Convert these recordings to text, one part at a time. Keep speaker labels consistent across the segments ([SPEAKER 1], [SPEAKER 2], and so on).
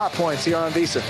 [SPEAKER 1] Hot points here on VEASAN.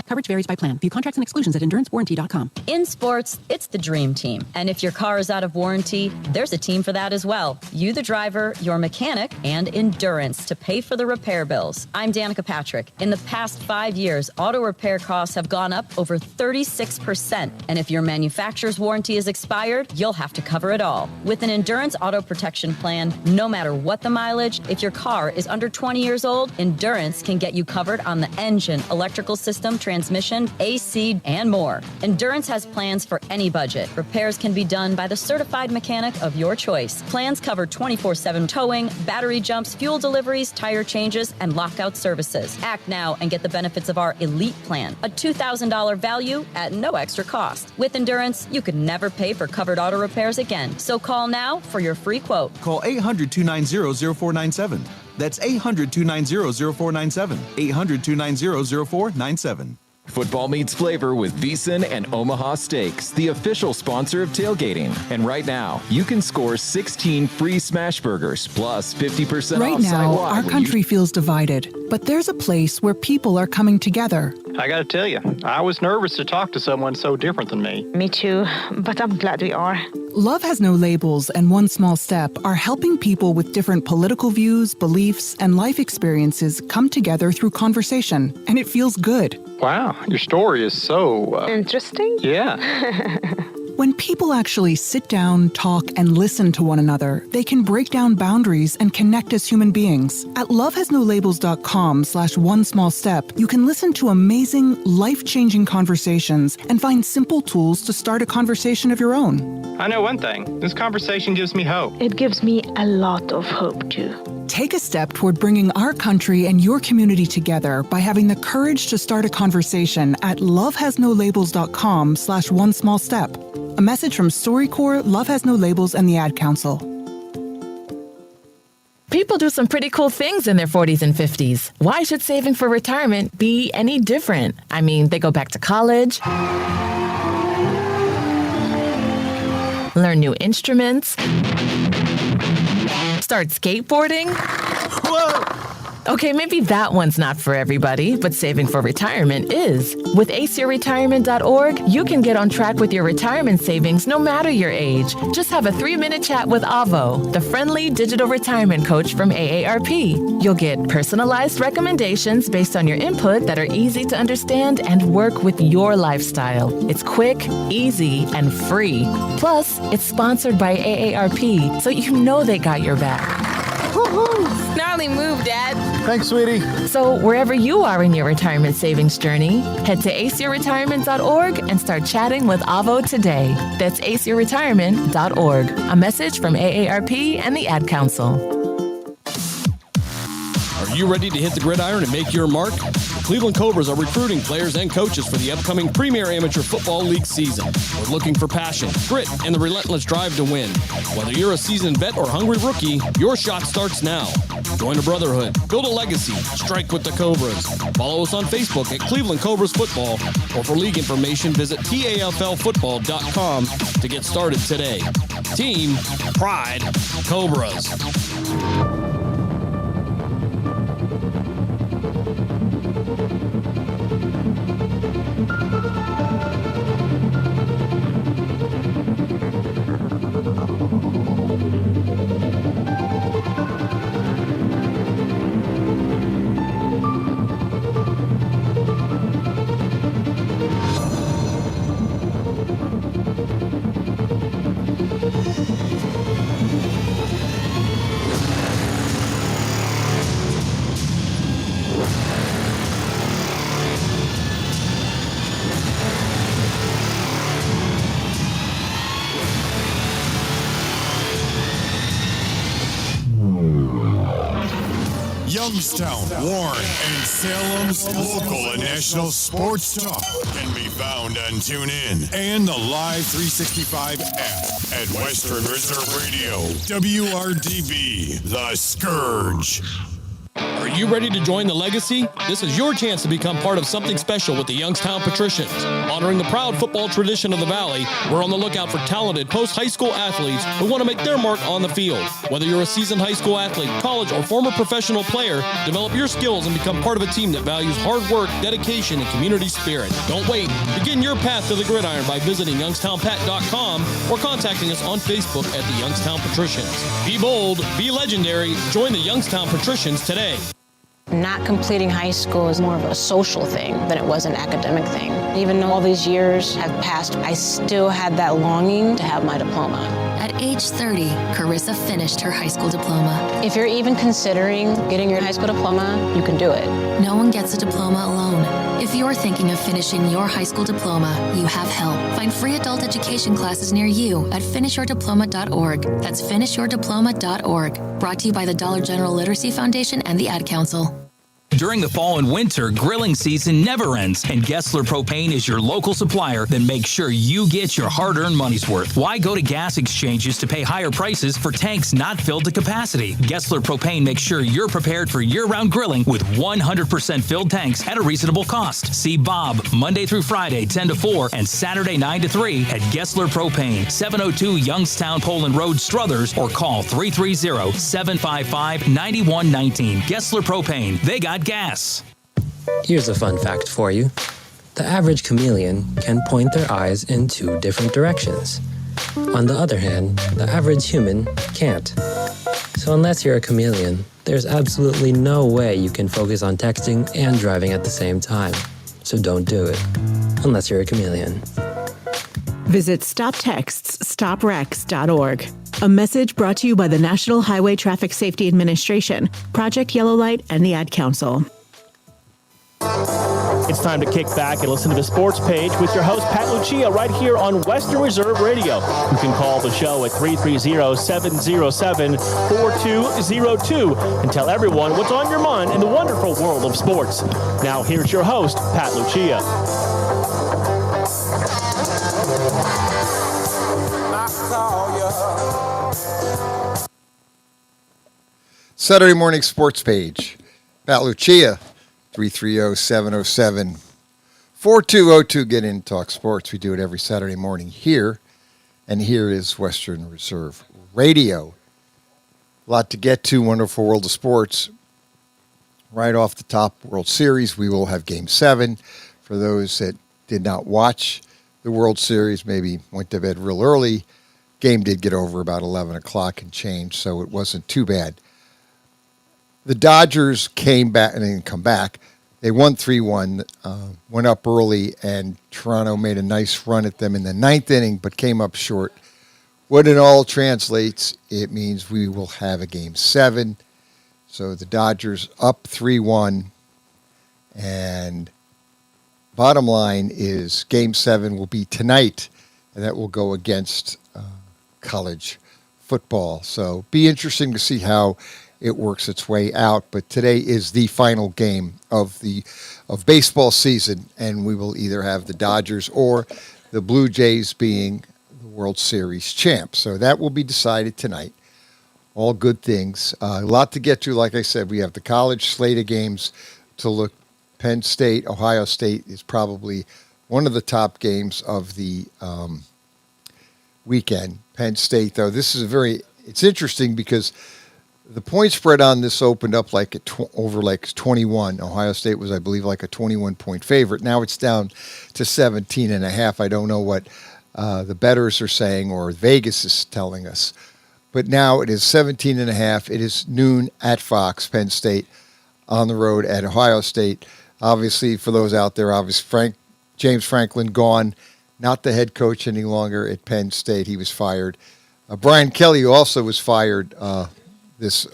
[SPEAKER 2] Coverage varies by plan. View contracts and exclusions at endurancewarranty.com.
[SPEAKER 3] In sports, it's the dream team. And if your car is out of warranty, there's a team for that as well. You, the driver, your mechanic, and Endurance to pay for the repair bills. I'm Danica Patrick. In the past 5 years, auto repair costs have gone up over 36%. And if your manufacturer's warranty is expired, you'll have to cover it all. With an Endurance auto protection plan, no matter what the mileage, if your car is under 20 years old, Endurance can get you covered on the engine, electrical system, transmission, AC, and more. Endurance has plans for any budget. Repairs can be done by the certified mechanic of your choice. Plans cover 24/7 towing, battery jumps, fuel deliveries, tire changes, and lockout services. Act now and get the benefits of our Elite Plan, a $2,000 value at no extra cost. With Endurance, you could never pay for covered auto repairs again. So call now for your free quote.
[SPEAKER 4] Call 800-290-0497. That's 800-290-0497. 800-290-0497.
[SPEAKER 5] Football meets flavor with VEASAN and Omaha Steaks, the official sponsor of tailgating. And right now, you can score 16 free smash burgers plus 50%
[SPEAKER 6] right
[SPEAKER 5] off
[SPEAKER 6] now,
[SPEAKER 5] sidewalk.
[SPEAKER 6] our country feels divided, but there's a place where people are coming together.
[SPEAKER 7] I gotta tell you, I was nervous to talk to someone so different than me.
[SPEAKER 8] Me too, but I'm glad we are.
[SPEAKER 6] Love Has No Labels and One Small Step are helping people with different political views, beliefs, and life experiences come together through conversation, and it feels good.
[SPEAKER 7] Wow, your story is so...
[SPEAKER 8] Interesting?
[SPEAKER 7] Yeah.
[SPEAKER 6] When people actually sit down, talk, and listen to one another, they can break down boundaries and connect as human beings. At lovehasnolabels.com/one small step, you can listen to amazing, life-changing conversations and find simple tools to start a conversation of your own.
[SPEAKER 7] I know one thing. This conversation gives me hope.
[SPEAKER 8] It gives me a lot of hope, too.
[SPEAKER 6] Take a step toward bringing our country and your community together by having the courage to start a conversation at lovehasnolabels.com/one small step. A message from StoryCorps, Love Has No Labels, and the Ad Council.
[SPEAKER 9] People do some pretty cool things in their 40s and 50s. Why should saving for retirement be any different? I mean, they go back to college, learn new instruments, start skateboarding.
[SPEAKER 4] Whoa!
[SPEAKER 9] Okay, maybe that one's not for everybody, but saving for retirement is. With aceyourretirement.org, you can get on track with your retirement savings no matter your age. Just have a 3-minute chat with Avo, the friendly digital retirement coach from AARP. You'll get personalized recommendations based on your input that are easy to understand and work with your lifestyle. It's quick, easy, and free. Plus, it's sponsored by AARP, so you know they got your back.
[SPEAKER 10] Woohoo! Gnarly move, Dad.
[SPEAKER 1] Thanks, sweetie.
[SPEAKER 9] So wherever you are in your retirement savings journey, head to aceyourretirement.org and start chatting with Avo today. That's aceyourretirement.org. A message from AARP and the Ad Council.
[SPEAKER 11] Are you ready to hit the gridiron and make your mark? The Cleveland Cobras are recruiting players and coaches for the upcoming Premier Amateur Football League season. We're looking for passion, grit, and the relentless drive to win. Whether you're a seasoned vet or hungry rookie, your shot starts now. Join a brotherhood, build a legacy, strike with the Cobras. Follow us on Facebook at Cleveland Cobras Football, or for league information, visit TAFLfootball.com to get started today. Team Pride Cobras.
[SPEAKER 12] Youngstown, Warren, and Salem's local and national sports talk can be found on TuneIn and the Live 365 app at Western Reserve Radio, WRDB, The Scourge.
[SPEAKER 11] Are you ready to join the legacy? This is your chance to become part of something special with the Youngstown Patricians. Honoring the proud football tradition of the Valley, we're on the lookout for talented post-high school athletes who want to make their mark on the field. Whether you're a seasoned high school athlete, college, or former professional player, develop your skills and become part of a team that values hard work, dedication, and community spirit. Don't wait. Begin your path to the gridiron by visiting youngstownpat.com or contacting us on Facebook at the Youngstown Patricians. Be bold, be legendary, join the Youngstown Patricians today.
[SPEAKER 13] Not completing high school is more of a social thing than it was an academic thing. Even though all these years have passed, I still had that longing to have my diploma.
[SPEAKER 14] At age 30, Carissa finished her high school diploma.
[SPEAKER 13] If you're even considering getting your high school diploma, you can do it.
[SPEAKER 14] No one gets a diploma alone. If you're thinking of finishing your high school diploma, you have help. Find free adult education classes near you at finishyourdiploma.org. That's finishyourdiploma.org. Brought to you by the Dollar General Literacy Foundation and the Ad Council.
[SPEAKER 15] During the fall and winter, grilling season never ends, and Gessler Propane is your local supplier that makes sure you get your hard-earned money's worth. Why go to gas exchanges to pay higher prices for tanks not filled to capacity? Gessler Propane makes sure you're prepared for year-round grilling with 100% filled tanks at a reasonable cost. See Bob Monday through Friday, 10 to 4, and Saturday, 9 to 3 at Gessler Propane, 702 Youngstown Poland Road, Struthers, or call 330-755-9119. Gessler Propane. They got gas.
[SPEAKER 16] Here's a fun fact for you. The average chameleon can point their eyes in 2 different directions. On the other hand, the average human can't. So unless you're a chameleon, there's absolutely no way you can focus on texting and driving at the same time. So don't do it, unless you're a chameleon.
[SPEAKER 17] Visit StopTextsStopWrecks.org. A message brought to you by the National Highway Traffic Safety Administration, Project Yellow Light, and the Ad Council.
[SPEAKER 18] It's time to kick back and listen to the sports page with your host, Pat Lucia, right here on Western Reserve Radio. You can call the show at 330-707-4202 and tell everyone what's on your mind in the wonderful world of sports. Now, here's your host, Pat Lucia.
[SPEAKER 1] Saturday morning sports page. Pat Lucia, 330-707-4202. Get in and talk sports. We do it every Saturday morning here. And here is Western Reserve Radio. A lot to get to. Wonderful world of sports. Right off the top, World Series. We will have Game 7. For those that did not watch the World Series, maybe went to bed real early, game did get over about 11 o'clock and change, so it wasn't too bad. The Dodgers came back and didn't come back. They won 3-1, went up early, and Toronto made a nice run at them in the 9th inning, but came up short. What it all translates, it means we will have a Game 7. So the Dodgers up 3-1, and bottom line is Game 7 will be tonight, and that will go against college football. So be interesting to see how it works its way out. But today is the final game of baseball season, and we will either have the Dodgers or the Blue Jays being the World Series champs. So that will be decided tonight. All good things. A lot to get to. Like I said, we have the college slate of games to look. Penn State, Ohio State is probably one of the top games of the weekend. Penn State, though, it's interesting because the point spread on this opened up like over 21. Ohio State was, I believe, like a 21-point favorite. Now it's down to 17.5. I don't know what the bettors are saying or Vegas is telling us. But now it is 17.5. It is noon at Fox, Penn State, on the road at Ohio State. Obviously, for those out there, James Franklin gone, not the head coach any longer at Penn State. He was fired. Brian Kelly also was fired this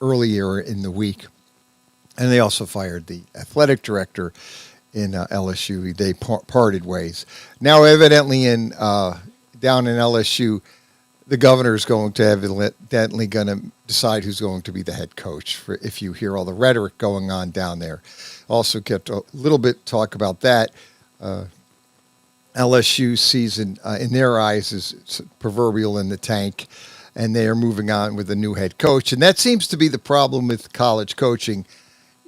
[SPEAKER 1] earlier in the week. And they also fired the athletic director in LSU. They parted ways. Now, evidently, down in LSU, the governor is evidently going to decide who's going to be the head coach, if you hear all the rhetoric going on down there. Also kept a little bit talk about that. LSU season, in their eyes, is proverbial in the tank, and they are moving on with a new head coach. And that seems to be the problem with college coaching.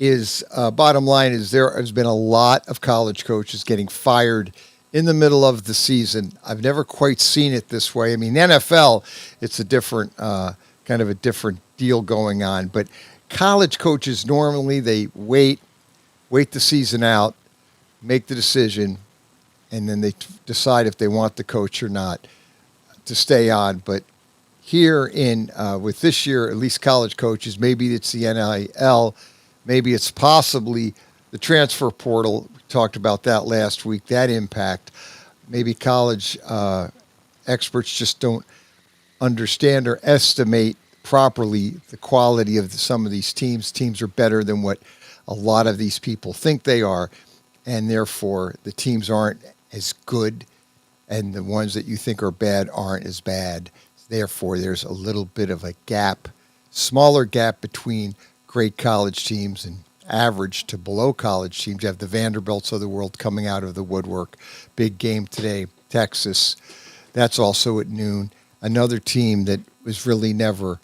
[SPEAKER 1] is bottom line is there has been a lot of college coaches getting fired in the middle of the season. I've never quite seen it this way. I mean, NFL, it's a different kind of a different deal going on, but college coaches normally they wait the season out, make the decision, and then they decide if they want the coach or not to stay on. But here in with this year, at least college coaches, maybe it's the NIL, maybe it's possibly the transfer portal. We talked about that last week, that impact. Maybe college experts just don't understand or estimate properly the quality of some of these teams. Teams are better than what a lot of these people think they are, and therefore the teams aren't as good, and the ones that you think are bad aren't as bad. Therefore, there's a little bit of a gap, smaller gap between great college teams and average to below college teams. You have the Vanderbilts of the world coming out of the woodwork. Big game today, Texas. That's also at noon. Another team that was really never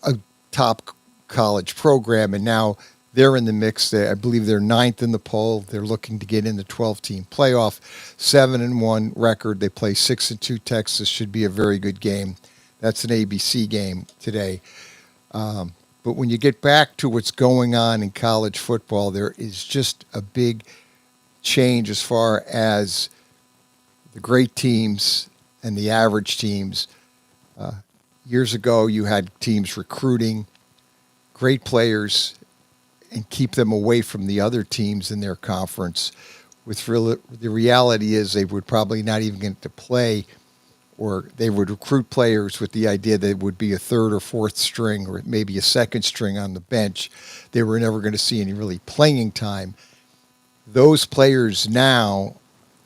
[SPEAKER 1] a top college program, and now they're in the mix. I believe they're 9th in the poll. They're looking to get in the 12-team playoff. 7-1 record. They play 6-2 Texas. Should be a very good game. That's an ABC game today. But when you get back to what's going on in college football, there is just a big change as far as the great teams and the average teams. Years ago, you had teams recruiting great players and keep them away from the other teams in their conference. The reality is they would probably not even get to play, or they would recruit players with the idea that it would be a third or fourth string or maybe a second string on the bench. They were never going to see any really playing time. Those players now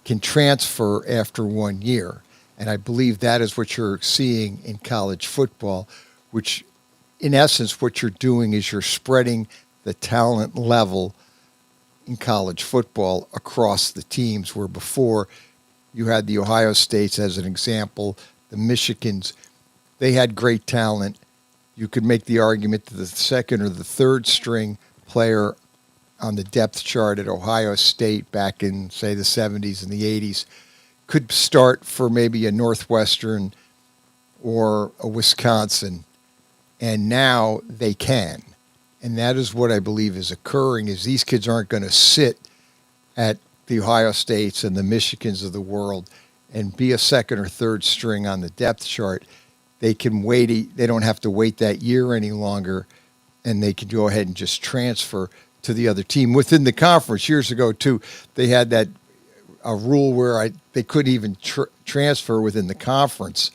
[SPEAKER 1] can transfer after 1 year. And I believe that is what you're seeing in college football, which in essence, what you're doing is you're spreading the talent level in college football across the teams, where before you had the Ohio States as an example, the Michigans, they had great talent. You could make the argument that the second or the third string player on the depth chart at Ohio State back in, say, the 70s and the 80s could start for maybe a Northwestern or a Wisconsin, and now they can. And that is what I believe is occurring, is these kids aren't going to sit at the Ohio States and the Michigans of the world and be a second or third string on the depth chart. They can wait. They don't have to wait that year any longer, and they can go ahead and just transfer to the other team. Within the conference years ago, too, they had that a rule where they couldn't even transfer within the conference.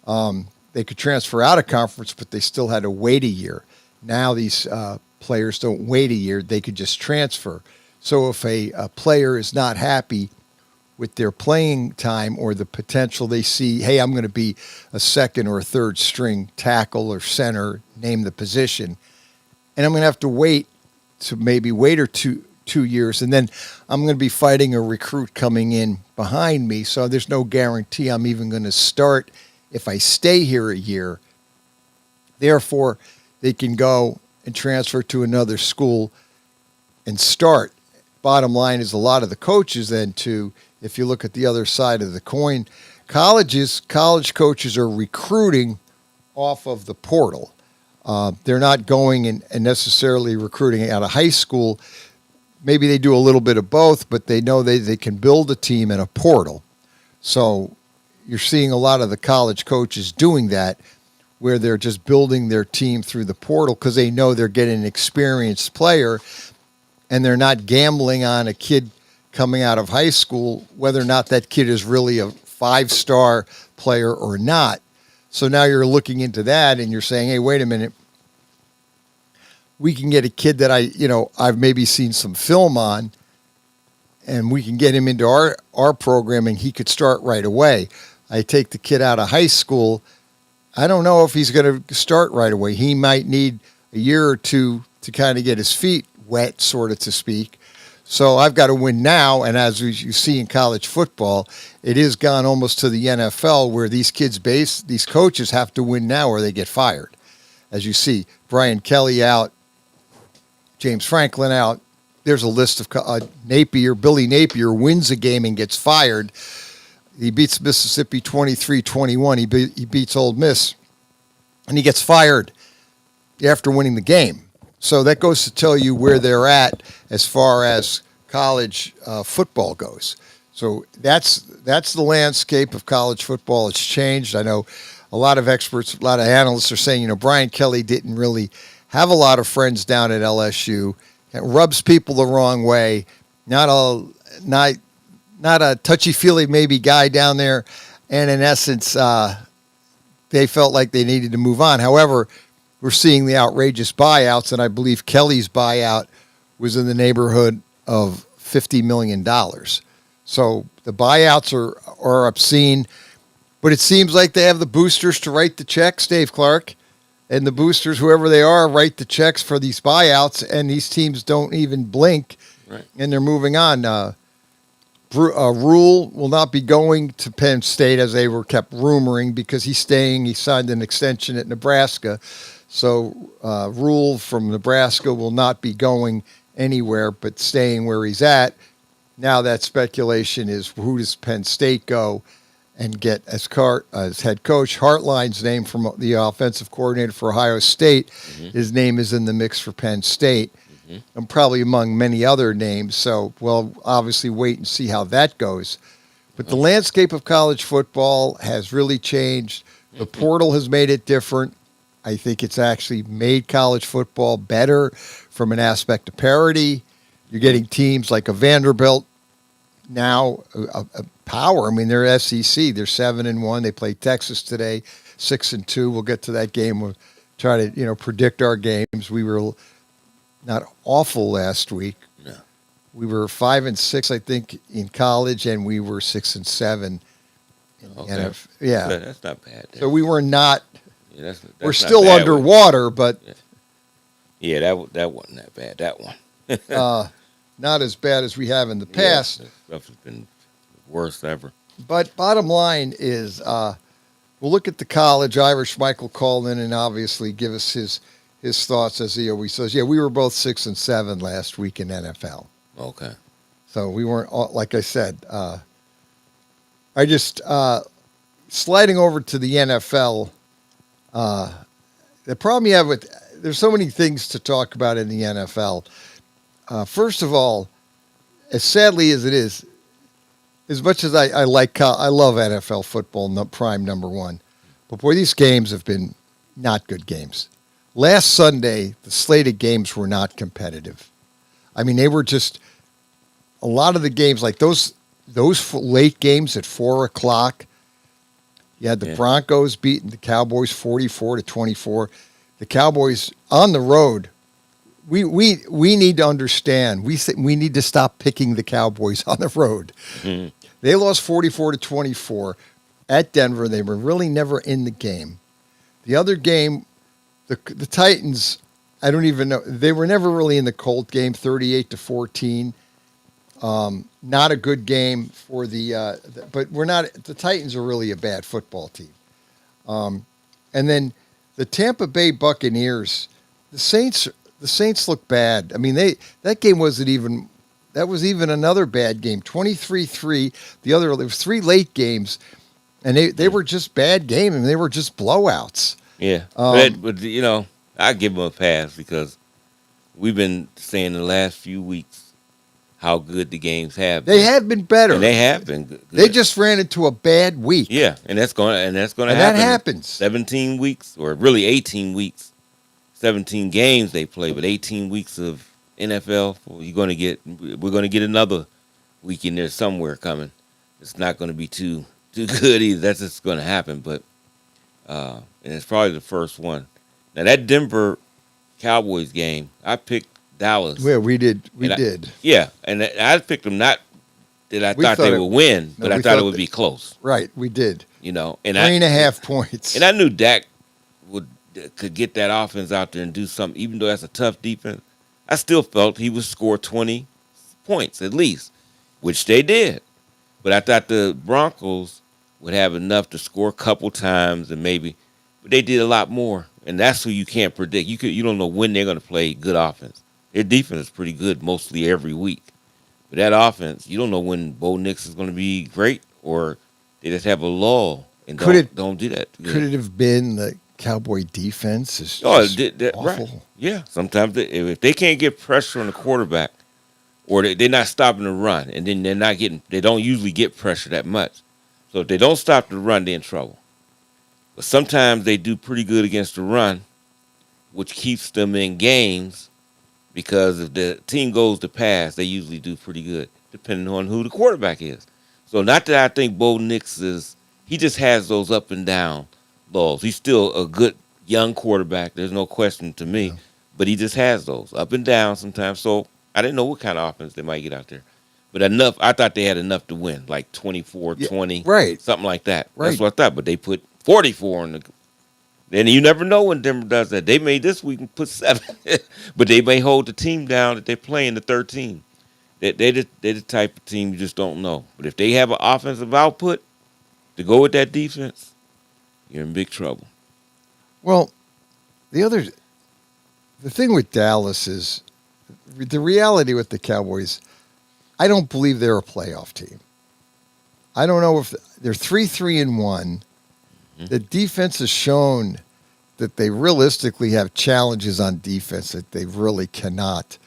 [SPEAKER 1] They could transfer out of conference, but they still had to wait a year. Now these players don't wait a year. They could just transfer. So if a player is not happy with their playing time or the potential they see, hey, I'm going to be a second or a third string tackle or center, name the position, and I'm going to have to wait or two years, and then I'm going to be fighting a recruit coming in behind me, so there's no guarantee I'm even going to start if I stay here a year. Therefore, they can go and transfer to another school and start. Bottom line is a lot of the coaches then, too, if you look at the other side of the coin, college coaches are recruiting off of the portal. They're not going and necessarily recruiting out of high school. Maybe they do a little bit of both, but they know they can build a team in a portal. So you're seeing a lot of the college coaches doing that, where they're just building their team through the portal because they know they're getting an experienced player, and they're not gambling on a kid coming out of high school, whether or not that kid is really a 5-star player or not. So now you're looking into that and you're saying, hey, wait a minute. We can get a kid that I've maybe seen some film on, and we can get him into our program, and he could start right away. I take the kid out of high school. I don't know if he's going to start right away. He might need a year or two to kind of get his feet wet, sort of to speak. So I've got to win now. And as you see in college football, it is gone almost to the NFL, where these coaches have to win now or they get fired. As you see, Brian Kelly out James Franklin out. There's a list of Billy Napier wins a game and gets fired. He beats Mississippi 23-21. He beats Ole Miss, and he gets fired after winning the game. So that goes to tell you where they're at as far as college football goes. So that's the landscape of college football. It's changed. I know a lot of experts, a lot of analysts are saying, Brian Kelly didn't really have a lot of friends down at LSU. It rubs people the wrong way. Not a touchy-feely maybe guy down there. And in essence, they felt like they needed to move on. However, we're seeing the outrageous buyouts, and I believe Kelly's buyout was in the neighborhood of $50 million. So the buyouts are obscene, but it seems like they have the boosters to write the checks, Dave Clark. And the boosters, whoever they are, write the checks for these buyouts, and these teams don't even blink, and they're moving on. Rule will not be going to Penn State, as they were kept rumoring, because he's staying. He signed an extension at Nebraska. So Rule from Nebraska will not be going anywhere but staying where he's at. Now that speculation is, who does Penn State go and get as head coach? Hartline's name, from the offensive coordinator for Ohio State, his name is in the mix for Penn State, and probably among many other names. So we'll obviously wait and see how that goes. But the landscape of college football has really changed. The portal has made it different. I think it's actually made college football better from an aspect of parity. You're getting teams like a Vanderbilt now, a power. I mean, they're SEC. They're 7-1. They play Texas today, 6-2. We'll get to that game. We'll try to predict our games. We were not awful last week.
[SPEAKER 19] No.
[SPEAKER 1] We were 5-6, I think, in college, and we were 6-7.
[SPEAKER 19] Okay.
[SPEAKER 1] Yeah,
[SPEAKER 19] that's not bad.
[SPEAKER 1] So we were not.
[SPEAKER 19] Yeah, that's
[SPEAKER 1] we're
[SPEAKER 19] not
[SPEAKER 1] still
[SPEAKER 19] bad.
[SPEAKER 1] underwater, but
[SPEAKER 19] yeah, that wasn't that bad. That one.
[SPEAKER 1] Not as bad as we have in the past.
[SPEAKER 19] Yeah, stuff has been worst ever.
[SPEAKER 1] But bottom line is, we'll look at the college. Irish Michael called in and obviously give us his thoughts, as he always says. Yeah, we were both 6-7 last week in NFL.
[SPEAKER 19] Okay.
[SPEAKER 1] So we weren't, like I said, I just, sliding over to the NFL, the problem you have there's so many things to talk about in the NFL. First of all, as sadly as it is, as much as I love NFL football, prime number one, but boy, these games have been not good games. Last Sunday, the slated games were not competitive. I mean, they were just a lot of the games, like those late games at 4:00. You had the Broncos beating the Cowboys 44-24. The Cowboys on the road. We need to understand. We need to stop picking the Cowboys on the road.
[SPEAKER 19] Mm-hmm.
[SPEAKER 1] They lost 44-24 at Denver. They were really never in the game. The other game, the Titans, I don't even know. They were never really in the Colt game, 38-14. Not a good game for but we're not. The Titans are really a bad football team. And then the Tampa Bay Buccaneers, the Saints look bad. I mean, that game wasn't even. That was even another bad game. 23-3. There was 3 late games, and they were just bad games. I mean, they were just blowouts.
[SPEAKER 19] Yeah, but I give them a pass because we've been saying the last few weeks how good the games have been.
[SPEAKER 1] They have been better.
[SPEAKER 19] And they have been good.
[SPEAKER 1] They just ran into a bad week.
[SPEAKER 19] Yeah, and that's going to happen.
[SPEAKER 1] That happens.
[SPEAKER 19] 17 weeks, or really 18 weeks, 17 games they play, but 18 weeks of NFL. We're going to get another week in there somewhere coming. It's not going to be too good either. That's just going to happen, but and it's probably the first one. Now that Denver Cowboys game, I picked Dallas.
[SPEAKER 1] Yeah, we did. We did.
[SPEAKER 19] Yeah, and I picked them not that I thought they would win, but I thought it would be close.
[SPEAKER 1] Right, we did.
[SPEAKER 19] And
[SPEAKER 1] 3.5 points.
[SPEAKER 19] And I knew Dak could get that offense out there and do something, even though that's a tough defense. I still felt he would score 20 points at least, which they did. But I thought the Broncos would have enough to score a couple times and but they did a lot more. And that's who you can't predict. You don't know when they're going to play good offense. Their defense is pretty good mostly every week. But that offense, you don't know when Bo Nix is going to be great, or they just have a lull and don't do that.
[SPEAKER 1] Could it have been the Cowboy defense is
[SPEAKER 19] Oh,
[SPEAKER 1] just awful?
[SPEAKER 19] right. Yeah. Sometimes if they can't get pressure on the quarterback, or they're not stopping the run, and then they don't usually get pressure that much. So if they don't stop the run, they're in trouble. But sometimes they do pretty good against the run, which keeps them in games because if the team goes to pass, they usually do pretty good, depending on who the quarterback is. So not that I think Bo Nix he just has those up and down lulls. He's still a good young quarterback. There's no question to me, but he just has those up and down sometimes. So I didn't know what kind of offense they might get out there. But enough, I thought they had enough to win, like 24-20,
[SPEAKER 1] right.
[SPEAKER 19] something like that.
[SPEAKER 1] Right.
[SPEAKER 19] That's what I thought. But they put 44 on the. And you never know when Denver does that. They may this week and put 7, but they may hold the team down that they're playing the 13. They're the type of team you just don't know. But if they have an offensive output to go with that defense, you're in big trouble.
[SPEAKER 1] Well, the thing with Dallas is the reality with the Cowboys. I don't believe they're a playoff team. I don't know if they're 3-3-1. The defense has shown that they realistically have challenges on defense that they really cannot.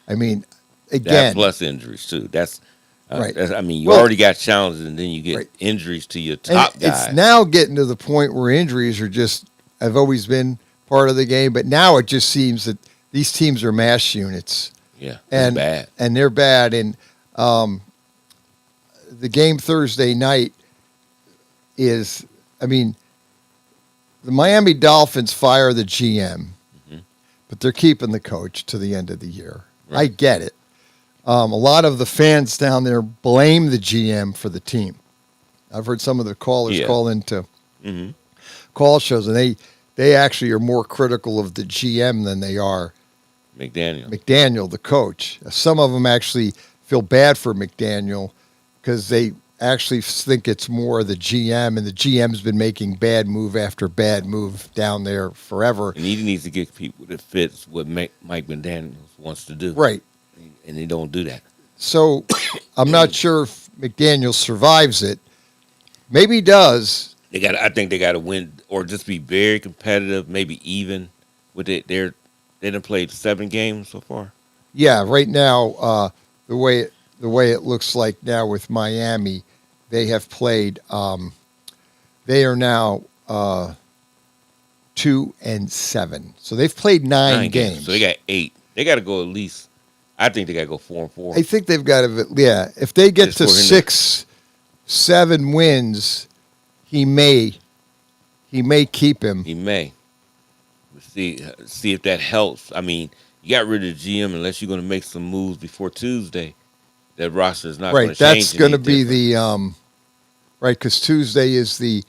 [SPEAKER 1] I mean, again,
[SPEAKER 19] that plus injuries too. That's
[SPEAKER 1] right.
[SPEAKER 19] You already got challenges, and then you get injuries to your top guys.
[SPEAKER 1] It's now getting to the point where injuries have always been part of the game, but now it just seems that these teams are mash units.
[SPEAKER 19] Yeah,
[SPEAKER 1] and
[SPEAKER 19] bad.
[SPEAKER 1] And they're bad. And the game Thursday night is. The Miami Dolphins fire the GM, but they're keeping the coach to the end of the year. Right. I get it. A lot of the fans down there blame the GM for the team. I've heard some of the callers call into call shows, and they actually are more critical of the GM than they are McDaniel, the coach. Some of them actually feel bad for McDaniel because they actually think it's more the GM, and the GM's been making bad move after bad move down there forever.
[SPEAKER 19] And he needs to get people that fits what Mike McDaniel wants to do.
[SPEAKER 1] Right.
[SPEAKER 19] And they don't do that.
[SPEAKER 1] So I'm not sure if McDaniel survives it. Maybe he does.
[SPEAKER 19] I think they got to win or just be very competitive, maybe even with it. They done played 7 games so far.
[SPEAKER 1] Yeah, right now, the way it looks like now with Miami, they have played. They are now 2-7, so they've played 9 games.
[SPEAKER 19] So they got 8. They got to go at least. I think they got to go 4-4.
[SPEAKER 1] I think they've got to. Yeah, if they get to 6-7 wins, he may keep him.
[SPEAKER 19] He may. See if that helps. I mean, you got rid of the GM unless you're going to make some moves before Tuesday. That roster is not going to change.
[SPEAKER 1] That's going to be the right, because Tuesday is the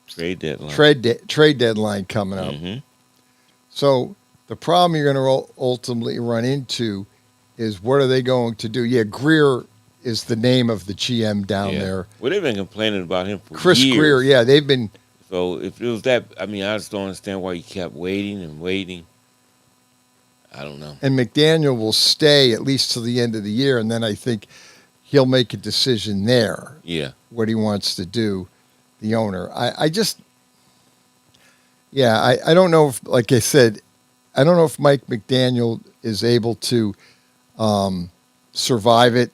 [SPEAKER 19] trade deadline.
[SPEAKER 1] Trade deadline coming up. So the problem you're going to ultimately run into is what are they going to do? Yeah, Greer is the name of the GM down there.
[SPEAKER 19] Well, they've been complaining about him for
[SPEAKER 1] Chris
[SPEAKER 19] years.
[SPEAKER 1] Greer, yeah, they've been.
[SPEAKER 19] So if it was that, I just don't understand why he kept waiting and waiting. I don't know.
[SPEAKER 1] And McDaniel will stay at least to the end of the year, and then I think he'll make a decision there.
[SPEAKER 19] Yeah.
[SPEAKER 1] What he wants to do, the owner. I don't know if, like I said, I don't know if Mike McDaniel is able to survive it.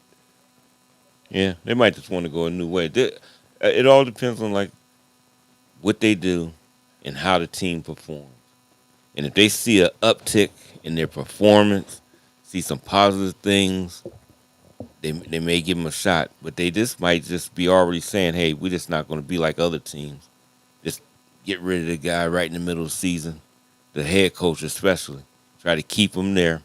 [SPEAKER 19] Yeah, they might just want to go a new way. It all depends on what they do and how the team performs. And if they see an uptick in their performance, see some positive things, they may give them a shot. But they just might just be already saying, hey, we're just not going to be like other teams. Just get rid of the guy right in the middle of the season, the head coach especially. Try to keep him there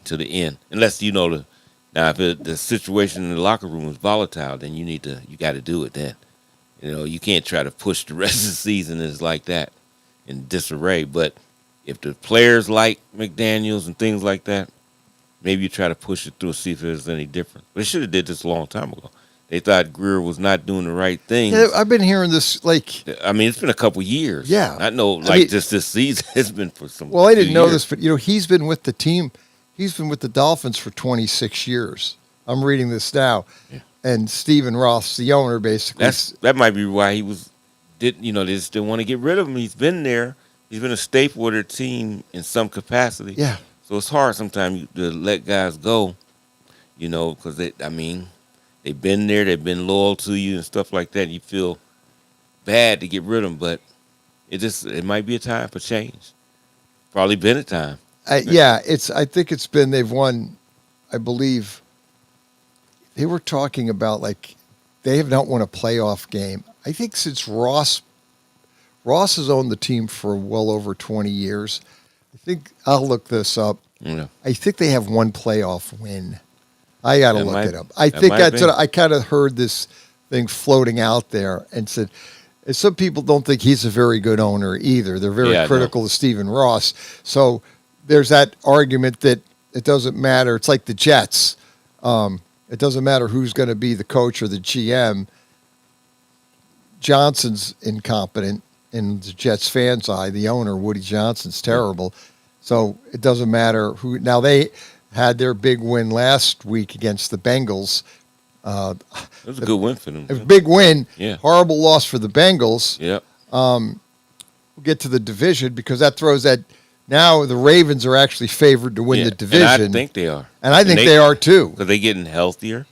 [SPEAKER 19] to the end. Unless, now if the situation in the locker room is volatile, then you got to do it then. You can't try to push the rest of the season is like that in disarray. But if the players like McDaniels and things like that, maybe you try to push it through and see if there's any difference. But they should have did this a long time ago. They thought Greer was not doing the right thing.
[SPEAKER 1] Yeah, I've been hearing this, like...
[SPEAKER 19] I mean, it's been a couple years.
[SPEAKER 1] Yeah.
[SPEAKER 19] I know, just this season, it's been for some...
[SPEAKER 1] Well, I didn't know
[SPEAKER 19] years.
[SPEAKER 1] this, but, he's been with the team. He's been with the Dolphins for 26 years. I'm reading this now.
[SPEAKER 19] Yeah.
[SPEAKER 1] And Stephen Roth's the owner, basically.
[SPEAKER 19] That might be why they just didn't want to get rid of him. He's been there. He's been a staple of their team in some capacity.
[SPEAKER 1] Yeah.
[SPEAKER 19] So it's hard sometimes to let guys go, because they've been there, they've been loyal to you and stuff like that. You feel bad to get rid of them, but it might be a time for change. Probably been a time.
[SPEAKER 1] I think it's been, they've won, I believe, they were talking about, like, they have not won a playoff game. I think since Ross has owned the team for well over 20 years. I think I'll look this up.
[SPEAKER 19] Yeah.
[SPEAKER 1] I think they have one playoff win. I got to look it up. I
[SPEAKER 19] that
[SPEAKER 1] think
[SPEAKER 19] might
[SPEAKER 1] that's what I kind of heard this thing floating out there and said, and some people don't think he's a very good owner either. They're very critical of Stephen Ross. So there's that argument that it doesn't matter. It's like the Jets. It doesn't matter who's going to be the coach or the GM. Johnson's incompetent in the Jets fans' eye. The owner, Woody Johnson's terrible. So it doesn't matter who. Now, they had their big win last week against the Bengals.
[SPEAKER 19] It was a good win for them.
[SPEAKER 1] A big win.
[SPEAKER 19] Yeah.
[SPEAKER 1] Horrible loss for the Bengals.
[SPEAKER 19] Yep.
[SPEAKER 1] We'll get to the division because that throws that. Now the Ravens are actually favored to win the division.
[SPEAKER 19] And I think they are.
[SPEAKER 1] And I think they are too.
[SPEAKER 19] Because they're getting healthier.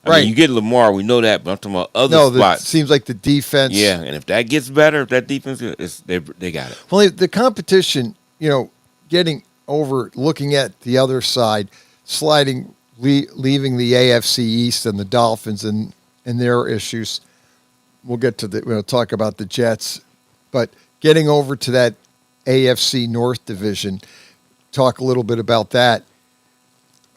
[SPEAKER 19] I
[SPEAKER 1] Right.
[SPEAKER 19] mean, you get Lamar, we know that, but I'm talking about other spots.
[SPEAKER 1] It seems like the defense.
[SPEAKER 19] Yeah, and if that gets better, if that defense, they got it.
[SPEAKER 1] Well, the competition, getting over, looking at the other side, sliding, leaving the AFC East and the Dolphins and their issues. We'll get to we'll talk about the Jets, but getting over to that AFC North division, talk a little bit about that.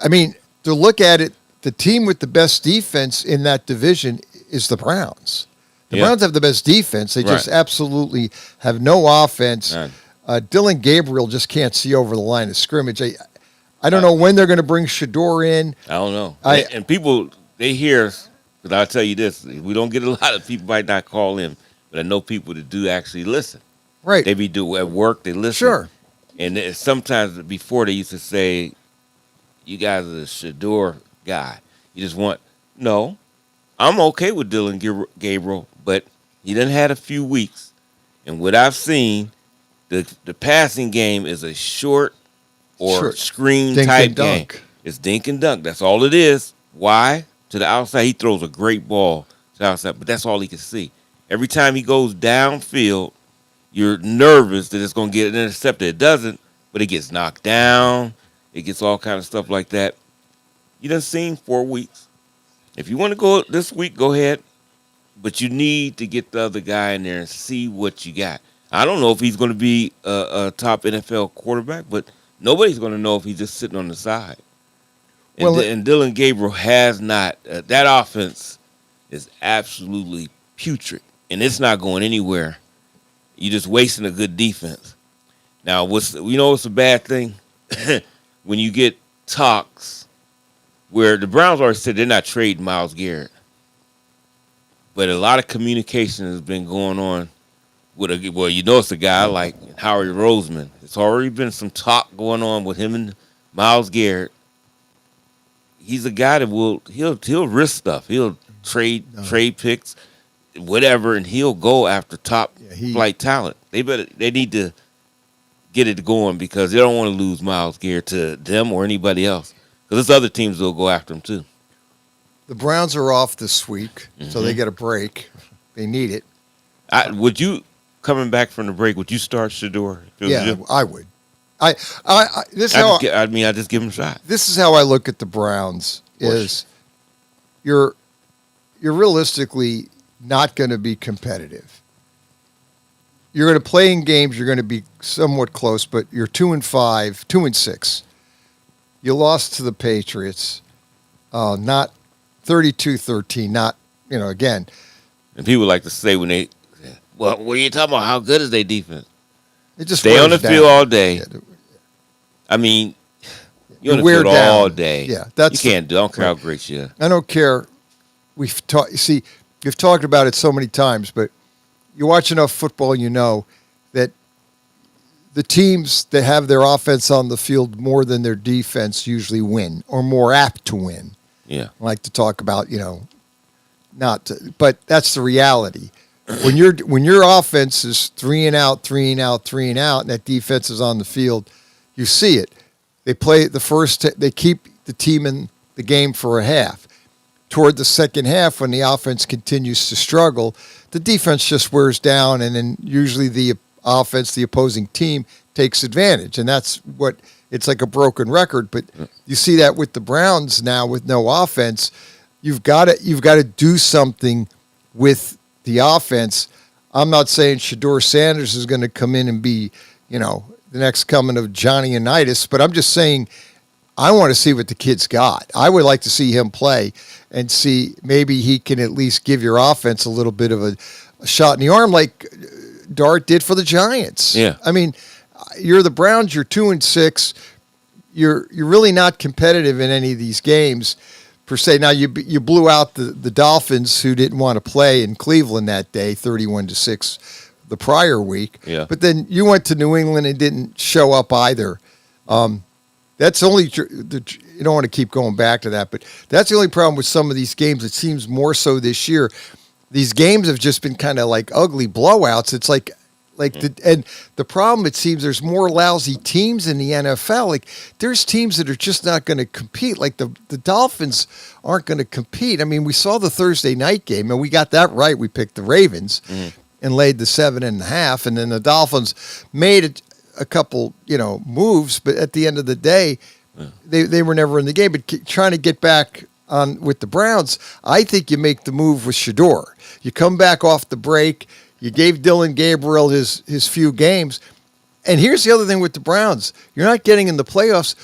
[SPEAKER 1] I mean, to look at it, the team with the best defense in that division is the Browns. The Browns have the best defense. They just absolutely have no offense. Dylan Gabriel just can't see over the line of scrimmage. I don't know when they're going to bring Shador in.
[SPEAKER 19] I don't know. And people, they hear, because I'll tell you this, we don't get a lot of people might not call in, but I know people that do actually listen.
[SPEAKER 1] Right.
[SPEAKER 19] They do at work, they listen.
[SPEAKER 1] Sure.
[SPEAKER 19] And sometimes before they used to say, you guys are the Shador guy. You just no, I'm okay with Dylan Gabriel, but he done had a few weeks. And what I've seen, the passing game is a short or screen type game. It's dink and dunk. That's all it is. Why? To the outside, he throws a great ball to the outside, but that's all he can see. Every time he goes downfield, you're nervous that it's going to get intercepted. It doesn't, but it gets knocked down. It gets all kind of stuff like that. You done seen 4 weeks. If you want to go this week, go ahead. But you need to get the other guy in there and see what you got. I don't know if he's going to be a top NFL quarterback, but nobody's going to know if he's just sitting on the side. And Dylan Gabriel has not. That offense is absolutely putrid, and it's not going anywhere. You're just wasting a good defense. Now, what's a bad thing? When you get talks where the Browns already said they're not trading Myles Garrett, but a lot of communication has been going on with it's a guy like Howard Roseman. It's already been some talk going on with him and Myles Garrett. He's a guy that he'll risk stuff. He'll trade picks, whatever, and he'll go after top flight talent. They need to get it going because they don't want to lose Myles Garrett to them or anybody else. Because there's other teams that will go after him too.
[SPEAKER 1] The Browns are off this week, so they get a break. They need it.
[SPEAKER 19] Would you, coming back from the break, would you start Shador?
[SPEAKER 1] Yeah, I would. I just
[SPEAKER 19] give him a shot.
[SPEAKER 1] This is how I look at the Browns. Is you're realistically not going to be competitive. You're going to play in games. You're going to be somewhat close, but you're 2-5, 2-6. You lost to the Patriots, not 32-13. Not again.
[SPEAKER 19] And people like to say when they, what are you talking about? How good is their defense?
[SPEAKER 1] It just
[SPEAKER 19] stay on the field all day. Yeah. I mean, you're on the field all day.
[SPEAKER 1] Yeah,
[SPEAKER 19] you can't do. I don't care how great you are.
[SPEAKER 1] I don't care we've talked about it so many times, but you watch enough football, you know that the teams that have their offense on the field more than their defense usually win, or more apt to win.
[SPEAKER 19] Yeah.
[SPEAKER 1] I like to talk about, but that's the reality. When your offense is 3 and out, 3 and out, 3 and out, and that defense is on the field, you see it. They play they keep the team in the game for a half. Toward the second half, when the offense continues to struggle, the defense just wears down, and then usually the opposing team, takes advantage. And that's it's like a broken record. But you see that with the Browns now with no offense. You've got to do something with the offense. I'm not saying Shedeur Sanders is going to come in and be, the next coming of Johnny Unitas, but I'm just saying I want to see what the kid's got. I would like to see him play and see maybe he can at least give your offense a little bit of a shot in the arm like Dart did for the Giants.
[SPEAKER 19] Yeah.
[SPEAKER 1] I mean, you're the Browns, you're 2-6. You're really not competitive in any of these games per se. Now you blew out the Dolphins, who didn't want to play in Cleveland that day, 31-6 the prior week.
[SPEAKER 19] Yeah.
[SPEAKER 1] But then you went to New England and didn't show up either. That's only you don't want to keep going back to that, but that's the only problem with some of these games. It seems more so this year. These games have just been kind of like ugly blowouts. It's like the problem, it seems there's more lousy teams in the NFL. Like there's teams that are just not going to compete. Like the Dolphins aren't going to compete. I mean, we saw the Thursday night game and we got that right. We picked the Ravens and laid the 7.5, and then the Dolphins made a couple, moves, but at the end of the day, they were never in the game. But trying to get back on with the Browns, I think you make the move with Shedeur. You come back off the break. You gave Dylan Gabriel his few games. And here's the other thing with the Browns. You're not getting in the playoffs.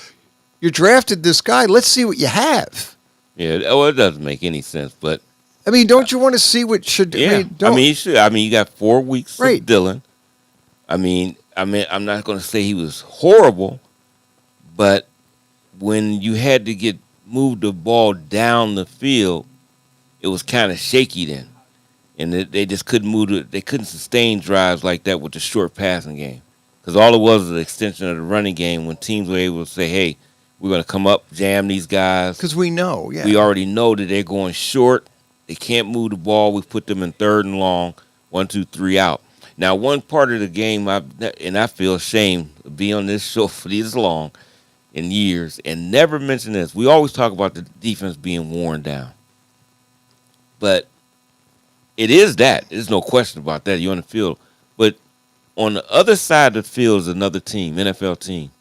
[SPEAKER 1] You drafted this guy. Let's see what you have.
[SPEAKER 19] Yeah, well, it doesn't make any sense, but
[SPEAKER 1] I mean, don't you want to see what should?
[SPEAKER 19] Yeah, you should. I mean, you got 4 weeks
[SPEAKER 1] Right.
[SPEAKER 19] of Dylan. I mean, I'm not going to say he was horrible, but when you had to move the ball down the field, it was kind of shaky then, and they just couldn't move it. They couldn't sustain drives like that with the short passing game, because all it was an extension of the running game. When teams were able to say, "Hey, we're going to come up, jam these guys,"
[SPEAKER 1] because we know,
[SPEAKER 19] we already know that they're going short. They can't move the ball. We put them in 3rd and long, 1, 2, 3 out. Now, one part of the game, I feel ashamed of being on this show for this long in years and never mention this. We always talk about the defense being worn down. But it is that. There's no question about that. You're on the field. But on the other side of the field is another team, NFL team.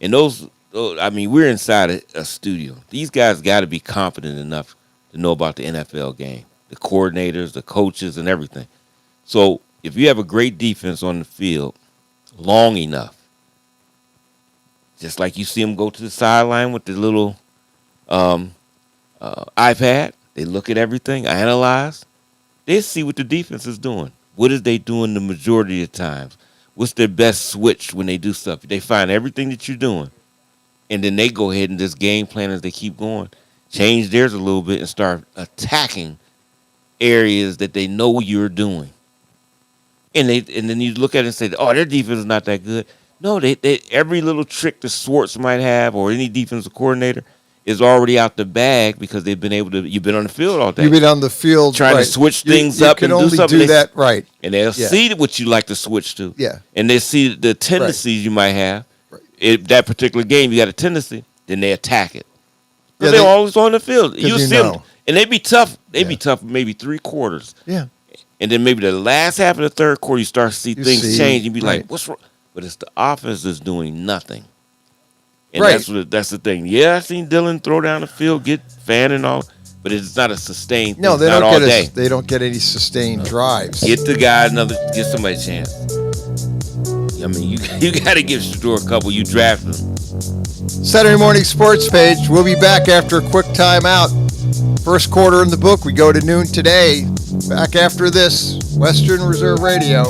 [SPEAKER 19] And we're inside a studio. These guys got to be confident enough to know about the NFL game, the coordinators, the coaches, and everything. So if you have a great defense on the field long enough, just like you see them go to the sideline with the little iPad, they look at everything, analyze, they see what the defense is doing. What is they doing the majority of the times? What's their best switch when they do stuff? They find everything that you're doing, and then they go ahead and just game plan as they keep going. Change theirs a little bit and start attacking areas that they know you're doing. And then you look at it and say, "Oh, their defense is not that good." No, they every little trick that Schwartz might have or any defensive coordinator is already out the bag because they've been able to. You've been on the field all day.
[SPEAKER 1] You've been on the field
[SPEAKER 19] trying to switch things up and do something.
[SPEAKER 1] You can only do that right,
[SPEAKER 19] and they'll see what you like to switch to.
[SPEAKER 1] Yeah,
[SPEAKER 19] and they see the tendencies you might have. Right. That particular game, you got a tendency, then they attack it. Because they're always on the field. You see them, and they be tough. They be tough maybe 3 quarters.
[SPEAKER 1] Yeah.
[SPEAKER 19] And then maybe the last half of the 3rd quarter, you start to see things change. You'd be like, what's wrong? But it's the offense that's doing nothing. And that's the thing. Yeah, I've seen Dylan throw down the field, get fan and all, but it's not a sustained thing.
[SPEAKER 1] No, they
[SPEAKER 19] not
[SPEAKER 1] don't
[SPEAKER 19] all
[SPEAKER 1] get
[SPEAKER 19] day.
[SPEAKER 1] They don't get any sustained drives.
[SPEAKER 19] Get the guy get somebody a chance. I mean, you got to give Shedeur a couple. You draft him.
[SPEAKER 1] Saturday Morning Sports Page. We'll be back after a quick timeout. First quarter in the book. We go to noon today. Back after this. Western Reserve Radio.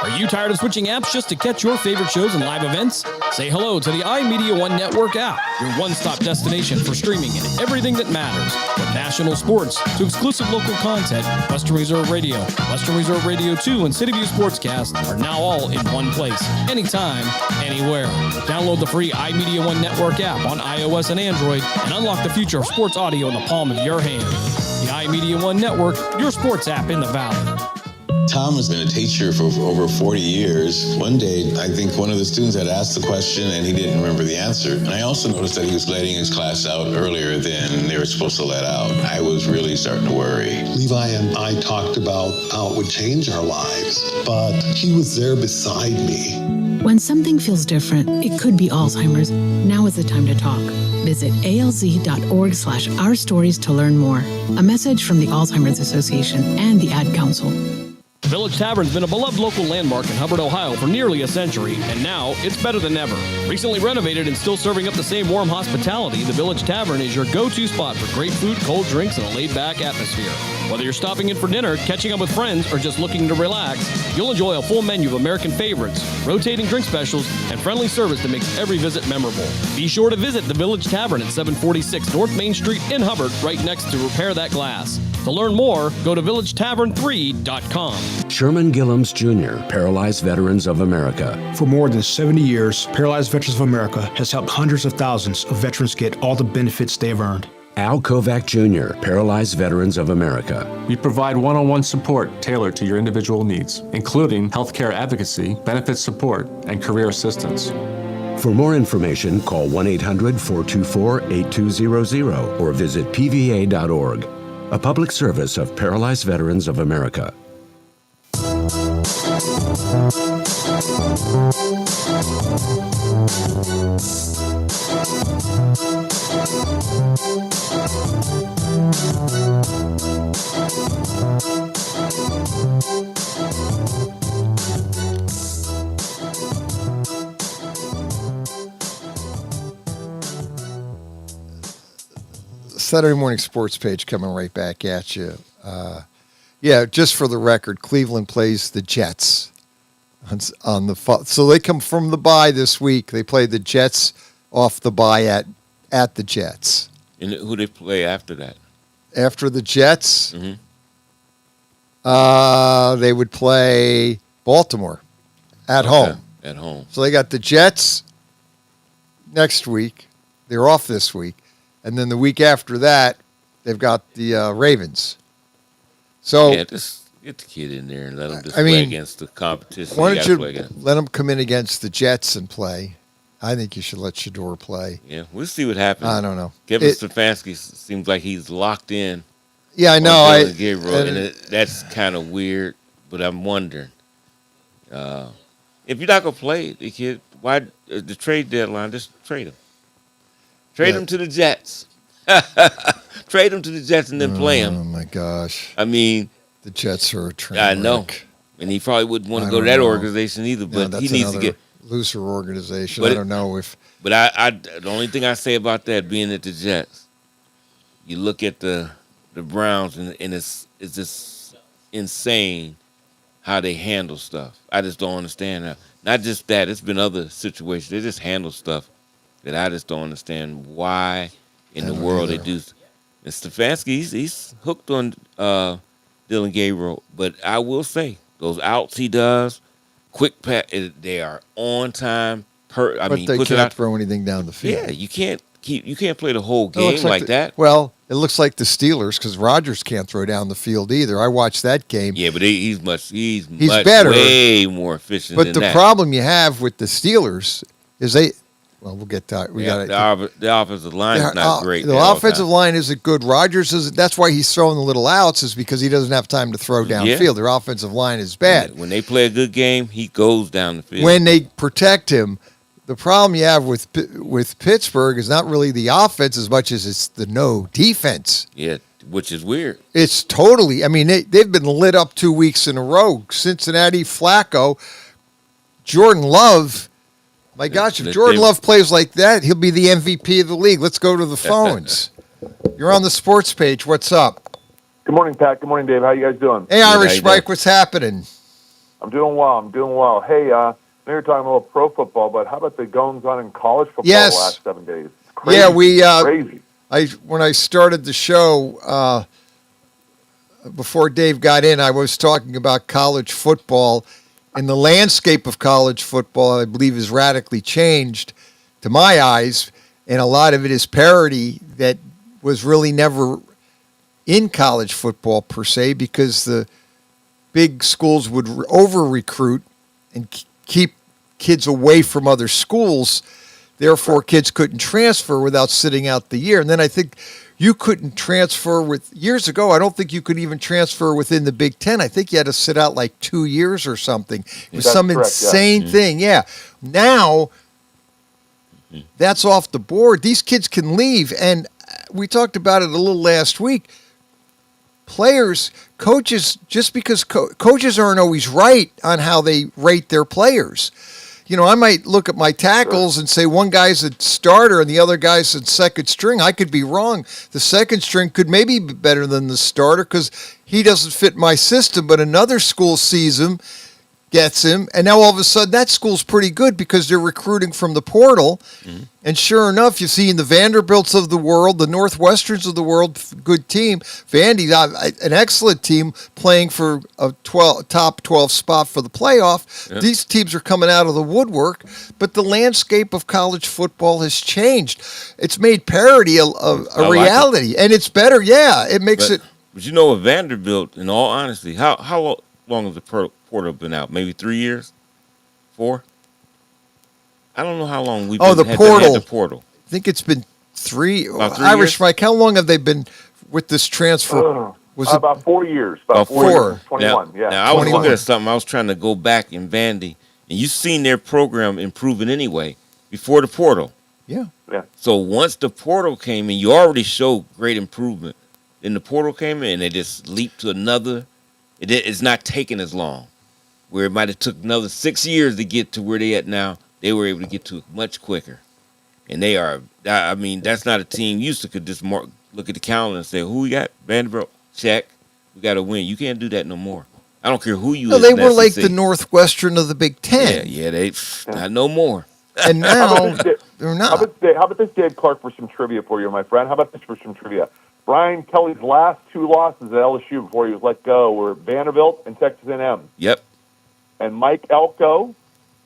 [SPEAKER 11] Are you tired of switching apps just to catch your favorite shows and live events? Say hello to the iMedia1 Network app, your one-stop destination for streaming and everything that matters. From national sports to exclusive local content, Western Reserve Radio, Western Reserve Radio 2, and City View Sportscast are now all in one place, anytime, anywhere. Download the free iMedia1 Network app on iOS and Android and unlock the future of sports audio in the palm of your hand. The iMedia1 Network, your sports app in the Valley.
[SPEAKER 20] Tom has been a teacher for over 40 years. One day, I think one of the students had asked the question and he didn't remember the answer. And I also noticed that he was letting his class out earlier than they were supposed to let out. I was really starting to worry.
[SPEAKER 21] Levi and I talked about how it would change our lives, but he was there beside me.
[SPEAKER 2] When something feels different, it could be Alzheimer's. Now is the time to talk. Visit alz.org/ourstories to learn more. A message from the Alzheimer's Association and the Ad Council.
[SPEAKER 11] The Village Tavern's been a beloved local landmark in Hubbard, Ohio for nearly a century, and now it's better than ever. Recently renovated and still serving up the same warm hospitality, the Village Tavern is your go-to spot for great food, cold drinks, and a laid-back atmosphere. Whether you're stopping in for dinner, catching up with friends, or just looking to relax, you'll enjoy a full menu of American favorites, rotating drink specials, and friendly service that makes every visit memorable. Be sure to visit the Village Tavern at 746 North Main Street in Hubbard, right next to Repair That Glass. To learn more, go to villagetavern3.com.
[SPEAKER 22] Sherman Gillums Jr., Paralyzed Veterans of America.
[SPEAKER 23] For more than 70 years, Paralyzed Veterans of America has helped hundreds of thousands of veterans get all the benefits they've earned.
[SPEAKER 22] Al Kovac Jr., Paralyzed Veterans of America.
[SPEAKER 24] We provide one-on-one support tailored to your individual needs, including healthcare advocacy, benefits support, and career assistance.
[SPEAKER 22] For more information, call 1-800-424-8200 or visit pva.org. A public service of Paralyzed Veterans of America.
[SPEAKER 1] Saturday morning sports page coming right back at you. Yeah, just for the record, Cleveland plays the Jets on the so they come from the bye this week. They play the Jets off the bye at the Jets.
[SPEAKER 19] And who they play after that?
[SPEAKER 1] After the Jets, they would play Baltimore at home.
[SPEAKER 19] At home.
[SPEAKER 1] So they got the Jets next week. They're off this week. And then the week after that, they've got the Ravens. So
[SPEAKER 19] yeah, just get the kid in there and let him just play against the competition.
[SPEAKER 1] Why don't you let him come in against the Jets and play? I think you should let Shador play.
[SPEAKER 19] Yeah, we'll see what happens.
[SPEAKER 1] I don't know.
[SPEAKER 19] Kevin Stefanski seems like he's locked in.
[SPEAKER 1] Yeah, I know.
[SPEAKER 19] That's kind of weird, but I'm wondering if you're not gonna play the kid, why the trade deadline? Just trade him. Trade him to the Jets. Trade him to the Jets and then play him.
[SPEAKER 1] Oh, my gosh.
[SPEAKER 19] I mean,
[SPEAKER 1] the Jets are a train
[SPEAKER 19] I know. And he probably wouldn't want to go to that organization either, but he needs to get
[SPEAKER 1] looser organization. I don't know if.
[SPEAKER 19] But I the only thing I say about that being at the Jets, you look at the Browns and it's just insane how they handle stuff. I just don't understand that. Not just that, it's been other situations. They just handle stuff that I just don't understand why in the world they do. And Stefanski, he's hooked on Dylan Gabriel, but I will say those outs he does, quick pass, they are on time.
[SPEAKER 1] But they can't throw anything down the field.
[SPEAKER 19] Yeah, you can't play the whole game like that.
[SPEAKER 1] Well, it looks like the Steelers because Rodgers can't throw down the field either. I watched that game.
[SPEAKER 19] Yeah, but he's
[SPEAKER 1] better,
[SPEAKER 19] way more efficient.
[SPEAKER 1] But the problem you have with the Steelers is well, we'll get to it.
[SPEAKER 19] The offensive line is not great.
[SPEAKER 1] The offensive line isn't good. Rodgers is. That's why he's throwing the little outs is because he doesn't have time to throw downfield. Their offensive line is bad.
[SPEAKER 19] When they play a good game, he goes down the field.
[SPEAKER 1] When they protect him, the problem you have with Pittsburgh is not really the offense as much as it's the no defense.
[SPEAKER 19] Yeah, which is weird.
[SPEAKER 1] It's totally. I mean, they've been lit up 2 weeks in a row. Cincinnati, Flacco, Jordan Love. My gosh, if Jordan Love plays like that, he'll be the MVP of the league. Let's go to the phones. You're on the sports page. What's up?
[SPEAKER 25] Good morning, Pat. Good morning, Dave. How you guys doing?
[SPEAKER 1] Hey, Irish Mike, what's happening?
[SPEAKER 3] I'm doing well. Hey, I know you're talking about pro football, but how about the goings on in college football
[SPEAKER 1] Yes.
[SPEAKER 3] the last 7 days? It's crazy.
[SPEAKER 1] Yeah, we
[SPEAKER 3] crazy.
[SPEAKER 1] when I started the show before Dave got in, I was talking about college football, and the landscape of college football, I believe, has radically changed to my eyes, and a lot of it is parity that was really never in college football per se, because the big schools would over-recruit and keep kids away from other schools. Therefore, kids couldn't transfer without sitting out the year. And then I think you couldn't transfer years ago, I don't think you could even transfer within the Big Ten. I think you had to sit out like 2 years or something. It was some insane thing. Yeah. Now, that's off the board. These kids can leave. And we talked about it a little last week. Players, coaches, just because coaches aren't always right on how they rate their players. You know, I might look at my tackles and say one guy's a starter and the other guy's a second string. I could be wrong. The second string could maybe be better than the starter because he doesn't fit my system, but another school sees him, gets him, and now all of a sudden that school's pretty good because they're recruiting from the portal. Mm-hmm. And sure enough, you see in the Vanderbilts of the world, the Northwesterns of the world, good team. Vandy's an excellent team playing for a top 12 spot for the playoff. Yeah. These teams are coming out of the woodwork, but the landscape of college football has changed. It's made parity a reality, and it's better. Yeah, it makes it.
[SPEAKER 19] But you know, with Vanderbilt, in all honesty, how long has the portal been out? Maybe 3 years? 4? I don't know how long we've had the portal.
[SPEAKER 1] I think it's been 3.
[SPEAKER 19] About 3
[SPEAKER 1] Irish
[SPEAKER 19] years?
[SPEAKER 1] Mike, how long have they been with this transfer?
[SPEAKER 3] Was it about 4 years? About 4 years. 21,
[SPEAKER 19] now, Now, I was looking at something. I was trying to go back in Vandy, and you've seen their program improving anyway before the portal.
[SPEAKER 1] Yeah.
[SPEAKER 19] So once the portal came in, you already showed great improvement. Then the portal came in, and they just leaped to another. It's not taking as long. Where it might have took another 6 years to get to where they at now, they were able to get to it much quicker. And they are, I mean, that's not a team used to could just look at the calendar and say, who we got? Vanderbilt, check. We got to win. You can't do that no more. I don't care who you
[SPEAKER 1] No, they were like the Northwestern of the Big Ten.
[SPEAKER 19] Yeah, not no more.
[SPEAKER 1] And now, they're not.
[SPEAKER 3] How about this, Dave Clark, for some trivia for you, my friend? How about this for some trivia? Brian Kelly's last 2 losses at LSU before he was let go were Vanderbilt and Texas A&M.
[SPEAKER 19] Yep.
[SPEAKER 3] And Mike Elko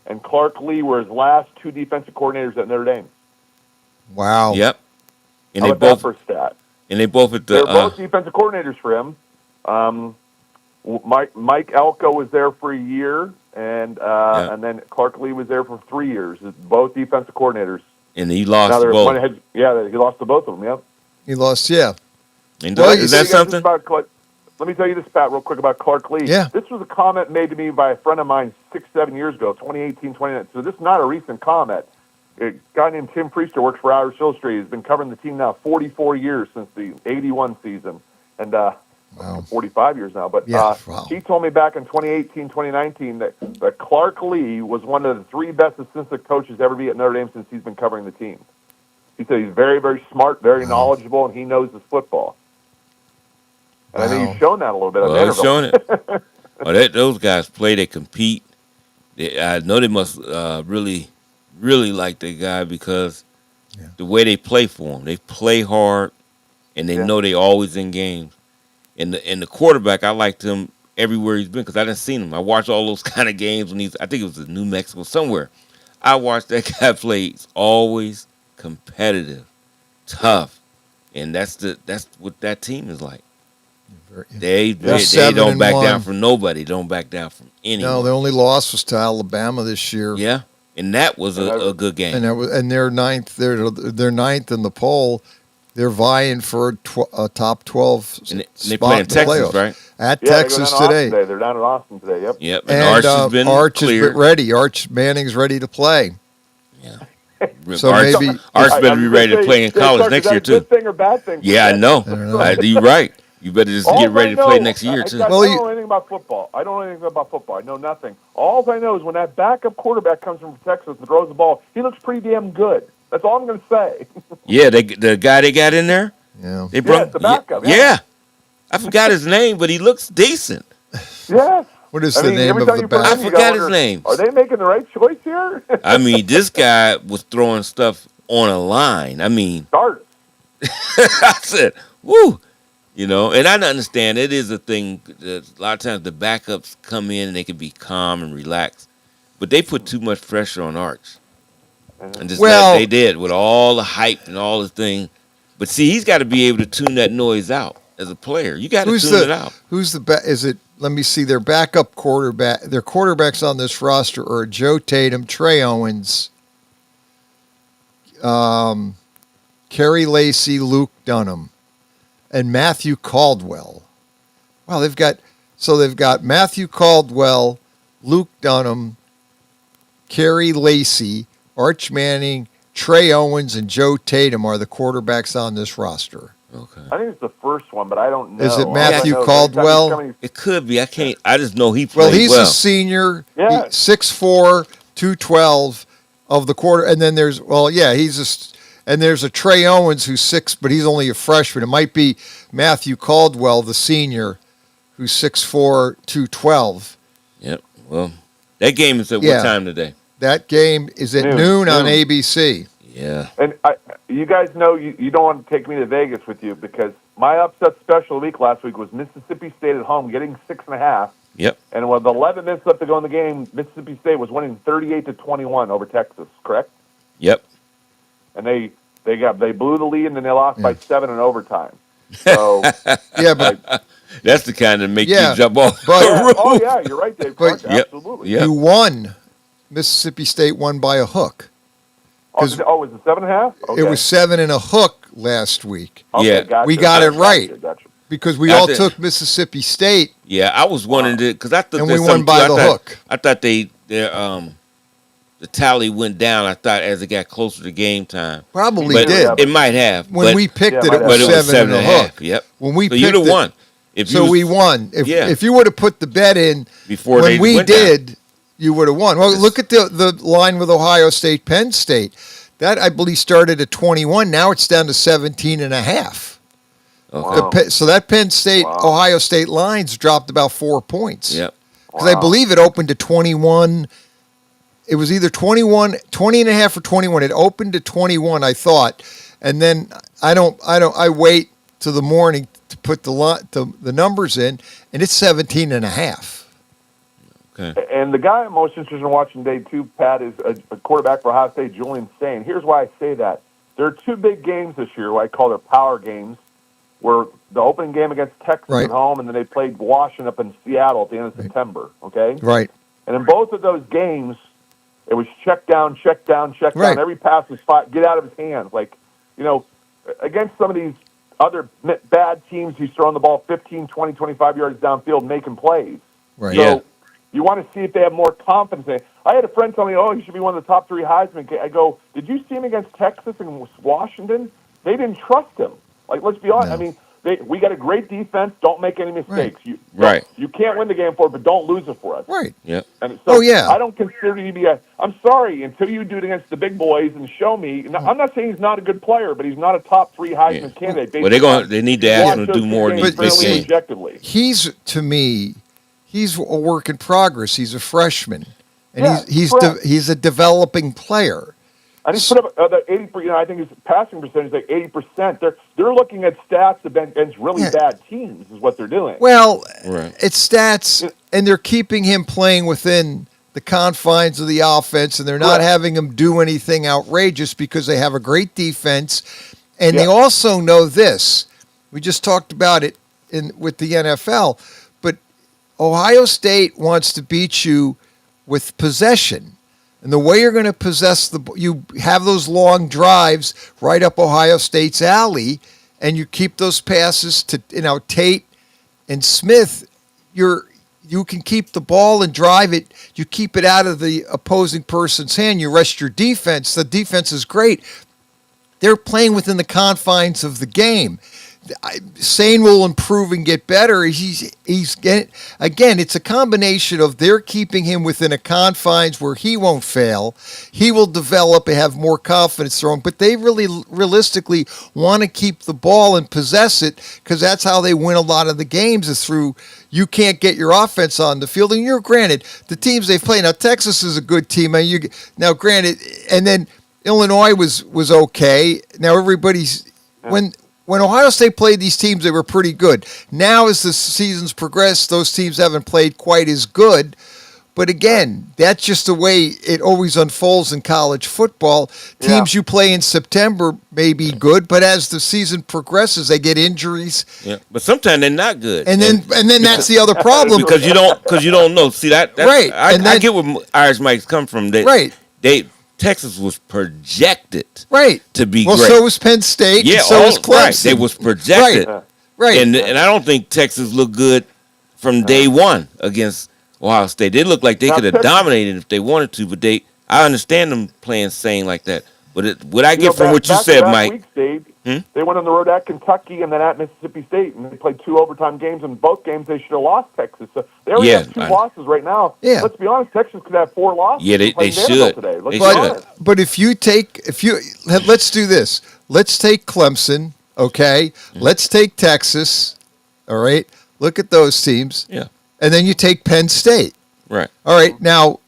[SPEAKER 3] and Clark Lee were his last 2 defensive coordinators at Notre Dame.
[SPEAKER 1] Wow.
[SPEAKER 19] Yep. And
[SPEAKER 3] How about that for a stat?
[SPEAKER 19] And they both at the.
[SPEAKER 3] They're both defensive coordinators for him. Mike Elko was there for a year, and then Clark Lee was there for 3 years. Both defensive coordinators.
[SPEAKER 19] And he lost both.
[SPEAKER 3] He lost to both of them. Yep.
[SPEAKER 1] He lost. Yeah.
[SPEAKER 19] And is that something?
[SPEAKER 3] Let me tell you this, Pat, real quick about Clark Lee.
[SPEAKER 1] Yeah.
[SPEAKER 3] This was a comment made to me by a friend of mine 6-7 years ago, 2018, 2019. So this is not a recent comment. A guy named Tim Priester works for Irish Illustrated. He's been covering the team now 44 years since the 81 season. And 45 years now. But he told me back in 2018, 2019 that Clark Lee was one of the 3 best assistant coaches ever be at Notre Dame since he's been covering the team. He said he's very, very smart, very knowledgeable, and he knows his football. And I think he's shown that a little bit.
[SPEAKER 19] Well, he's shown it. Those guys play, they compete. I know they must really, really like that guy because the way they play for him, they play hard, and they know they always in games. And the quarterback, I liked him everywhere he's been because I didn't see him. I watched all those kind of games when I think it was in New Mexico somewhere. I watched that guy play. He's always competitive, tough, and that's what that team is like. They don't back down from nobody. Don't back down from anyone.
[SPEAKER 1] No, the only loss was to Alabama this year.
[SPEAKER 19] Yeah, and that was a good game.
[SPEAKER 1] And they're ninth. They're ninth in the poll. They're vying for a top 12
[SPEAKER 19] and they play in Texas,
[SPEAKER 1] playoffs.
[SPEAKER 19] Right?
[SPEAKER 1] At Texas today.
[SPEAKER 3] They're down in Austin today.
[SPEAKER 19] Yep.
[SPEAKER 1] And
[SPEAKER 19] Arch has been cleared.
[SPEAKER 1] Is ready. Arch Manning's ready to play.
[SPEAKER 19] Yeah.
[SPEAKER 1] So maybe
[SPEAKER 19] Arch better be ready to play in college next year too.
[SPEAKER 3] Good thing or bad thing?
[SPEAKER 19] Yeah, I know. You're right. You better just get ready to play next year too.
[SPEAKER 3] I don't know anything about football. I know nothing. All I know is when that backup quarterback comes from Texas and throws the ball, he looks pretty damn good. That's all I'm going to say.
[SPEAKER 19] Yeah, the guy they got in there.
[SPEAKER 1] Yeah,
[SPEAKER 3] the backup.
[SPEAKER 19] Yeah, I forgot his name, but he looks decent.
[SPEAKER 3] Yes.
[SPEAKER 1] What is the name
[SPEAKER 3] every
[SPEAKER 1] of
[SPEAKER 3] time
[SPEAKER 1] the
[SPEAKER 3] you put
[SPEAKER 1] back?
[SPEAKER 3] him in,
[SPEAKER 19] I
[SPEAKER 3] you
[SPEAKER 19] forgot
[SPEAKER 3] gotta
[SPEAKER 19] his
[SPEAKER 3] wonder,
[SPEAKER 19] name.
[SPEAKER 3] Are they making the right choice here?
[SPEAKER 19] I mean, this guy was throwing stuff on a line. I mean,
[SPEAKER 3] Start.
[SPEAKER 19] I said, woo. You know, and I understand it is a thing. A lot of times the backups come in and they can be calm and relaxed, but they put too much pressure on Arch. And just they did with all the hype and all the thing. But see, he's got to be able to tune that noise out as a player. You got to tune it out.
[SPEAKER 1] Who's the is it? Let me see. Their backup quarterback. Their quarterbacks on this roster are Joe Tatum, Trey Owens, Kerry Lacey, Luke Dunham, and Matthew Caldwell. Wow, they've got Matthew Caldwell, Luke Dunham, Kerry Lacey, Arch Manning, Trey Owens, and Joe Tatum are the quarterbacks on this roster.
[SPEAKER 19] Okay.
[SPEAKER 3] I think it's the first one, but I don't know.
[SPEAKER 1] Is it
[SPEAKER 3] All
[SPEAKER 1] Matthew
[SPEAKER 3] I know is
[SPEAKER 1] Caldwell?
[SPEAKER 19] It could be. I can't. I just know he played
[SPEAKER 1] Well, he's a senior.
[SPEAKER 3] Yeah.
[SPEAKER 1] 6'4", 212 of the quarter. And then there's, and there's a Trey Owens who's 6, but he's only a freshman. It might be Matthew Caldwell, the senior, who's 6'4", 212.
[SPEAKER 19] Yep. Well, that game is at what time today?
[SPEAKER 1] That game is at noon on ABC.
[SPEAKER 19] Yeah.
[SPEAKER 3] And you guys know you don't want to take me to Vegas with you because my upset special of the week last week was Mississippi State at home getting 6.5.
[SPEAKER 19] Yep.
[SPEAKER 3] And with 11 minutes left to go in the game, Mississippi State was winning 38-21 over Texas. Correct?
[SPEAKER 19] Yep.
[SPEAKER 3] And they blew the lead and then they lost by 7 in overtime. So
[SPEAKER 1] yeah, but
[SPEAKER 19] that's the kind that make you jump off.
[SPEAKER 1] But,
[SPEAKER 3] oh yeah, you're right, Dave. Clark, absolutely.
[SPEAKER 1] You won. Mississippi State won by a hook.
[SPEAKER 3] Was it 7.5? Okay.
[SPEAKER 1] It was 7 and a hook last week.
[SPEAKER 3] Okay, gotcha.
[SPEAKER 1] We got it right
[SPEAKER 3] Gotcha.
[SPEAKER 1] because we all took Mississippi State.
[SPEAKER 19] Yeah, I was wondering because I thought
[SPEAKER 1] and we won by the hook.
[SPEAKER 19] I thought the tally went down. I thought as it got closer to game time,
[SPEAKER 1] probably did.
[SPEAKER 19] It might have.
[SPEAKER 1] When we picked it was 7 and a hook.
[SPEAKER 19] Yep.
[SPEAKER 1] When we
[SPEAKER 19] you'd have won.
[SPEAKER 1] We won. If you would have put the bet in
[SPEAKER 19] before
[SPEAKER 1] when we did. You would have won. Well, look at the line with Ohio State, Penn State. That, I believe, started at 21. Now it's down to 17.5.
[SPEAKER 19] Okay.
[SPEAKER 1] So that Penn State, Ohio State line's dropped about 4 points.
[SPEAKER 19] Yep.
[SPEAKER 1] Because I believe it opened to 21. It was either 20.5 or 21. It opened to 21, I thought. And then I wait till the morning to put the numbers in, and it's 17.5.
[SPEAKER 19] Okay.
[SPEAKER 3] And the guy I'm most interested in watching day 2, Pat, is a quarterback for Ohio State, Julian Stain. Here's why I say that. There are 2 big games this year, what I call their power games, where the opening game against Texas at home, and then they played Washington up in Seattle at the end of September, okay?
[SPEAKER 1] Right.
[SPEAKER 3] And in both of those games, it was check down. Every pass was spot, get out of his hands. Like, against some of these other bad teams, he's throwing the ball 15, 20, 25 yards downfield making plays.
[SPEAKER 1] Right.
[SPEAKER 3] So, you want to see if they have more confidence. I had a friend tell me, he should be one of the top 3 Heisman. I go, did you see him against Texas and Washington? They didn't trust him. Like, let's be honest. No. I mean, we got a great defense. Don't make any mistakes.
[SPEAKER 19] Right.
[SPEAKER 3] You can't win the game for it, but don't lose it for us.
[SPEAKER 1] Right.
[SPEAKER 19] Yep.
[SPEAKER 3] And so I don't consider you to be I'm sorry, until you do it against the big boys and show me. I'm not saying he's not a good player, but he's not a top 3 Heisman candidate.
[SPEAKER 19] Well, they need to ask him to do more than
[SPEAKER 3] objectively.
[SPEAKER 1] He's, to me, he's a work in progress. He's a freshman, and he's a developing player.
[SPEAKER 3] And he's put up the 80%. I think his passing percentage is like 80%. They're looking at stats against really bad teams. Is what they're doing.
[SPEAKER 1] Well, it's stats, and they're keeping him playing within the confines of the offense, and they're not having him do anything outrageous because they have a great defense, and they also know this. We just talked about it with the NFL. Ohio State wants to beat you with possession. And the way you're going to possess you have those long drives right up Ohio State's alley, and you keep those passes to, Tate and Smith. You can keep the ball and drive it. You keep it out of the opposing person's hand. You rest your defense. The defense is great. They're playing within the confines of the game. Sane will improve and get better. He's getting, again, it's a combination of they're keeping him within a confines where he won't fail. He will develop and have more confidence thrown, but they really realistically want to keep the ball and possess it because that's how they win a lot of the games is through you can't get your offense on the field. And you're granted the teams they've played. Now Texas is a good team. Now granted, and then Illinois was okay. Now everybody's when Ohio State played these teams, they were pretty good. Now, as the seasons progress, those teams haven't played quite as good. But again, that's just the way it always unfolds in college football. Teams you play in September may be good, but as the season progresses, they get injuries.
[SPEAKER 19] Yeah, but sometimes they're not good.
[SPEAKER 1] And then that's the other problem
[SPEAKER 19] because you don't know. See that's
[SPEAKER 1] right.
[SPEAKER 19] I get where Irish Mike's come from. Texas was projected to be great.
[SPEAKER 1] So was Penn State.
[SPEAKER 19] Yeah,
[SPEAKER 1] and so was Clemson.
[SPEAKER 19] Right. They was projected.
[SPEAKER 1] Right.
[SPEAKER 19] And I don't think Texas looked good from day one against Ohio State. They looked like they could have dominated if they wanted to, but I understand them playing sane like that. But what I get from what you said, Mike.
[SPEAKER 3] Week, Dave, they went on the road at Kentucky and then at Mississippi State, and they played 2 overtime games. In both games, they should have lost Texas. So they already have 2 losses right now.
[SPEAKER 1] Yeah.
[SPEAKER 3] Let's be honest, Texas could have 4 losses.
[SPEAKER 19] Yeah, they should.
[SPEAKER 3] Today.
[SPEAKER 1] But let's do this. Let's take Clemson, okay? Let's take Texas, all right? Look at those teams.
[SPEAKER 19] Yeah.
[SPEAKER 1] And then you take Penn State.
[SPEAKER 19] Right.
[SPEAKER 1] All right. Now,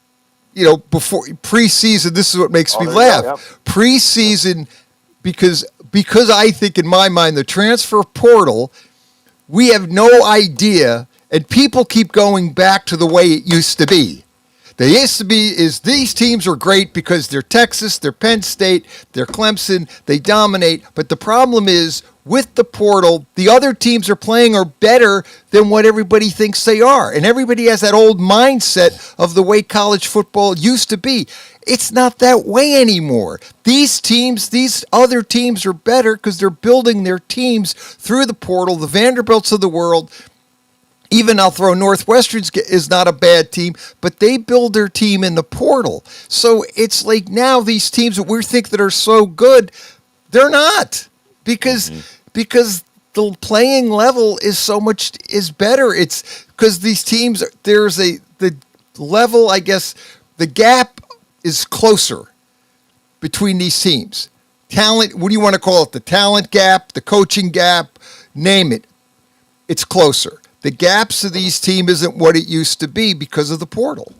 [SPEAKER 1] before preseason, this is what makes me laugh. Preseason, because I think in my mind the transfer portal, we have no idea, and people keep going back to the way it used to be. They used to be these teams are great because they're Texas, they're Penn State, they're Clemson, they dominate. But the problem is with the portal, the other teams are playing are better than what everybody thinks they are. And everybody has that old mindset of the way college football used to be. It's not that way anymore. These other teams are better because they're building their teams through the portal, the Vanderbilts of the world. Even I'll throw Northwestern is not a bad team, but they build their team in the portal. So it's like now these teams that we think that are so good, they're not because the playing level is better. It's because these teams the level, I guess, the gap is closer between these teams. Talent, what do you want to call it? The talent gap, the coaching gap, name it. It's closer. The gaps of these teams isn't what it used to be because of the portal.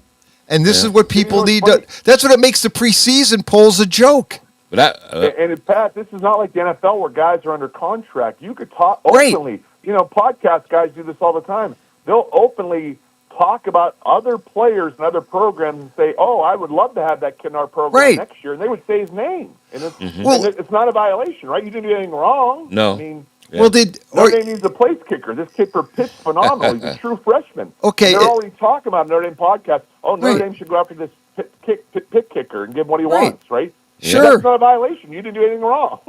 [SPEAKER 1] And this is what people need to. That's what it makes the preseason polls a joke.
[SPEAKER 3] And Pat, this is not like the NFL where guys are under contract. You could talk openly. Podcast guys do this all the time. They'll openly talk about other players and other programs and say, "Oh, I would love to have that kid in our program next year," and they would say his name. And it's not a violation, right? You didn't do anything wrong.
[SPEAKER 19] No.
[SPEAKER 3] I mean.
[SPEAKER 1] Yeah.
[SPEAKER 3] Notre Dame needs a place kicker. This kid for Pitt's phenomenal. He's a true freshman.
[SPEAKER 1] Okay,
[SPEAKER 3] they're already talking about Notre Dame podcast. Oh, Notre Dame should go after this Pitt kicker and give him what he wants, right?
[SPEAKER 1] Sure,
[SPEAKER 3] that's not a violation. You didn't do anything wrong.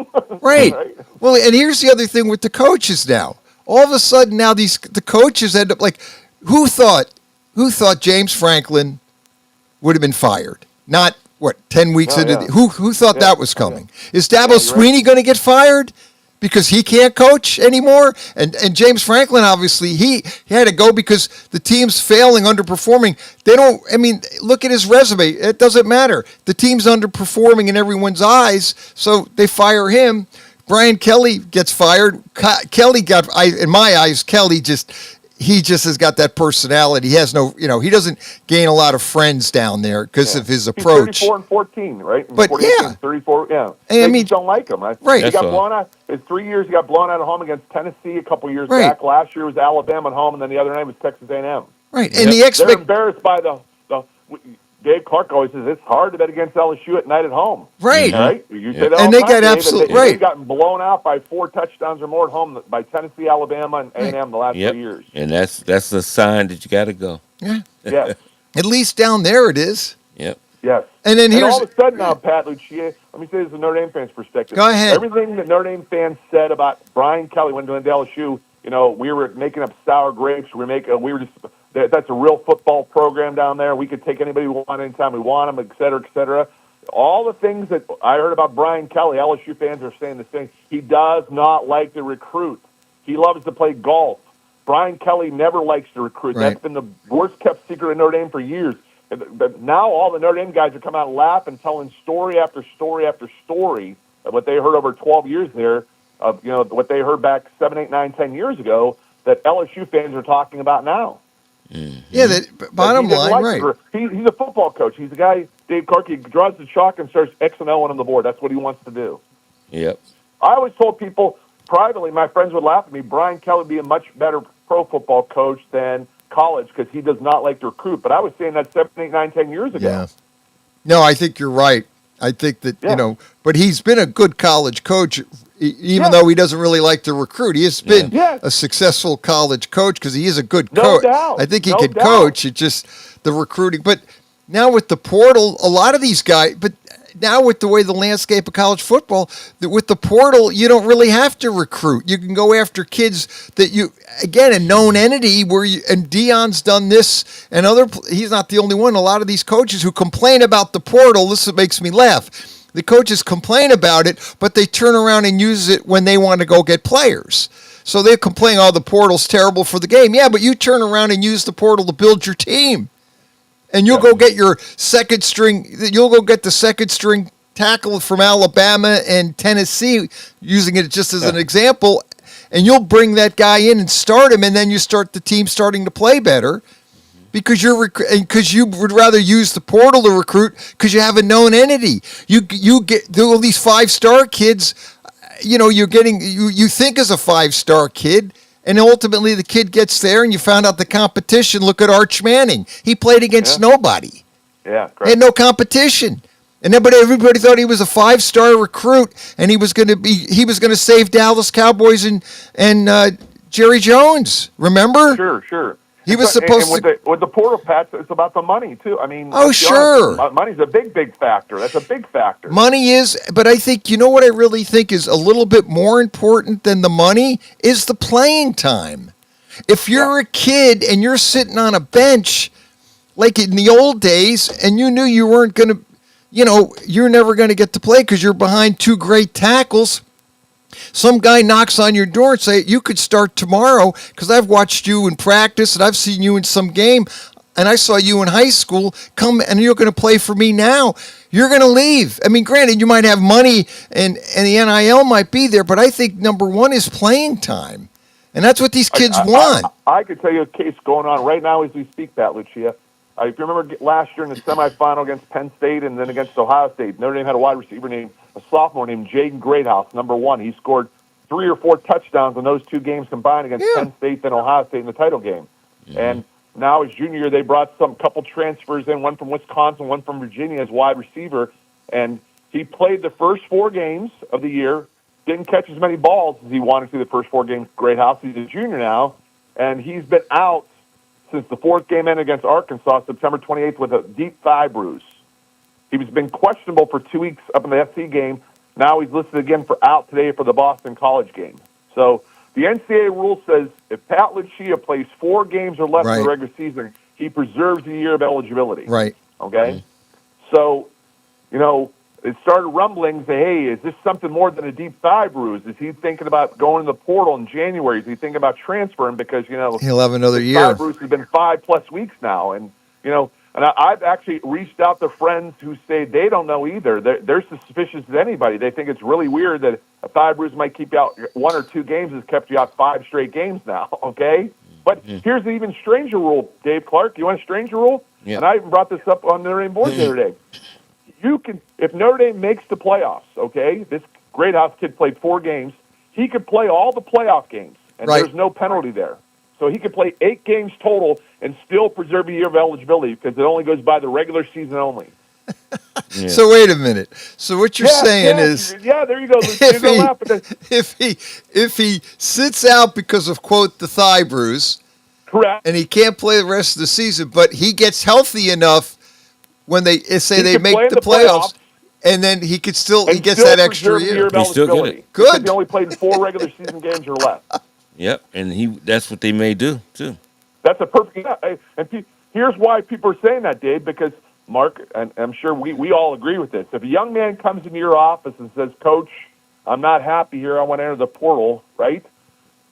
[SPEAKER 1] Right. Well, and here's the other thing with the coaches now. All of a sudden now the coaches end up like who thought James Franklin would have been fired? Not 10 weeks into who thought that was coming? Is Dabo Swinney going to get fired? Because he can't coach anymore, and James Franklin obviously he had to go because the team's failing, underperforming. Look at his resume. It doesn't matter. The team's underperforming in everyone's eyes, so they fire him. Brian Kelly gets fired. In my eyes, Kelly just has got that personality. He has no, he doesn't gain a lot of friends down there because of his approach.
[SPEAKER 3] He's 34-14, right?
[SPEAKER 1] But
[SPEAKER 3] 34, yeah.
[SPEAKER 1] And
[SPEAKER 3] they just don't like him, right?
[SPEAKER 1] Right.
[SPEAKER 3] He got blown out. His 3 years, he got blown out at home against Tennessee a couple years back. Last year was Alabama at home, and then the other night was Texas A&M.
[SPEAKER 1] Right. And
[SPEAKER 3] they're embarrassed by the Dave Clark always says it's hard to bet against LSU at night at home.
[SPEAKER 1] Right.
[SPEAKER 3] Right. You say that
[SPEAKER 1] and
[SPEAKER 3] all
[SPEAKER 1] they
[SPEAKER 3] the time,
[SPEAKER 1] got
[SPEAKER 3] Dave,
[SPEAKER 1] absolutely
[SPEAKER 3] They've gotten blown out by 4 touchdowns or more at home by Tennessee, Alabama, and A&M the last 3 years.
[SPEAKER 19] And that's a sign that you got to go.
[SPEAKER 1] Yeah.
[SPEAKER 3] Yes.
[SPEAKER 1] At least down there it is.
[SPEAKER 19] Yep.
[SPEAKER 3] Yes.
[SPEAKER 1] And then here's
[SPEAKER 3] all of a sudden now, Pat Lucia, let me say this from Notre Dame fans' perspective.
[SPEAKER 1] Go ahead.
[SPEAKER 3] Everything that Notre Dame fans said about Brian Kelly when doing LSU, we were making up sour grapes. That's a real football program down there. We could take anybody we want anytime we want them, et cetera, et cetera. All the things that I heard about Brian Kelly, LSU fans are saying the same. He does not like to recruit. He loves to play golf. Brian Kelly never likes to recruit.
[SPEAKER 1] Right.
[SPEAKER 3] That's been the worst kept secret in Notre Dame for years. But now all the Notre Dame guys are coming out and laughing, telling story after story after story of what they heard over 12 years there, of what they heard back 7, 8, 9, 10 years ago that LSU fans are talking about now.
[SPEAKER 1] Yeah, bottom line, right.
[SPEAKER 3] He's a football coach. He's a guy, Dave Clark, he draws the chalk and starts X and O on the board. That's what he wants to do.
[SPEAKER 19] Yep.
[SPEAKER 3] I always told people privately, my friends would laugh at me, Brian Kelly would be a much better pro football coach than college because he does not like to recruit. But I was saying that 7, 8, 9, 10 years ago.
[SPEAKER 1] Yeah. No, I think you're right. I think that, but he's been a good college coach, even though he doesn't really like to recruit. He has been a successful college coach because he is a good coach.
[SPEAKER 3] Doubt.
[SPEAKER 1] I think he can coach. It's just the recruiting. But now with the portal, a lot of these guys, but now with the way the landscape of college football, with the portal, you don't really have to recruit. You can go after kids that a known entity and Deion's done this and he's not the only one. A lot of these coaches who complain about the portal, this makes me laugh. The coaches complain about it, but they turn around and use it when they want to go get players. So they complain, the portal's terrible for the game. Yeah, but you turn around and use the portal to build your team. And you'll go get your second string. You'll go get the second string tackle from Alabama and Tennessee, using it just as an example. And you'll bring that guy in and start him, and then you start the team starting to play better because you would rather use the portal to recruit because you have a known entity. You get all these 5-star kids. You're getting you think as a 5-star kid. And ultimately, the kid gets there, and you found out the competition. Look at Arch Manning; he played against nobody.
[SPEAKER 3] Yeah,
[SPEAKER 1] correct. Had no competition, and everybody thought he was a 5-star recruit, and he was going to save Dallas Cowboys and Jerry Jones. Remember?
[SPEAKER 3] Sure.
[SPEAKER 1] He was supposed
[SPEAKER 3] to. With the portal, Pat, it's about the money too. I mean,
[SPEAKER 1] sure,
[SPEAKER 3] money's a big factor. That's a big factor.
[SPEAKER 1] Money is, but I think what I really think is a little bit more important than the money is the playing time. If you're a kid and you're sitting on a bench, like in the old days, and you knew you weren't going to, you're never going to get to play because you're behind 2 great tackles. Some guy knocks on your door and say, you could start tomorrow because I've watched you in practice and I've seen you in some game and I saw you in high school. Come and you're going to play for me now. You're going to leave. I mean, granted, you might have money and the NIL might be there, but I think number one is playing time. And that's what these kids want.
[SPEAKER 3] I could tell you a case going on right now as we speak, Pat Lucia. If you remember last year in the semifinal against Penn State and then against Ohio State, Notre Dame had a wide receiver a sophomore named Jaden Greathouse, number 1. He scored 3 or 4 touchdowns in those 2 games combined against Penn State and Ohio State in the title game. Mm-hmm. And now his junior year, they brought couple transfers in, one from Wisconsin, one from Virginia as wide receiver. And he played the first 4 games of the year, didn't catch as many balls as he wanted to the first 4 games. Greathouse, he's a junior now, and he's been out since the 4th game ended against Arkansas, September 28th, with a deep thigh bruise. He's been questionable for 2 weeks up in the SC game. Now he's listed again for out today for the Boston College game. So the NCAA rule says if Pat Lucia plays 4 games or less in the regular season, he preserves a year of eligibility.
[SPEAKER 1] Right.
[SPEAKER 3] Okay? So, it started rumbling, say, hey, is this something more than a deep thigh bruise? Is he thinking about going to the portal in January? Is he thinking about transferring? Because,
[SPEAKER 1] he'll have another year.
[SPEAKER 3] Thigh bruise has been 5+ weeks now. And, and I've actually reached out to friends who say they don't know either. They're suspicious as anybody. They think it's really weird that a thigh bruise might keep you out 1 or 2 games, has kept you out 5 straight games now, okay? But here's the even stranger rule, Dave Clark. You want a stranger rule?
[SPEAKER 19] Yeah.
[SPEAKER 3] And I even brought this up on Notre Dame board the other day. You can, if Notre Dame makes the playoffs, okay, this Greathouse kid played 4 games, he could play all the playoff games, and there's no penalty there. So he could play 8 games total and still preserve a year of eligibility because it only goes by the regular season only.
[SPEAKER 1] So wait a minute. So what you're saying is,
[SPEAKER 3] there you go.
[SPEAKER 1] If he sits out because of quote the thigh bruise,
[SPEAKER 3] correct,
[SPEAKER 1] and he can't play the rest of the season, but he gets healthy enough when they say they make the playoffs, and then he could he gets that extra year.
[SPEAKER 3] He still get it.
[SPEAKER 1] Good.
[SPEAKER 3] He only played in 4 regular season games or less.
[SPEAKER 19] Yep, and that's what they may do too.
[SPEAKER 3] That's a perfect. And here's why people are saying that, Dave, because Mark, and I'm sure we all agree with this. If a young man comes into your office and says, "Coach, I'm not happy here. I want to enter the portal," right?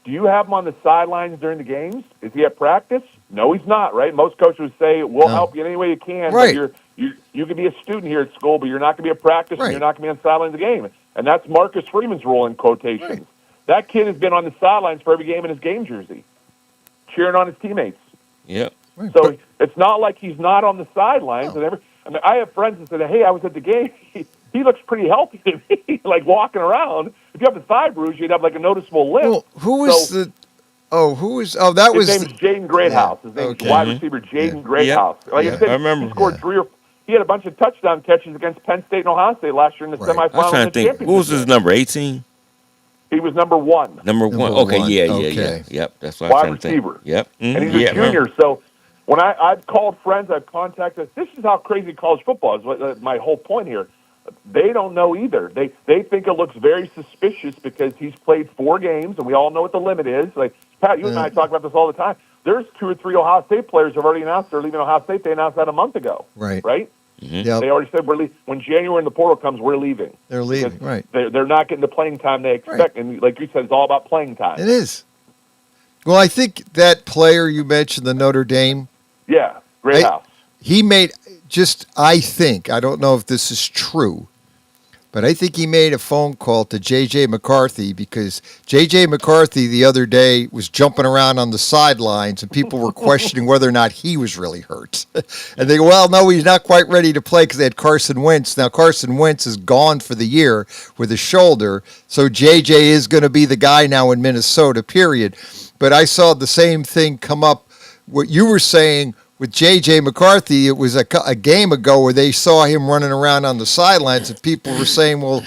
[SPEAKER 3] Do you have him on the sidelines during the games? Is he at practice? No, he's not, right? Most coaches would say, we'll help you in any way you can.
[SPEAKER 1] Right.
[SPEAKER 3] But you can be a student here at school, but you're not going to be at practice and you're not going to be on the sidelines of the game. And that's Marcus Freeman's role in quotations.
[SPEAKER 1] Right.
[SPEAKER 3] That kid has been on the sidelines for every game in his game jersey, cheering on his teammates.
[SPEAKER 19] Yep.
[SPEAKER 3] So it's not like he's not on the sidelines. And I have friends that said, hey, I was at the game. He looks pretty healthy to me, like walking around. If you have a thigh bruise, you'd have like a noticeable limp.
[SPEAKER 1] Well, who was that was
[SPEAKER 3] his name's Jaden Greathouse. His name's wide receiver Jaden Greathouse. Like I said,
[SPEAKER 19] I remember.
[SPEAKER 3] He scored he had a bunch of touchdown catches against Penn State and Ohio State last year in the semifinals.
[SPEAKER 19] I was trying to
[SPEAKER 3] and
[SPEAKER 19] think.
[SPEAKER 3] championship
[SPEAKER 19] What was his number? 18.
[SPEAKER 3] He was number 1.
[SPEAKER 19] Number one. Okay. Yeah. Yep. That's what
[SPEAKER 3] wide
[SPEAKER 19] I'm trying
[SPEAKER 3] receiver.
[SPEAKER 19] to think. Yep.
[SPEAKER 3] And he's a junior. So when I've called friends, I've contacted. This is how crazy college football is. My whole point here. They don't know either. They think it looks very suspicious because he's played 4 games, and we all know what the limit is. Like, Pat, you and I talk about this all the time. There's 2 or 3 Ohio State players who have already announced they're leaving Ohio State. They announced that a month ago.
[SPEAKER 1] Right.
[SPEAKER 19] Mm-hmm.
[SPEAKER 1] Yep.
[SPEAKER 3] They already said when January and the portal comes, we're leaving.
[SPEAKER 1] They're leaving, right.
[SPEAKER 3] They're not getting the playing time they expect. And like you said, it's all about playing time.
[SPEAKER 1] It is. Well, I think that player you mentioned, the Notre Dame.
[SPEAKER 3] Yeah, Greathouse.
[SPEAKER 1] He made I think, I don't know if this is true, but I think he made a phone call to J.J. McCarthy because J.J. McCarthy the other day was jumping around on the sidelines and people were questioning whether or not he was really hurt. And they go, well, no, he's not quite ready to play because they had Carson Wentz. Now, Carson Wentz is gone for the year with his shoulder, so J.J. is going to be the guy now in Minnesota, period. But I saw the same thing come up, what you were saying, with J.J. McCarthy. It was a game ago where they saw him running around on the sidelines and people were saying, well,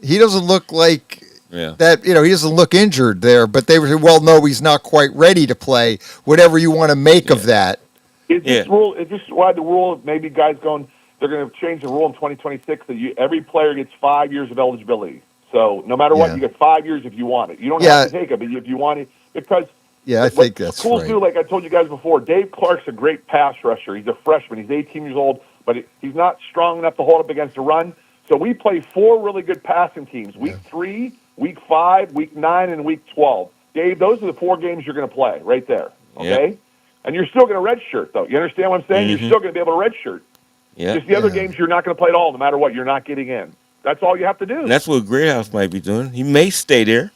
[SPEAKER 1] he doesn't look like that, he doesn't look injured there. But they were saying, well, no, he's not quite ready to play, whatever you want to make of that.
[SPEAKER 3] Is this why the rule, maybe guys they're going to change the rule in 2026 that every player gets 5 years of eligibility. So no matter what, you get 5 years if you want it. You don't have to take it, but if you want it, because
[SPEAKER 1] I think that's
[SPEAKER 3] schools
[SPEAKER 1] right.
[SPEAKER 3] do, like I told you guys before, Dave Clark's a great pass rusher. He's a freshman. He's 18 years old, but he's not strong enough to hold up against a run. So we play 4 really good passing teams, week 3, week 5, week 9, and week 12. Dave, those are the 4 games you're going to play right there, okay? Yep. And you're still going to redshirt, though. You understand what I'm saying?
[SPEAKER 19] Mm-hmm.
[SPEAKER 3] You're still going to be able to redshirt. Just the other games you're not going to play at all, no matter what. You're not getting in. That's all you have to do.
[SPEAKER 19] And that's what Greathouse might be doing. He may stay there.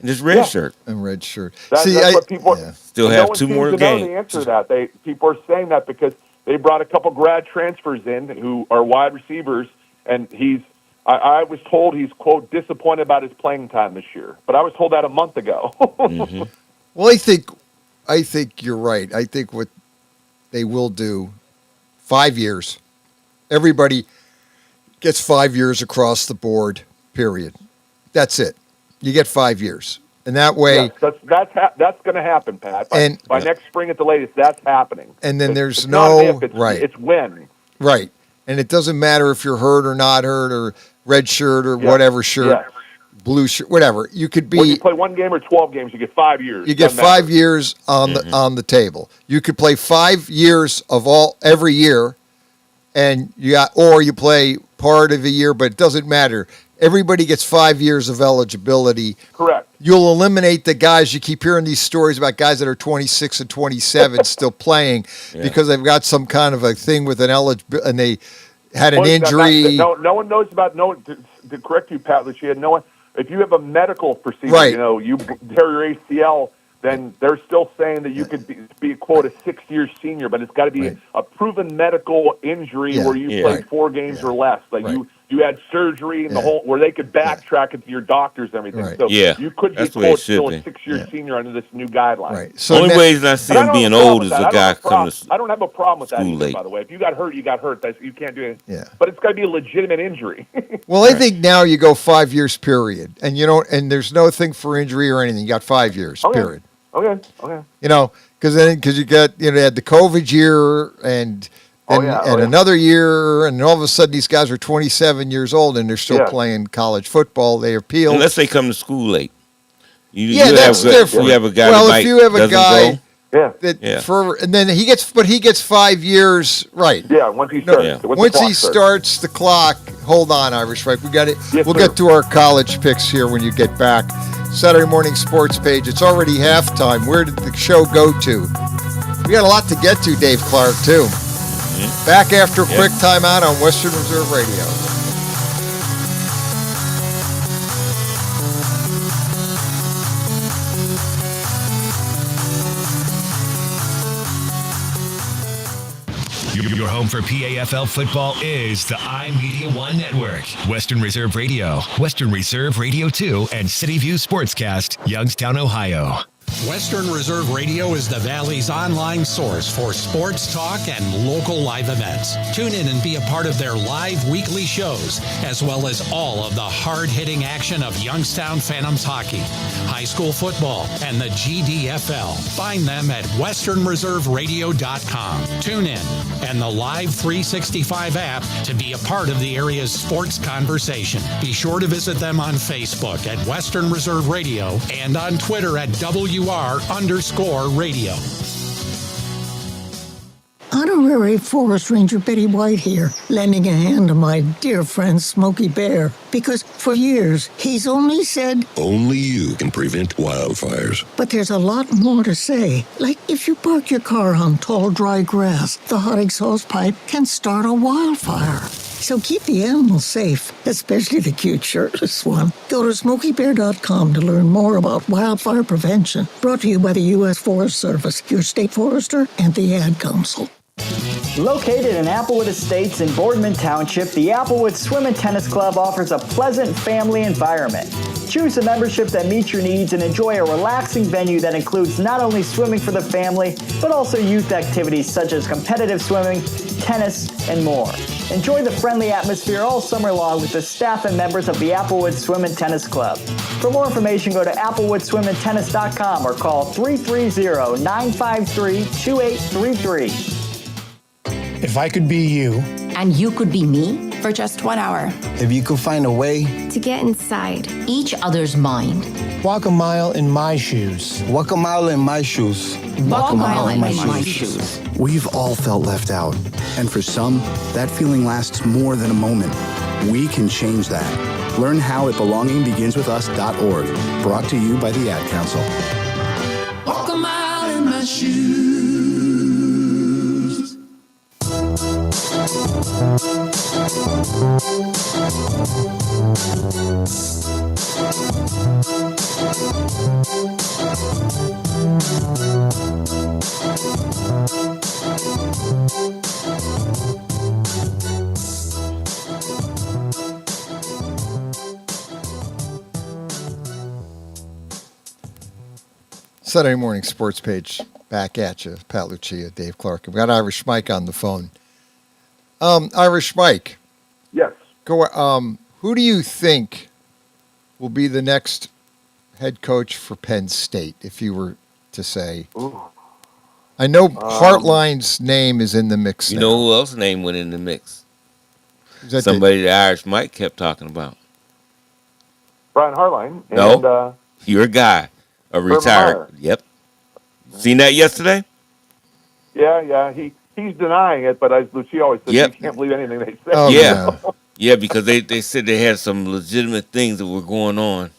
[SPEAKER 19] Just red shirt.
[SPEAKER 1] And red shirt.
[SPEAKER 3] That's what people
[SPEAKER 19] still have 2 more
[SPEAKER 3] games.
[SPEAKER 19] games.
[SPEAKER 3] The answer to that. People are saying that because they brought a couple grad transfers in who are wide receivers, and I was told he's, quote, disappointed about his playing time this year. But I was told that a month ago.
[SPEAKER 19] Mm-hmm.
[SPEAKER 1] Well, I think you're right. I think what they will do, 5 years. Everybody gets 5 years across the board, period. That's it. You get 5 years. And that way...
[SPEAKER 3] Yes, that's going to happen, Pat. By next spring at the latest, that's happening.
[SPEAKER 1] And then
[SPEAKER 3] it's not if, it's when.
[SPEAKER 1] Right. And it doesn't matter if you're hurt or not hurt or red shirt or whatever shirt, blue shirt, whatever. You could be...
[SPEAKER 3] When you play 1 game or 12 games, you get 5 years.
[SPEAKER 1] You get 5 years on the table. You could play 5 years of every year, and you play part of a year, but it doesn't matter. Everybody gets 5 years of eligibility.
[SPEAKER 3] Correct.
[SPEAKER 1] You'll eliminate the guys. You keep hearing these stories about guys that are 26 and 27 still playing because they've got some kind of a thing with an eligibility, and they had an injury.
[SPEAKER 3] No one knows about to correct you, Pat Lucia. No one. If you have a medical procedure, you tear your ACL, then they're still saying that you could be quote, a 6-year senior, but it's got to be a proven medical injury where you played 4 games or less. Like you had surgery and the whole where they could backtrack it to your doctors and everything.
[SPEAKER 1] Right.
[SPEAKER 3] So you could be quote, still a 6-year senior under this new guideline.
[SPEAKER 1] Right. So
[SPEAKER 19] only ways I see him being old is a guy coming to
[SPEAKER 3] I don't have a problem with that either,
[SPEAKER 19] late.
[SPEAKER 3] by the way. If you got hurt, you got hurt. You can't do it.
[SPEAKER 1] Yeah.
[SPEAKER 3] But it's got to be a legitimate injury.
[SPEAKER 1] Well, I think now you go 5 years period, and and there's no thing for injury or anything. You got 5 years period.
[SPEAKER 3] Okay.
[SPEAKER 1] Because you got they had the COVID year and another year, and all of a sudden these guys are 27 years old and they're still playing college football. They appeal
[SPEAKER 19] unless they come to school late.
[SPEAKER 1] That's different.
[SPEAKER 19] You have a guy.
[SPEAKER 1] If you have a guy,
[SPEAKER 3] go.
[SPEAKER 1] and then he gets 5 years, right?
[SPEAKER 3] Yeah, once he starts.
[SPEAKER 1] Once he starts the clock. Hold on, Irish Mike. We got it. We'll get to our college picks here when you get back. Saturday morning sports page. It's already halftime. Where did the show go to? We got a lot to get to, Dave Clark, too. Back after a quick timeout on Western Reserve Radio.
[SPEAKER 5] Your home for PAFL football is the iMedia1 Network. Western Reserve Radio, Western Reserve Radio 2, and City View Sportscast, Youngstown, Ohio.
[SPEAKER 6] Western Reserve Radio is the Valley's online source for sports talk and local live events. Tune in and be a part of their live weekly shows, as well as all of the hard-hitting action of Youngstown Phantoms hockey, high school football, and the GDFL. Find them at westernreserveradio.com. Tune in and the Live 365 app to be a part of the area's sports conversation. Be sure to visit them on Facebook at Western Reserve Radio and on Twitter at WR_radio.
[SPEAKER 7] Honorary Forest Ranger Betty White here, lending a hand to my dear friend Smokey Bear, because for years he's only said,
[SPEAKER 8] only you can prevent wildfires.
[SPEAKER 7] But there's a lot more to say. Like if you park your car on tall, dry grass, the hot exhaust pipe can start a wildfire. So keep the animals safe, especially the cute shirtless one. Go to SmokeyBear.com to learn more about wildfire prevention. Brought to you by the U.S. Forest Service, your state forester, and the Ad Council.
[SPEAKER 25] Located in Applewood Estates in Boardman Township, the Applewood Swim and Tennis Club offers a pleasant family environment. Choose a membership that meets your needs and enjoy a relaxing venue that includes not only swimming for the family, but also youth activities such as competitive swimming, tennis, and more. Enjoy the friendly atmosphere all summer long with the staff and members of the Applewood Swim and Tennis Club. For more information, go to applewoodswimandtennis.com or call 330-953-2833.
[SPEAKER 26] If I could be you.
[SPEAKER 27] And you could be me for just 1 hour.
[SPEAKER 26] If you could find a way.
[SPEAKER 27] To get inside each other's mind.
[SPEAKER 26] Walk a mile in my shoes.
[SPEAKER 28] Walk a mile in my shoes.
[SPEAKER 27] Walk a mile in my shoes.
[SPEAKER 29] We've all felt left out. And for some, that feeling lasts more than a moment. We can change that. Learn how at belongingbeginswithus.org. Brought to you by the Ad Council.
[SPEAKER 30] Walk a mile in my shoes.
[SPEAKER 1] Saturday morning sports page back at you. Pat Lucia, Dave Clark. We've got Irish Mike on the phone. Irish Mike.
[SPEAKER 3] Yes.
[SPEAKER 1] Go. Who do you think will be the next head coach for Penn State, if you were to say?
[SPEAKER 3] Ooh.
[SPEAKER 1] I know Hartline's name is in the mix.
[SPEAKER 19] You know who else's name went in the mix? Somebody that Irish Mike kept talking about.
[SPEAKER 3] Brian Hartline.
[SPEAKER 19] No, your guy, a retired. Yep. Seen that yesterday?
[SPEAKER 3] Yeah. He's denying it, but as Lucia always says, you can't believe anything they say.
[SPEAKER 1] Oh,
[SPEAKER 19] yeah. Yeah, because they said they had some legitimate things that were going on.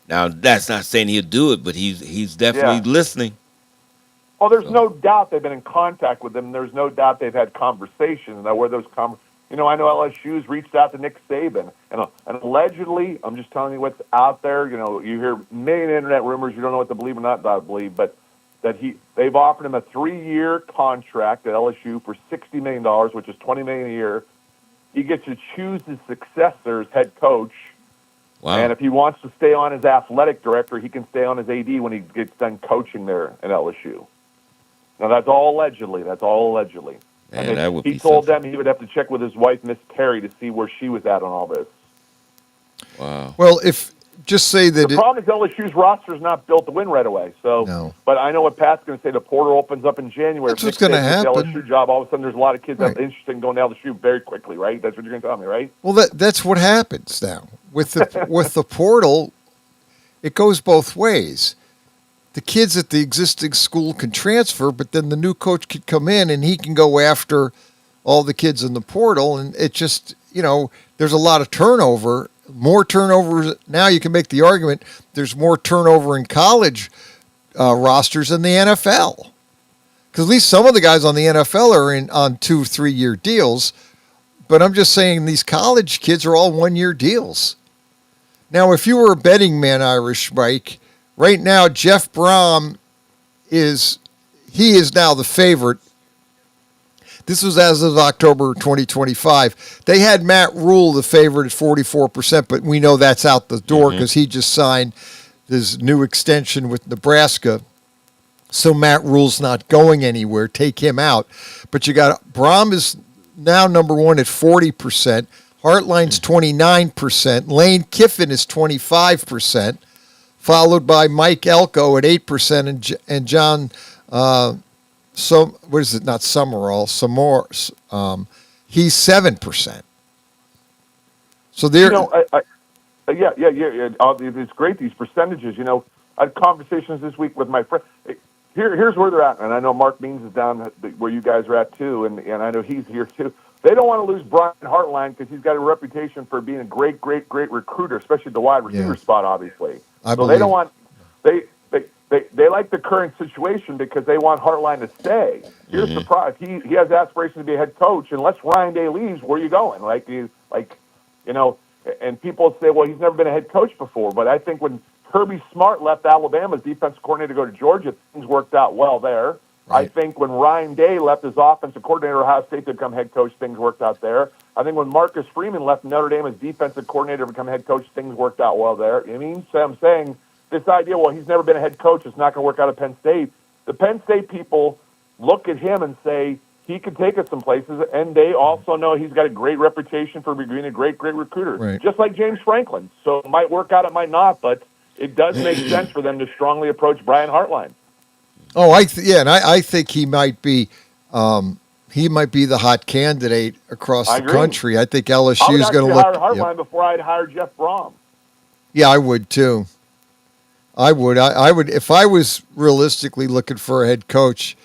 [SPEAKER 19] Now, that's not saying he'll do it, but he's definitely listening.
[SPEAKER 3] Oh, there's no doubt they've been in contact with them. There's no doubt they've had conversations. Now, where those I know LSU's reached out to Nick Saban, and allegedly, I'm just telling you what's out there. You hear million internet rumors. You don't know what to believe or not to believe, but that they've offered him a 3-year contract at LSU for $60 million, which is $20 million a year. He gets to choose his successor as head coach.
[SPEAKER 19] Wow.
[SPEAKER 3] And if he wants to stay on as athletic director, he can stay on as AD when he gets done coaching there at LSU. Now, that's all allegedly.
[SPEAKER 19] Man, that would
[SPEAKER 3] he
[SPEAKER 19] be
[SPEAKER 3] told them he would have to check with his wife, Miss Terry, to see where she was at on all this.
[SPEAKER 19] Wow.
[SPEAKER 1] Well, just say that
[SPEAKER 3] the problem is LSU's roster is not built to win right away. So, But I know what Pat's going to say. The portal opens up in January.
[SPEAKER 1] That's what's going to happen.
[SPEAKER 3] LSU job. All of a sudden, there's a lot of kids that are interested in going to LSU very quickly. Right? That's what you're going to tell me, right?
[SPEAKER 1] Well, that's what happens now with the portal. It goes both ways. The kids at the existing school can transfer, but then the new coach could come in and he can go after all the kids in the portal, and it just there's a lot of turnover, more turnover. Now you can make the argument there's more turnover in college rosters than the NFL. Because at least some of the guys on the NFL are on 2-3 year deals. But I'm just saying these college kids are all 1 year deals. Now, if you were a betting man, Irish Mike, right now Jeff Brom is now the favorite. This was as of October 2025. They had Matt Rule the favorite at 44%, but we know that's out the door because he just signed his new extension with Nebraska. So Matt Rule's not going anywhere. Take him out. But you got Brom is now number one at 40%. Hartline's 29%. Lane Kiffin is 25%, followed by Mike Elko at 8% and John what is it? Not Summerall. He's 7%. So there.
[SPEAKER 3] Yeah. It's great, these percentages. I had conversations this week with my friend. Here's where they're at, and I know Mark Means is down where you guys are at too, and I know he's here too. They don't want to lose Brian Hartline because he's got a reputation for being a great recruiter, especially the wide receiver spot, obviously. They don't want they like the current situation because they want Hartline to stay. Here's the problem: he has aspirations to be a head coach. Unless Ryan Day leaves, where are you going? And people say, well, he's never been a head coach before. But I think when Kirby Smart left Alabama's defensive coordinator to go to Georgia, things worked out well there. Right. I think when Ryan Day left his offensive coordinator at Ohio State to become head coach, things worked out there. I think when Marcus Freeman left Notre Dame as defensive coordinator to become head coach, things worked out well there. So I'm saying this idea, well, he's never been a head coach, it's not going to work out at Penn State. The Penn State people look at him and say he could take us some places, and they also know he's got a great reputation for being a great recruiter, just like James Franklin. So it might work out, it might not, but it does make sense for them to strongly approach Brian Hartline.
[SPEAKER 1] Oh, I think he might be the hot candidate across the country. I think LSU is going to look.
[SPEAKER 3] I would hire Hartline before I'd hire Jeff Brom.
[SPEAKER 1] Yeah, I would too. I would if I was realistically looking for a head coach,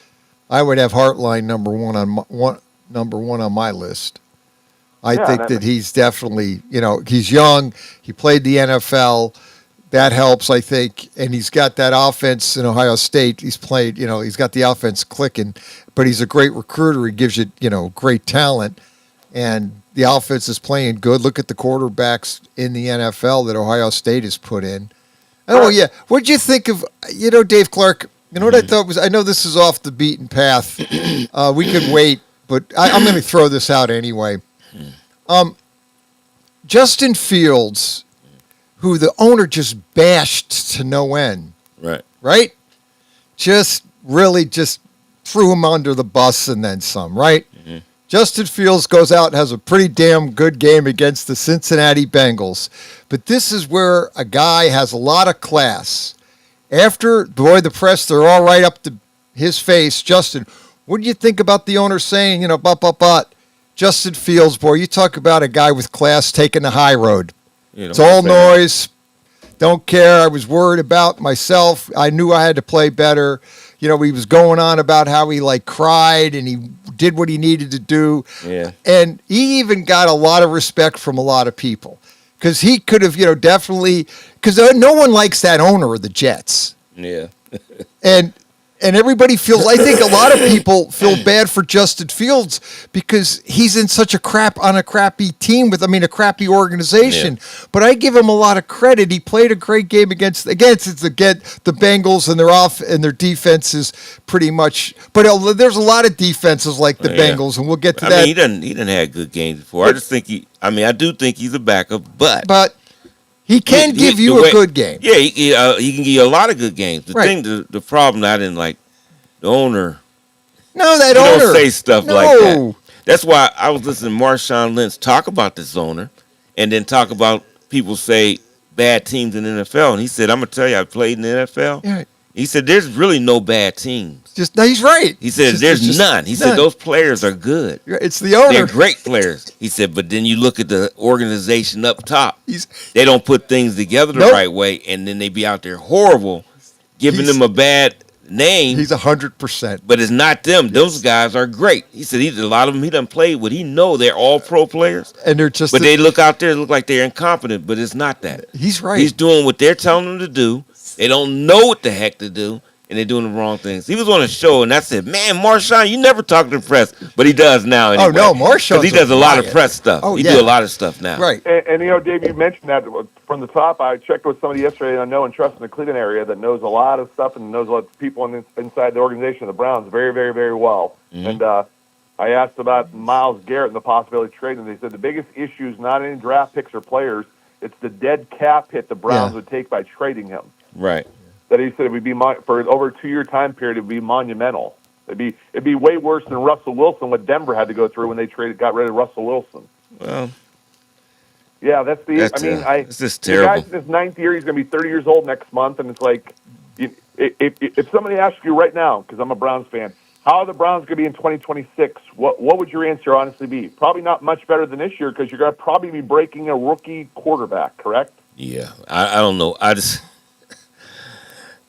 [SPEAKER 1] I would have Hartline number one on my list. I think that he's definitely, he's young. He played the NFL. That helps, I think. And he's got that offense in Ohio State. He's played, he's got the offense clicking, but he's a great recruiter. He gives you, great talent. And the offense is playing good. Look at the quarterbacks in the NFL that Ohio State has put in. Oh, yeah. What did you think of, Dave Clark? What I thought was, I know this is off the beaten path. We could wait, but I'm going to throw this out anyway. Justin Fields, who the owner just bashed to no end. Right? Just threw him under the bus and then some, right? Justin Fields goes out and has a pretty damn good game against the Cincinnati Bengals. But this is where a guy has a lot of class. After, the press, they're all right up to his face. Justin, what do you think about the owner saying, Justin Fields, boy, you talk about a guy with class taking the high road. It's all noise. Don't care. I was worried about myself. I knew I had to play better. He was going on about how he cried and he did what he needed to do. Yeah. And he even got a lot of respect from a lot of people because he could have, definitely, because no one likes that owner of the Jets.
[SPEAKER 19] Yeah.
[SPEAKER 1] And everybody feels, I think a lot of people feel bad for Justin Fields because he's in such a crappy team with, a crappy organization. Yeah. But I give him a lot of credit. He played a great game against the Bengals and their defense is pretty much, but there's a lot of defenses like the Bengals, and we'll get to that.
[SPEAKER 19] He didn't have good games before. I just think I do think he's a backup, but
[SPEAKER 1] he can give you a good game.
[SPEAKER 19] Yeah, he can give you a lot of good games. The problem I didn't like, the owner.
[SPEAKER 1] No, that owner
[SPEAKER 19] don't say stuff like that. That's why I was listening to Marshawn Lynch talk about this owner, and then talk about people say bad teams in the NFL. And he said, "I'm gonna tell you, I played in the NFL." Yeah. He said, "There's really no bad teams."
[SPEAKER 1] He's right.
[SPEAKER 19] He said, "There's none." He said, "Those players are good.
[SPEAKER 1] It's the owner.
[SPEAKER 19] They're great players." He said, "But then you look at the organization up top. They don't put things together the right way, and then they be out there horrible, giving them a bad name.
[SPEAKER 1] He's 100%.
[SPEAKER 19] But it's not them. Those guys are great. He said a lot of them he done played with. He know they're all pro players.
[SPEAKER 1] And they're just.
[SPEAKER 19] But they look out there, look like they're incompetent. But it's not that.
[SPEAKER 1] He's right.
[SPEAKER 19] He's doing what they're telling him to do. They don't know what the heck to do, and they're doing the wrong things. He was on a show, and I said, "Man, Marshawn, you never talk to the press," but he does now. Anyway.
[SPEAKER 1] Oh no, Marshawn.
[SPEAKER 19] Because he does a lot of press stuff.
[SPEAKER 1] Oh,
[SPEAKER 19] he
[SPEAKER 1] yeah.
[SPEAKER 19] do a lot of stuff now.
[SPEAKER 1] Right.
[SPEAKER 3] And Dave, you mentioned that from the top. I checked with somebody yesterday I know and trust in the Cleveland area that knows a lot of stuff and knows a lot of people inside the organization of the Browns very, very, very well.
[SPEAKER 19] Mm-hmm.
[SPEAKER 3] And I asked about Myles Garrett and the possibility of trading. They said the biggest issue is not any draft picks or players. It's the dead cap hit the Browns would take by trading him.
[SPEAKER 19] Right.
[SPEAKER 3] That he said it would be for over a 2-year time period. It would be monumental. It'd be way worse than Russell Wilson, what Denver had to go through when they got rid of Russell Wilson.
[SPEAKER 19] Well,
[SPEAKER 3] yeah, that's
[SPEAKER 19] it's just terrible.
[SPEAKER 3] The guy's in his 9th year. He's going to be 30 years old next month, and it's like, if somebody asks you right now, because I'm a Browns fan, how are the Browns going to be in 2026? What would your answer honestly be? Probably not much better than this year because you're going to probably be breaking a rookie quarterback, correct?
[SPEAKER 19] Yeah, I don't know.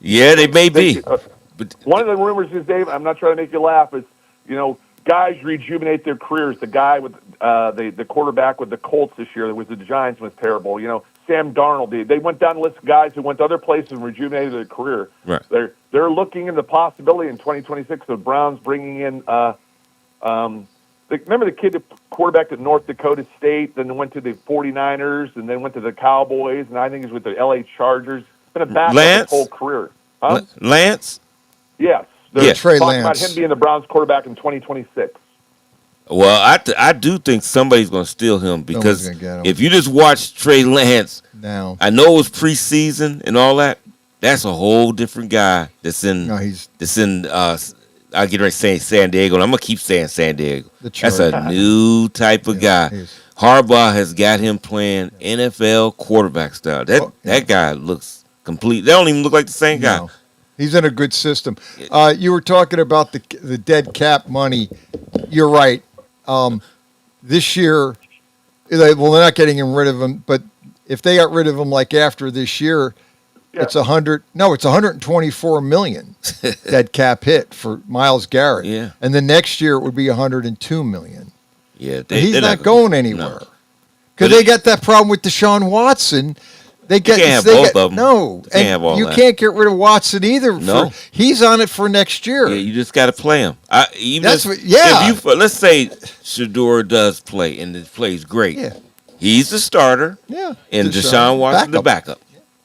[SPEAKER 19] Yeah, they may be.
[SPEAKER 3] But one of the rumors is, Dave, I'm not trying to make you laugh, is, guys rejuvenate their careers. The guy with the quarterback with the Colts this year that was the Giants was terrible. Sam Darnold. They went down the list of guys who went to other places and rejuvenated their career.
[SPEAKER 19] Right.
[SPEAKER 3] They're looking at the possibility in 2026 of Browns bringing in. Remember the kid, the quarterback at North Dakota State, then went to the 49ers, and then went to the Cowboys, and I think he's with the LA Chargers. Been a backup his whole career. Huh?
[SPEAKER 19] Lance?
[SPEAKER 3] Yes. They're
[SPEAKER 1] Trey
[SPEAKER 3] talking
[SPEAKER 1] Lance.
[SPEAKER 3] about him being the Browns quarterback in 2026.
[SPEAKER 19] Well, I do think somebody's going to steal him because
[SPEAKER 1] gonna get him.
[SPEAKER 19] if you just watch Trey Lance,
[SPEAKER 1] now
[SPEAKER 19] I know it was preseason and all that. That's a whole different guy that's in.
[SPEAKER 1] No,
[SPEAKER 19] I'll get ready to say San Diego, and I'm gonna keep saying San Diego. That's a
[SPEAKER 1] Chargers.
[SPEAKER 19] new type of guy. Harbaugh has got him playing NFL quarterback style. That guy looks complete. They don't even look like the same guy.
[SPEAKER 1] No. He's in a good system. You were talking about the dead cap money. You're right. This year, they're not getting rid of him, but if they got rid of him like after this year, it's 124 million dead cap hit for Myles Garrett.
[SPEAKER 19] Yeah.
[SPEAKER 1] And then next year it would be 102 million.
[SPEAKER 19] Yeah,
[SPEAKER 1] he's not going anywhere. Because they got that problem with Deshaun Watson. They
[SPEAKER 19] can't have both of them.
[SPEAKER 1] No,
[SPEAKER 19] You can't have all that.
[SPEAKER 1] can't get rid of Watson either.
[SPEAKER 19] No.
[SPEAKER 1] He's on it for next year.
[SPEAKER 19] Yeah, you just got to play him.
[SPEAKER 1] If
[SPEAKER 19] let's say Shador does play and it plays great.
[SPEAKER 1] Yeah.
[SPEAKER 19] He's the starter.
[SPEAKER 1] Yeah.
[SPEAKER 19] And Deshaun Watson the backup.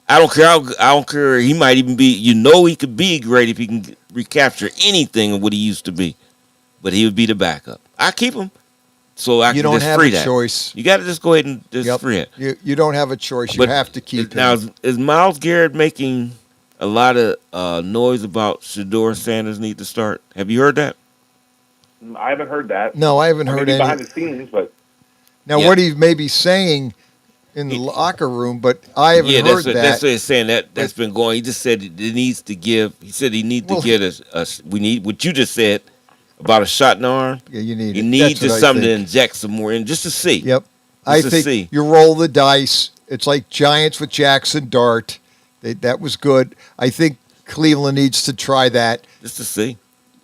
[SPEAKER 19] I don't care. I don't care. He might even be. He could be great if he can recapture anything of what he used to be. But he would be the backup. I keep him. So I
[SPEAKER 1] You
[SPEAKER 19] can
[SPEAKER 1] don't
[SPEAKER 19] just
[SPEAKER 1] have
[SPEAKER 19] free
[SPEAKER 1] a
[SPEAKER 19] that.
[SPEAKER 1] choice.
[SPEAKER 19] You got to just go ahead and just free it.
[SPEAKER 1] You don't have a choice. You have to keep
[SPEAKER 19] now,
[SPEAKER 1] him.
[SPEAKER 19] is Myles Garrett making a lot of noise about Shador Sanders need to start? Have you heard that?
[SPEAKER 3] I haven't heard that.
[SPEAKER 1] No, I haven't heard
[SPEAKER 3] Maybe
[SPEAKER 1] any.
[SPEAKER 3] behind the scenes, but
[SPEAKER 1] Now, what he may be saying in the locker room, but I haven't heard that.
[SPEAKER 19] That's what he's saying. That's been going. He just said it needs to give. He said he needs to get us. We need what you just said about a shot in the arm.
[SPEAKER 1] Yeah, you need.
[SPEAKER 19] You
[SPEAKER 1] it.
[SPEAKER 19] need
[SPEAKER 1] That's
[SPEAKER 19] just
[SPEAKER 1] what I
[SPEAKER 19] something to
[SPEAKER 1] think.
[SPEAKER 19] inject some more in, just to see.
[SPEAKER 1] Yep,
[SPEAKER 19] Just
[SPEAKER 1] I
[SPEAKER 19] to
[SPEAKER 1] think
[SPEAKER 19] see.
[SPEAKER 1] you roll the dice. It's like Giants with Jackson Dart. That was good. I think Cleveland needs to try that.
[SPEAKER 19] Just to see.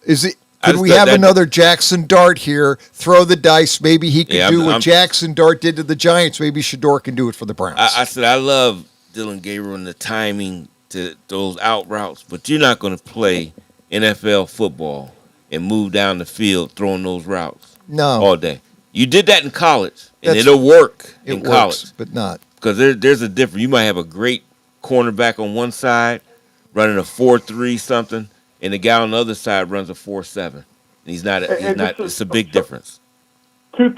[SPEAKER 1] Is it? Could we have another Jackson Dart here? Throw the dice. Maybe he could do what Jackson Dart did to the Giants. Maybe Shador can do it for the Browns.
[SPEAKER 19] I said I love Dylan Gabriel and the timing to those out routes, but you're not going to play NFL football and move down the field throwing those routes all day. You did that in college, and it'll work in college.
[SPEAKER 1] But not.
[SPEAKER 19] Because there's a difference. You might have a great cornerback on one side running a 4-3 something, and the guy on the other side runs a 4-7. And he's not. It's a big difference.
[SPEAKER 3] Two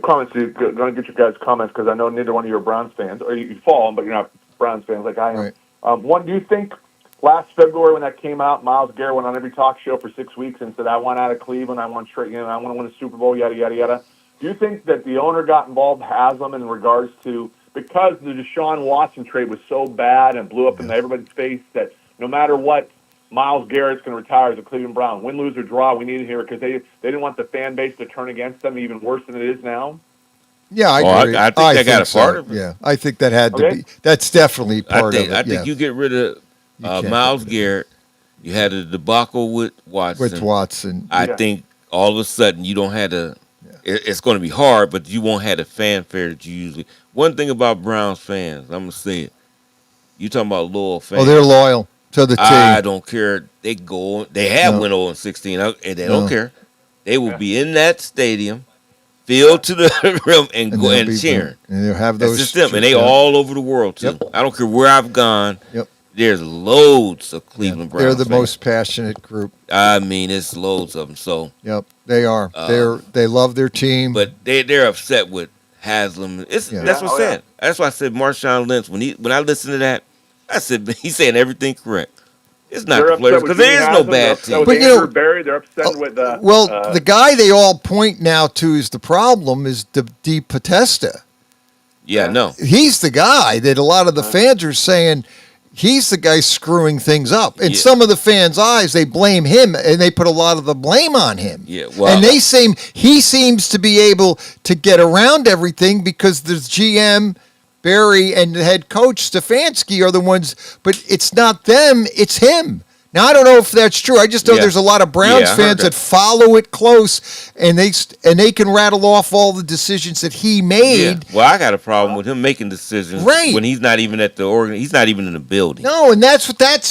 [SPEAKER 3] comments. I'm going to get your guys' comments because I know neither one of you are Browns fans, or you follow them, but you're not Browns fans like I am.
[SPEAKER 1] Right.
[SPEAKER 3] One, do you think last February when that came out, Myles Garrett went on every talk show for 6 weeks and said, "I want out of Cleveland. I want to win a Super Bowl. Yada yada yada." Do you think that the owner got involved, has them in regards to because the Deshaun Watson trade was so bad and blew up in everybody's face that no matter what, Myles Garrett's going to retire as a Cleveland Brown. Win, lose, or draw, we need it here because they didn't want the fan base to turn against them even worse than it is now.
[SPEAKER 1] Yeah, I agree.
[SPEAKER 19] I think that got a part of it.
[SPEAKER 1] Yeah, I think that had to be. That's definitely part of it.
[SPEAKER 19] I think you get rid of Myles Garrett, You had a debacle with Watson.
[SPEAKER 1] With Watson.
[SPEAKER 19] I think all of a sudden you don't have to. It's going to be hard, but you won't have the fanfare that you usually. One thing about Browns fans, I'm gonna say it. You talking about loyal fans?
[SPEAKER 1] Oh, they're loyal to the team.
[SPEAKER 19] I don't care. They go. They have went 0-16, and they don't care. They will be in that stadium, filled to the rim, and go and cheering.
[SPEAKER 1] And they'll have those.
[SPEAKER 19] That's just them, and they all over the world too. I don't care where I've gone.
[SPEAKER 1] Yep.
[SPEAKER 19] There's loads of Cleveland Browns.
[SPEAKER 1] They're the
[SPEAKER 19] fans.
[SPEAKER 1] most passionate group.
[SPEAKER 19] I mean, it's loads of them. So.
[SPEAKER 1] Yep, they are. They love their team.
[SPEAKER 19] But they're upset with Haslam. That's what I said. That's why I said Marshawn Lynch. When I listened to that, I said he's saying everything correct. It's not the players because there is no bad team.
[SPEAKER 3] But you know, Barry, they're upset with.
[SPEAKER 1] The guy they all point now to is the problem is Di Podesta.
[SPEAKER 19] Yeah, no,
[SPEAKER 1] he's the guy that a lot of the fans are saying. He's the guy screwing things up. In some of the fans' eyes, they blame him, and they put a lot of the blame on him.
[SPEAKER 19] Yeah, well,
[SPEAKER 1] and he seems to be able to get around everything because the GM, Barry, and the head coach, Stefanski, are the ones, but it's not them, it's him. Now, I don't know if that's true. I just know there's a lot of Browns fans that follow it close, and they can rattle off all the decisions that he made.
[SPEAKER 19] Yeah. Well, I got a problem with him making decisions when he's not even at the he's not even in the building.
[SPEAKER 1] No, and that's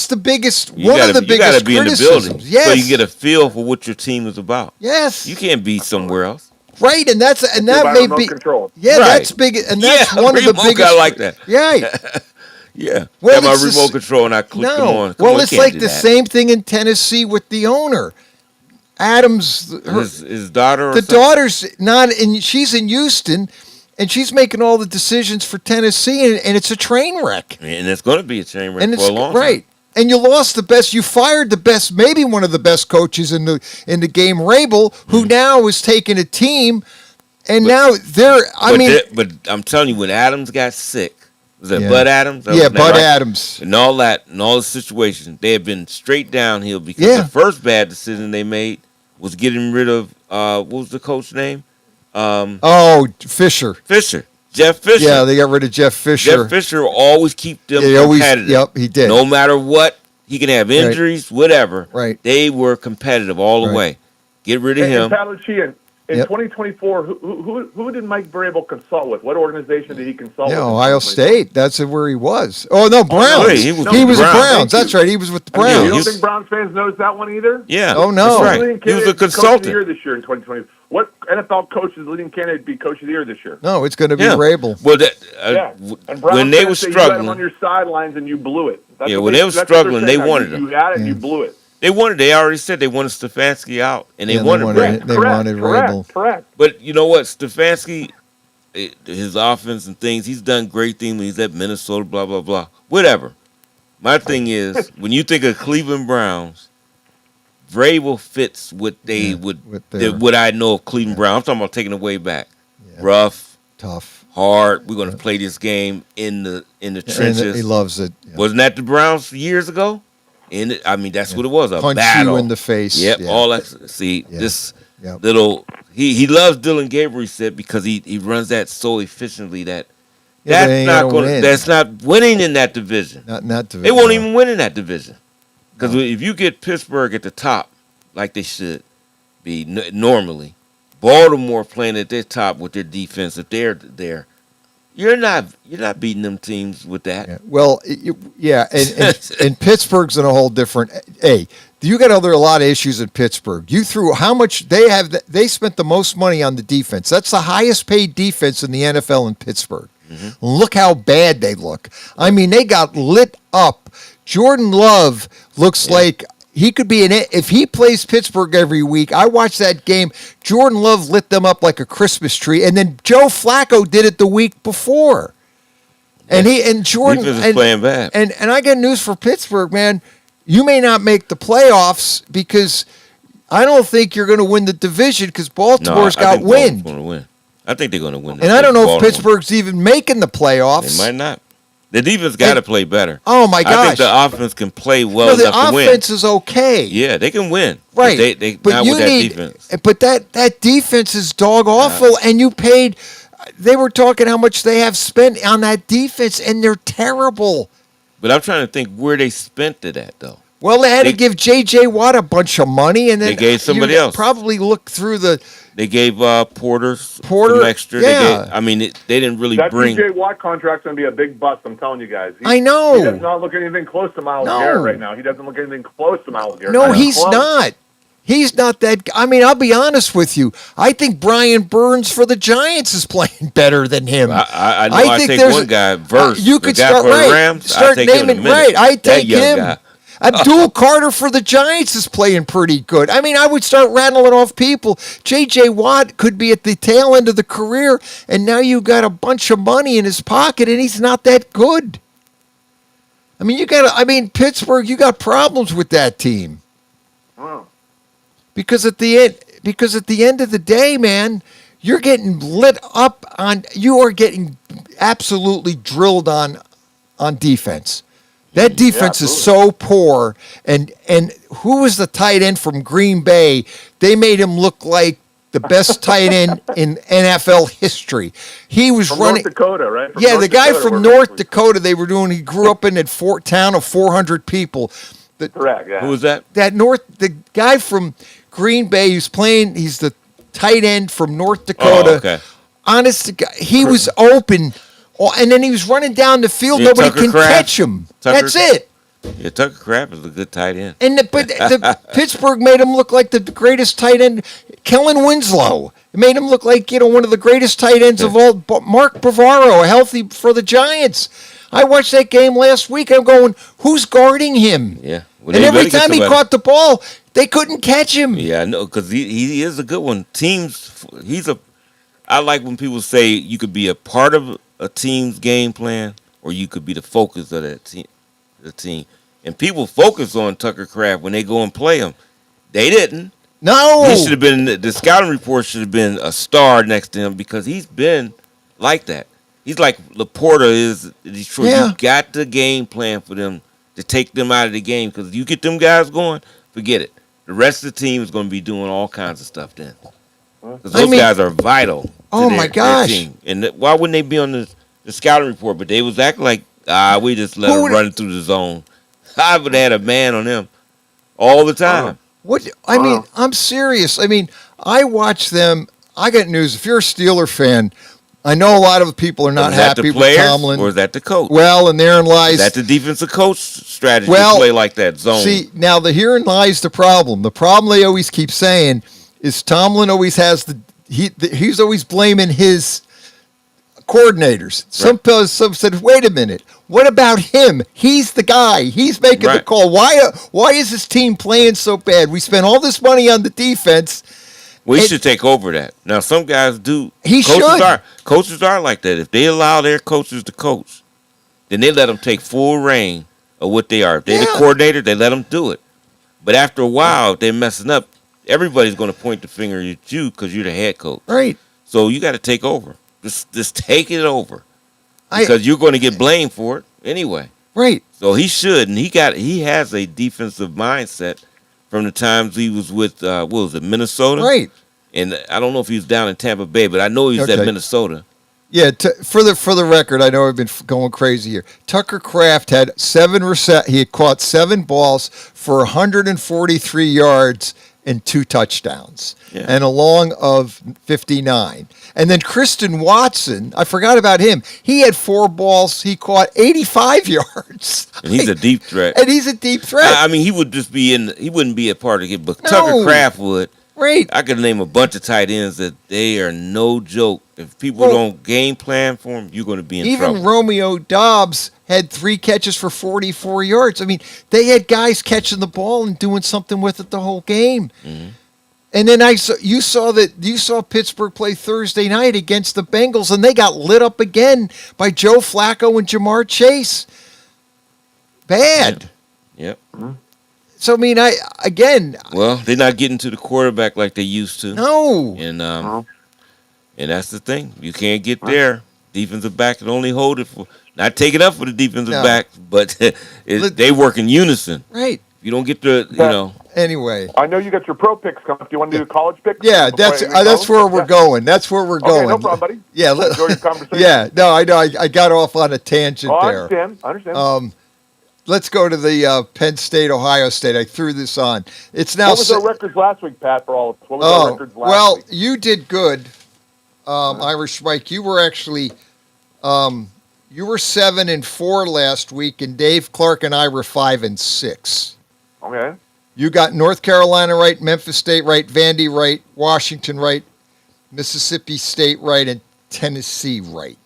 [SPEAKER 1] the biggest one of the biggest
[SPEAKER 19] you gotta be in the building,
[SPEAKER 1] Yes.
[SPEAKER 19] so you get a feel for what your team is about.
[SPEAKER 1] Yes,
[SPEAKER 19] you can't be somewhere else.
[SPEAKER 1] Right, and that may be
[SPEAKER 3] control.
[SPEAKER 1] Yeah, that's big, and that's one of the biggest.
[SPEAKER 19] I like that.
[SPEAKER 1] Yeah.
[SPEAKER 19] Yeah.
[SPEAKER 1] Well,
[SPEAKER 19] have my remote control and I click them on.
[SPEAKER 1] It's like the same thing in Tennessee with the owner. Adams,
[SPEAKER 19] his daughter.
[SPEAKER 1] The daughter's not in. She's in Houston, and she's making all the decisions for Tennessee, and it's a train wreck.
[SPEAKER 19] And it's going to be a train wreck for a long
[SPEAKER 1] time. And you lost the best. You fired the best, maybe one of the best coaches in the game, Rabel, who now is taking a team, and now they're.
[SPEAKER 19] But I'm telling you, when Adams got sick. Was that
[SPEAKER 1] Yeah.
[SPEAKER 19] Bud Adams?
[SPEAKER 1] Bud Adams.
[SPEAKER 19] And all that, and all the situations, they have been straight downhill because the first bad decision they made was getting rid of, what was the coach name?
[SPEAKER 1] Fisher.
[SPEAKER 19] Jeff Fisher.
[SPEAKER 1] Yeah, they got rid of Jeff Fisher.
[SPEAKER 19] Jeff Fisher always keep them competitive.
[SPEAKER 1] Yep, he did.
[SPEAKER 19] No matter what, he can have injuries, whatever.
[SPEAKER 1] Right.
[SPEAKER 19] They were competitive all the way. Get rid of him.
[SPEAKER 3] And in 2024, who did Mike Vrabel consult with? What organization did he consult with?
[SPEAKER 1] Ohio State. That's where he was. Oh, no, Browns.
[SPEAKER 19] no,
[SPEAKER 1] he was
[SPEAKER 19] with
[SPEAKER 1] the
[SPEAKER 19] the Browns.
[SPEAKER 1] Browns. That's right. He was with the Browns.
[SPEAKER 3] You don't think Browns fans knows that one either?
[SPEAKER 19] Yeah.
[SPEAKER 1] Oh, no.
[SPEAKER 19] That's right. He was a
[SPEAKER 3] Coach of the
[SPEAKER 19] consultant.
[SPEAKER 3] year this year in 2020. What NFL coach is leading candidate to be coach of the year this year?
[SPEAKER 1] No, it's going to be Vrabel.
[SPEAKER 19] Well,
[SPEAKER 3] And Browns
[SPEAKER 19] when they
[SPEAKER 3] fans
[SPEAKER 19] were
[SPEAKER 3] say you had him
[SPEAKER 19] struggling,
[SPEAKER 3] on your sidelines and you blew it. That's
[SPEAKER 19] Yeah,
[SPEAKER 3] what
[SPEAKER 19] when they were
[SPEAKER 3] that's what they're
[SPEAKER 19] struggling,
[SPEAKER 3] saying
[SPEAKER 19] they
[SPEAKER 3] now.
[SPEAKER 19] wanted him.
[SPEAKER 3] You had it and you blew it.
[SPEAKER 19] They already said they wanted Stefanski out, and they wanted
[SPEAKER 1] Vrabel.
[SPEAKER 3] Correct.
[SPEAKER 19] But you know what? Stefanski, his offense and things, he's done great things when he's at Minnesota, blah, blah, blah. Whatever. My thing is, when you think of Cleveland Browns, Vrabel fits what they what I know of Cleveland Browns. I'm talking about taking it way back. Rough.
[SPEAKER 1] Tough.
[SPEAKER 19] Hard. We're going to play this game in the trenches.
[SPEAKER 1] He loves it.
[SPEAKER 19] Wasn't that the Browns years ago? That's what it was. A
[SPEAKER 1] Punch
[SPEAKER 19] battle.
[SPEAKER 1] you in the face.
[SPEAKER 19] Yep.
[SPEAKER 1] Yeah.
[SPEAKER 19] All that. See, this little. He loves Dylan Gabriel. He said because he runs that so efficiently that that's not winning in that division.
[SPEAKER 1] Not in that division.
[SPEAKER 19] They won't even win in that division because if you get Pittsburgh at the top like they should be normally, Baltimore playing at their top with their defense, if they're there. You're not beating them teams with that.
[SPEAKER 1] Yeah. Well, and Pittsburgh's in a whole different. Hey, you got a lot of issues in Pittsburgh. You threw how much they have. They spent the most money on the defense. That's the highest paid defense in the NFL in Pittsburgh. Mm-hmm. Look how bad they look. I mean, they got lit up. Jordan Love looks like. He could be if he plays Pittsburgh every week. I watched that game. Jordan Love lit them up like a Christmas tree, and then Joe Flacco did it the week before. And Jordan
[SPEAKER 19] defense is playing bad.
[SPEAKER 1] And I got news for Pittsburgh, man. You may not make the playoffs because I don't think you're going to win the division because Baltimore's got wind.
[SPEAKER 19] I think they're going to win.
[SPEAKER 1] And I don't know if Pittsburgh's even making the playoffs.
[SPEAKER 19] They might not. The defense got to play better.
[SPEAKER 1] Oh, my gosh.
[SPEAKER 19] I think the offense can play well enough to win.
[SPEAKER 1] The offense is okay.
[SPEAKER 19] Yeah, they can win.
[SPEAKER 1] Right.
[SPEAKER 19] But not with that defense.
[SPEAKER 1] But that defense is dog awful, and you paid. They were talking how much they have spent on that defense, and they're terrible.
[SPEAKER 19] But I'm trying to think where they spent it at, though.
[SPEAKER 1] Well, they had to give J.J. Watt a bunch of money, and then
[SPEAKER 19] they gave somebody else.
[SPEAKER 1] Probably look through the.
[SPEAKER 19] They gave Porter some extra.
[SPEAKER 1] Yeah.
[SPEAKER 19] They didn't really
[SPEAKER 3] that
[SPEAKER 19] bring.
[SPEAKER 3] J.J. Watt contract's going to be a big bust. I'm telling you guys.
[SPEAKER 1] I know.
[SPEAKER 3] He does not look anything close to Myles Garrett right now. He doesn't look anything close to Myles Garrett.
[SPEAKER 1] No, he's not. He's not that. I mean, I'll be honest with you. I think Brian Burns for the Giants is playing better than him.
[SPEAKER 19] I know. I take one guy. Verse.
[SPEAKER 1] You could
[SPEAKER 19] the guy
[SPEAKER 1] start
[SPEAKER 19] for the
[SPEAKER 1] right.
[SPEAKER 19] Rams,
[SPEAKER 1] Start
[SPEAKER 19] I take
[SPEAKER 1] naming
[SPEAKER 19] him in a minute.
[SPEAKER 1] right. I
[SPEAKER 19] That
[SPEAKER 1] take
[SPEAKER 19] young
[SPEAKER 1] him.
[SPEAKER 19] guy.
[SPEAKER 1] Abdul Carter for the Giants is playing pretty good. I mean, I would start rattling off people. J.J. Watt could be at the tail end of the career, and now you got a bunch of money in his pocket, and he's not that good. I mean, Pittsburgh, you got problems with that team.
[SPEAKER 3] Wow.
[SPEAKER 1] Because at the end of the day, man, you're getting lit up on. You are getting absolutely drilled on defense. That defense is so poor, and who was the tight end from Green Bay? They made him look like the best tight end in NFL history. He was
[SPEAKER 3] from
[SPEAKER 1] running
[SPEAKER 3] North Dakota, right?
[SPEAKER 1] From North Dakota, from North Dakota. They were doing. He grew up in a town of 400 people.
[SPEAKER 3] Correct. Yeah.
[SPEAKER 19] Who was that?
[SPEAKER 1] The guy from Green Bay who's playing. He's the tight end from North Dakota.
[SPEAKER 19] Oh, okay.
[SPEAKER 1] Honest to God, he was open. And then he was running down the field.
[SPEAKER 19] Yeah,
[SPEAKER 1] Nobody
[SPEAKER 19] Tucker
[SPEAKER 1] can
[SPEAKER 19] Kraft.
[SPEAKER 1] catch him. That's it.
[SPEAKER 19] Yeah, Tucker Kraft is a good tight end.
[SPEAKER 1] But the Pittsburgh made him look like the greatest tight end. Kellen Winslow. It made him look like one of the greatest tight ends of all. Mark Bavaro, healthy for the Giants. I watched that game last week. I'm going, who's guarding him?
[SPEAKER 19] Yeah. Well,
[SPEAKER 1] and every time he caught the ball, they couldn't catch him.
[SPEAKER 19] Yeah, I know, because he is a good one. I like when people say you could be a part of a team's game plan, or you could be the focus of that team. And people focus on Tucker Kraft when they go and play him. They didn't.
[SPEAKER 1] No.
[SPEAKER 19] He should have been. The scouting report should have been a star next to him because he's been like that. He's like Laporta is in Detroit.
[SPEAKER 1] Yeah.
[SPEAKER 19] You got the game plan for them to take them out of the game, because if you get them guys going, forget it. The rest of the team is going to be doing all kinds of stuff then. Because those guys are vital.
[SPEAKER 1] Oh, my gosh.
[SPEAKER 19] Their team. And why wouldn't they be on the scouting report? But they was acting like, we just let them run through the zone. I would have had a man on them all the time.
[SPEAKER 1] I mean, I'm serious. I mean, I watch them. I got news. If you're a Steeler fan, I know a lot of people are not happy with Tomlin.
[SPEAKER 19] Or is that the coach?
[SPEAKER 1] Well, and therein lies.
[SPEAKER 19] Is that the defensive coach strategy to play like that zone?
[SPEAKER 1] See, now herein lies the problem. The problem they always keep saying is Tomlin always has he's always blaming his coordinators.
[SPEAKER 19] Right.
[SPEAKER 1] Some said, wait a minute, what about him? He's the guy. He's making the call. Why is his team playing so bad? We spent all this money on the defense.
[SPEAKER 19] We should take over that. Now, some guys do. Coaches are like that. If they allow their coaches to coach, then they let them take full reign of what they are. If they're the coordinator, they let them do it. But after a while, if they're messing up, everybody's going to point the finger at you because you're the head coach.
[SPEAKER 1] Right.
[SPEAKER 19] So you got to take over. Just take it over. Because you're going to get blamed for it anyway.
[SPEAKER 1] Right.
[SPEAKER 19] So he should, and he has a defensive mindset from the times he was with Minnesota?
[SPEAKER 1] Right.
[SPEAKER 19] And I don't know if he was down in Tampa Bay, but I know he was at Minnesota.
[SPEAKER 1] Yeah, for the record, I know I've been going crazy here. Tucker Kraft had he had caught 7 balls for 143 yards and 2 touchdowns, and a long of 59. And then Kristen Watson, I forgot about him. He had 4 balls. He caught 85 yards.
[SPEAKER 19] And he's a deep threat.
[SPEAKER 1] I
[SPEAKER 19] mean, he would just he wouldn't be a part of it, but Tucker Kraft would.
[SPEAKER 1] Right.
[SPEAKER 19] I could name a bunch of tight ends that they are no joke. If people don't game plan for them, you're going to be in trouble.
[SPEAKER 1] Even Romeo Dobbs had 3 catches for 44 yards. I mean, they had guys catching the ball and doing something with it the whole game.
[SPEAKER 19] Mm-hmm.
[SPEAKER 1] And then you saw Pittsburgh play Thursday night against the Bengals, and they got lit up again by Joe Flacco and Jamar Chase. Bad.
[SPEAKER 19] Yep. Mm-hmm.
[SPEAKER 1] So, I mean,
[SPEAKER 19] well, they're not getting to the quarterback like they used to.
[SPEAKER 1] No.
[SPEAKER 19] And that's the thing. You can't get there. Defensive back can only hold it for, not take it up for the defensive back, but they work in unison.
[SPEAKER 1] Right.
[SPEAKER 19] You don't get the,
[SPEAKER 1] Anyway.
[SPEAKER 3] I know you got your pro picks coming up. Do you want to do college picks?
[SPEAKER 1] Yeah, that's where we're going. That's where we're going.
[SPEAKER 3] No problem, buddy.
[SPEAKER 1] Yeah.
[SPEAKER 3] Enjoy your conversation.
[SPEAKER 1] Yeah. No, I know. I got off on a tangent there.
[SPEAKER 3] I understand.
[SPEAKER 1] let's go to the Penn State, Ohio State. I threw this on. It's now.
[SPEAKER 3] What was our records last week, Pat? For all, what was our records last week?
[SPEAKER 1] You did good, Irish Mike. You were actually, you were 7-4 last week, and Dave Clark and I were 5-6.
[SPEAKER 3] Okay.
[SPEAKER 1] You got North Carolina right, Memphis State right, Vandy right, Washington right, Mississippi State right, and Tennessee right.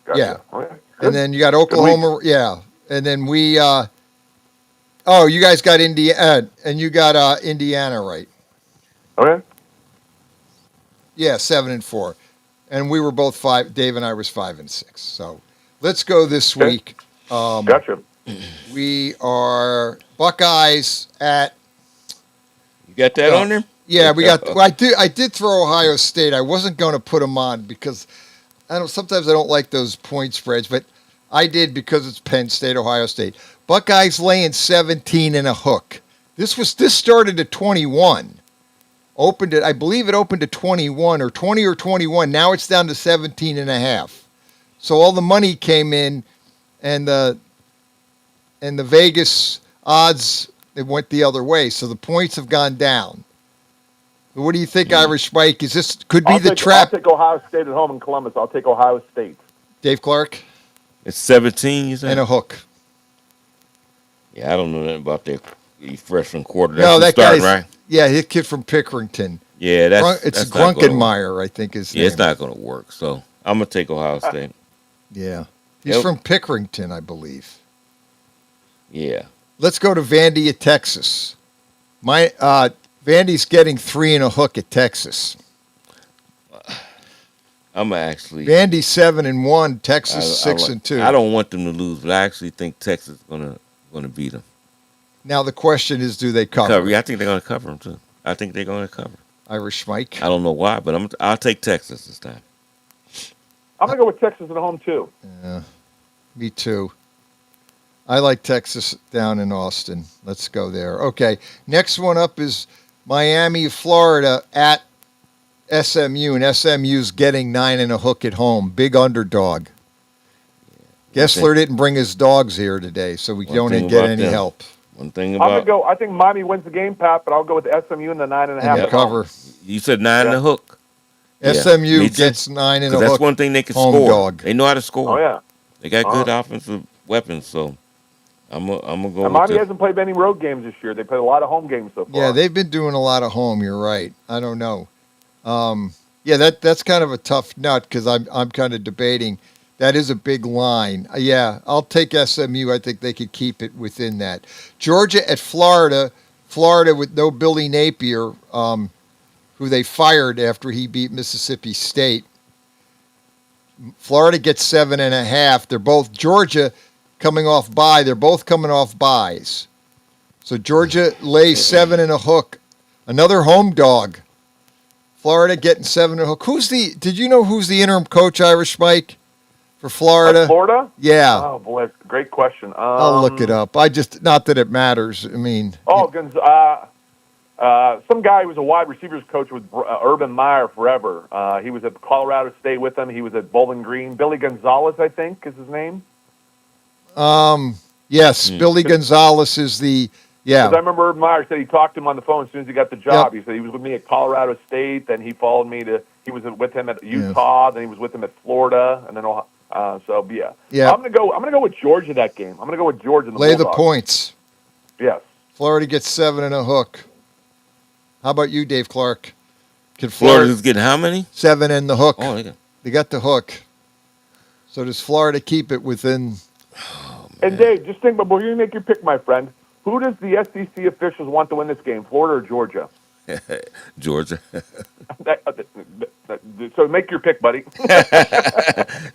[SPEAKER 3] Gotcha.
[SPEAKER 1] Yeah.
[SPEAKER 3] Okay.
[SPEAKER 1] And then you got Oklahoma, yeah. And then we, you guys got Indiana, and you got Indiana right.
[SPEAKER 3] Okay.
[SPEAKER 1] Yeah, 7-4. And we were both 5, Dave and I was 5-6. So let's go this week.
[SPEAKER 3] Gotcha.
[SPEAKER 1] We are Buckeyes at.
[SPEAKER 19] You got that on there?
[SPEAKER 1] Yeah, we got. Well, I did throw Ohio State. I wasn't going to put them on because sometimes I don't like those point spreads, but I did because it's Penn State, Ohio State. Buckeyes laying 17 and a hook. This started at 21. I believe it opened at 21 or 20 or 21. Now it's down to 17 and a half. So all the money came in, and the Vegas odds, it went the other way. So the points have gone down. What do you think, Irish Mike? Could be the trap?
[SPEAKER 3] I'll take Ohio State at home in Columbus. I'll take Ohio State.
[SPEAKER 1] Dave Clark?
[SPEAKER 19] It's 17, you said?
[SPEAKER 1] And a hook.
[SPEAKER 19] Yeah, I don't know nothing about that freshman quarter.
[SPEAKER 1] No, that
[SPEAKER 19] guy's
[SPEAKER 1] guy's,
[SPEAKER 19] right?
[SPEAKER 1] Yeah, his kid from Pickerington.
[SPEAKER 19] Yeah,
[SPEAKER 1] it's Grunkenmeyer, I think his name.
[SPEAKER 19] Yeah, it's not going to work. So I'm going to take Ohio State.
[SPEAKER 1] Yeah. He's from Pickerington, I believe.
[SPEAKER 19] Yeah.
[SPEAKER 1] Let's go to Vandy at Texas. Vandy's getting 3 and a hook at Texas.
[SPEAKER 19] I'm actually
[SPEAKER 1] Vandy 7-1, Texas 6-2.
[SPEAKER 19] I don't want them to lose, but I actually think Texas is gonna beat them.
[SPEAKER 1] Now the question is, do they cover?
[SPEAKER 19] Yeah, I think they're gonna cover them too. I think they're gonna cover.
[SPEAKER 1] Irish Mike.
[SPEAKER 19] I don't know why, but I'll take Texas this time.
[SPEAKER 3] I'm gonna go with Texas at home too.
[SPEAKER 1] Yeah, me too. I like Texas down in Austin. Let's go there. Okay, next one up is Miami, Florida at SMU, and SMU's getting 9 and a hook at home. Big underdog. Gessler didn't bring his dogs here today, so we don't get any help.
[SPEAKER 19] One thing about
[SPEAKER 3] I'm gonna go. I think Miami wins the game, Pat, but I'll go with SMU in the 9.5
[SPEAKER 1] and cover.
[SPEAKER 19] You said 9 and a hook.
[SPEAKER 1] SMU gets 9 and a hook.
[SPEAKER 19] That's one thing they can
[SPEAKER 1] home
[SPEAKER 19] score.
[SPEAKER 1] Dog.
[SPEAKER 19] They know how to score.
[SPEAKER 3] Oh yeah,
[SPEAKER 19] they got good offensive weapons. So I'm gonna go.
[SPEAKER 3] And Miami hasn't played many road games this year. They played a lot of home games so far.
[SPEAKER 1] Yeah, they've been doing a lot of home. You're right. I don't know. That's kind of a tough nut because I'm kind of debating. That is a big line. Yeah, I'll take SMU. I think they could keep it within that. Georgia at Florida. Florida with no Billy Napier, who they fired after he beat Mississippi State. Florida gets 7.5. They're both Georgia coming off bye. They're both coming off byes. So Georgia lays 7 and a hook. Another home dog. Florida getting 7 and a hook. Did you know who's the interim coach, Irish Mike, for Florida?
[SPEAKER 3] Florida?
[SPEAKER 1] Yeah.
[SPEAKER 3] Oh boy, that's a great question.
[SPEAKER 1] I'll look it up. Not that it matters. I mean.
[SPEAKER 3] Some guy who was a wide receivers coach with Urban Meyer forever. He was at Colorado State with him. He was at Bowling Green. Billy Gonzalez, I think, is his name.
[SPEAKER 1] Yes, Billy Gonzalez is the. Yeah.
[SPEAKER 3] Because I remember Urban Meyer said he talked to him on the phone as soon as he got the job. Yep. He said he was with me at Colorado State, then he followed me he was with him at Utah, then he was with him at Florida, and then Ohio. Yeah. I'm gonna go with Georgia that game. I'm gonna go with Georgia.
[SPEAKER 1] Lay the points.
[SPEAKER 3] Yes.
[SPEAKER 1] Florida gets 7 and a hook. How about you, Dave Clark?
[SPEAKER 19] Florida's getting how many?
[SPEAKER 1] 7 and the hook.
[SPEAKER 19] Oh,
[SPEAKER 1] they got the hook. So does Florida keep it within?
[SPEAKER 3] And Dave, just think before you make your pick, my friend. Who does the SEC officials want to win this game, Florida or Georgia?
[SPEAKER 19] Georgia.
[SPEAKER 3] So make your pick, buddy.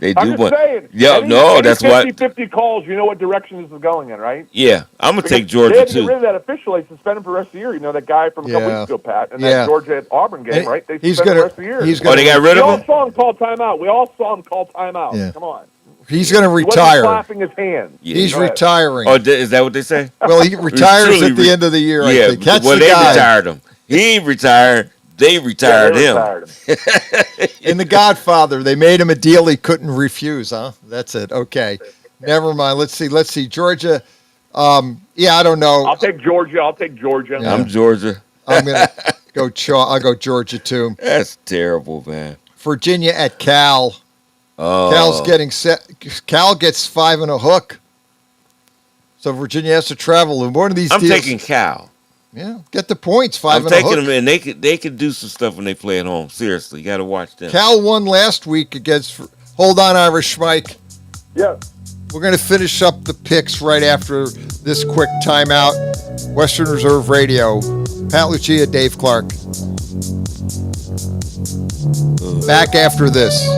[SPEAKER 19] They do
[SPEAKER 3] I'm just saying.
[SPEAKER 19] Yeah, that's why.
[SPEAKER 3] 50-50 calls, you know what direction this is going in, right?
[SPEAKER 19] Yeah, I'm going to take Georgia,
[SPEAKER 3] they had to
[SPEAKER 19] too.
[SPEAKER 3] get rid of that official. They suspended him for the rest of the year. You know, that guy from a couple weeks ago, Pat, and that Georgia at Auburn game, right? They suspended him the rest of the year.
[SPEAKER 19] They got rid of him?
[SPEAKER 3] We all saw him call timeout.
[SPEAKER 1] Yeah.
[SPEAKER 3] Come on.
[SPEAKER 1] He's going to retire.
[SPEAKER 3] He wasn't clapping his hands.
[SPEAKER 19] Yeah.
[SPEAKER 1] He's retiring.
[SPEAKER 19] Oh, is that what they say?
[SPEAKER 1] Well, he retires at the end of the year, I think. That's
[SPEAKER 19] they
[SPEAKER 1] guy.
[SPEAKER 19] Retired him. He ain't retired. They retired him.
[SPEAKER 1] In The Godfather, they made him a deal he couldn't refuse, huh? That's it. Okay. Never mind. Let's see. Georgia Yeah, I don't know.
[SPEAKER 3] I'll take Georgia.
[SPEAKER 1] Yeah.
[SPEAKER 19] I'm Georgia.
[SPEAKER 1] I'm gonna go. I'll go Georgia too.
[SPEAKER 19] That's terrible, man.
[SPEAKER 1] Virginia at Cal.
[SPEAKER 19] Oh,
[SPEAKER 1] Cal's getting set. Cal gets 5 and a hook. So Virginia has to travel. And one of these
[SPEAKER 19] I'm
[SPEAKER 1] deals,
[SPEAKER 19] taking Cal.
[SPEAKER 1] Yeah, get the points. 5
[SPEAKER 19] I'm
[SPEAKER 1] and a hook.
[SPEAKER 19] taking them, and they could do some stuff when they play at home. Seriously, you got to watch them.
[SPEAKER 1] Cal won last week against. Hold on, Irish Mike.
[SPEAKER 3] Yeah.
[SPEAKER 1] We're going to finish up the picks right after this quick timeout. Western Reserve Radio. Pat Lucia, Dave Clark. Back after this.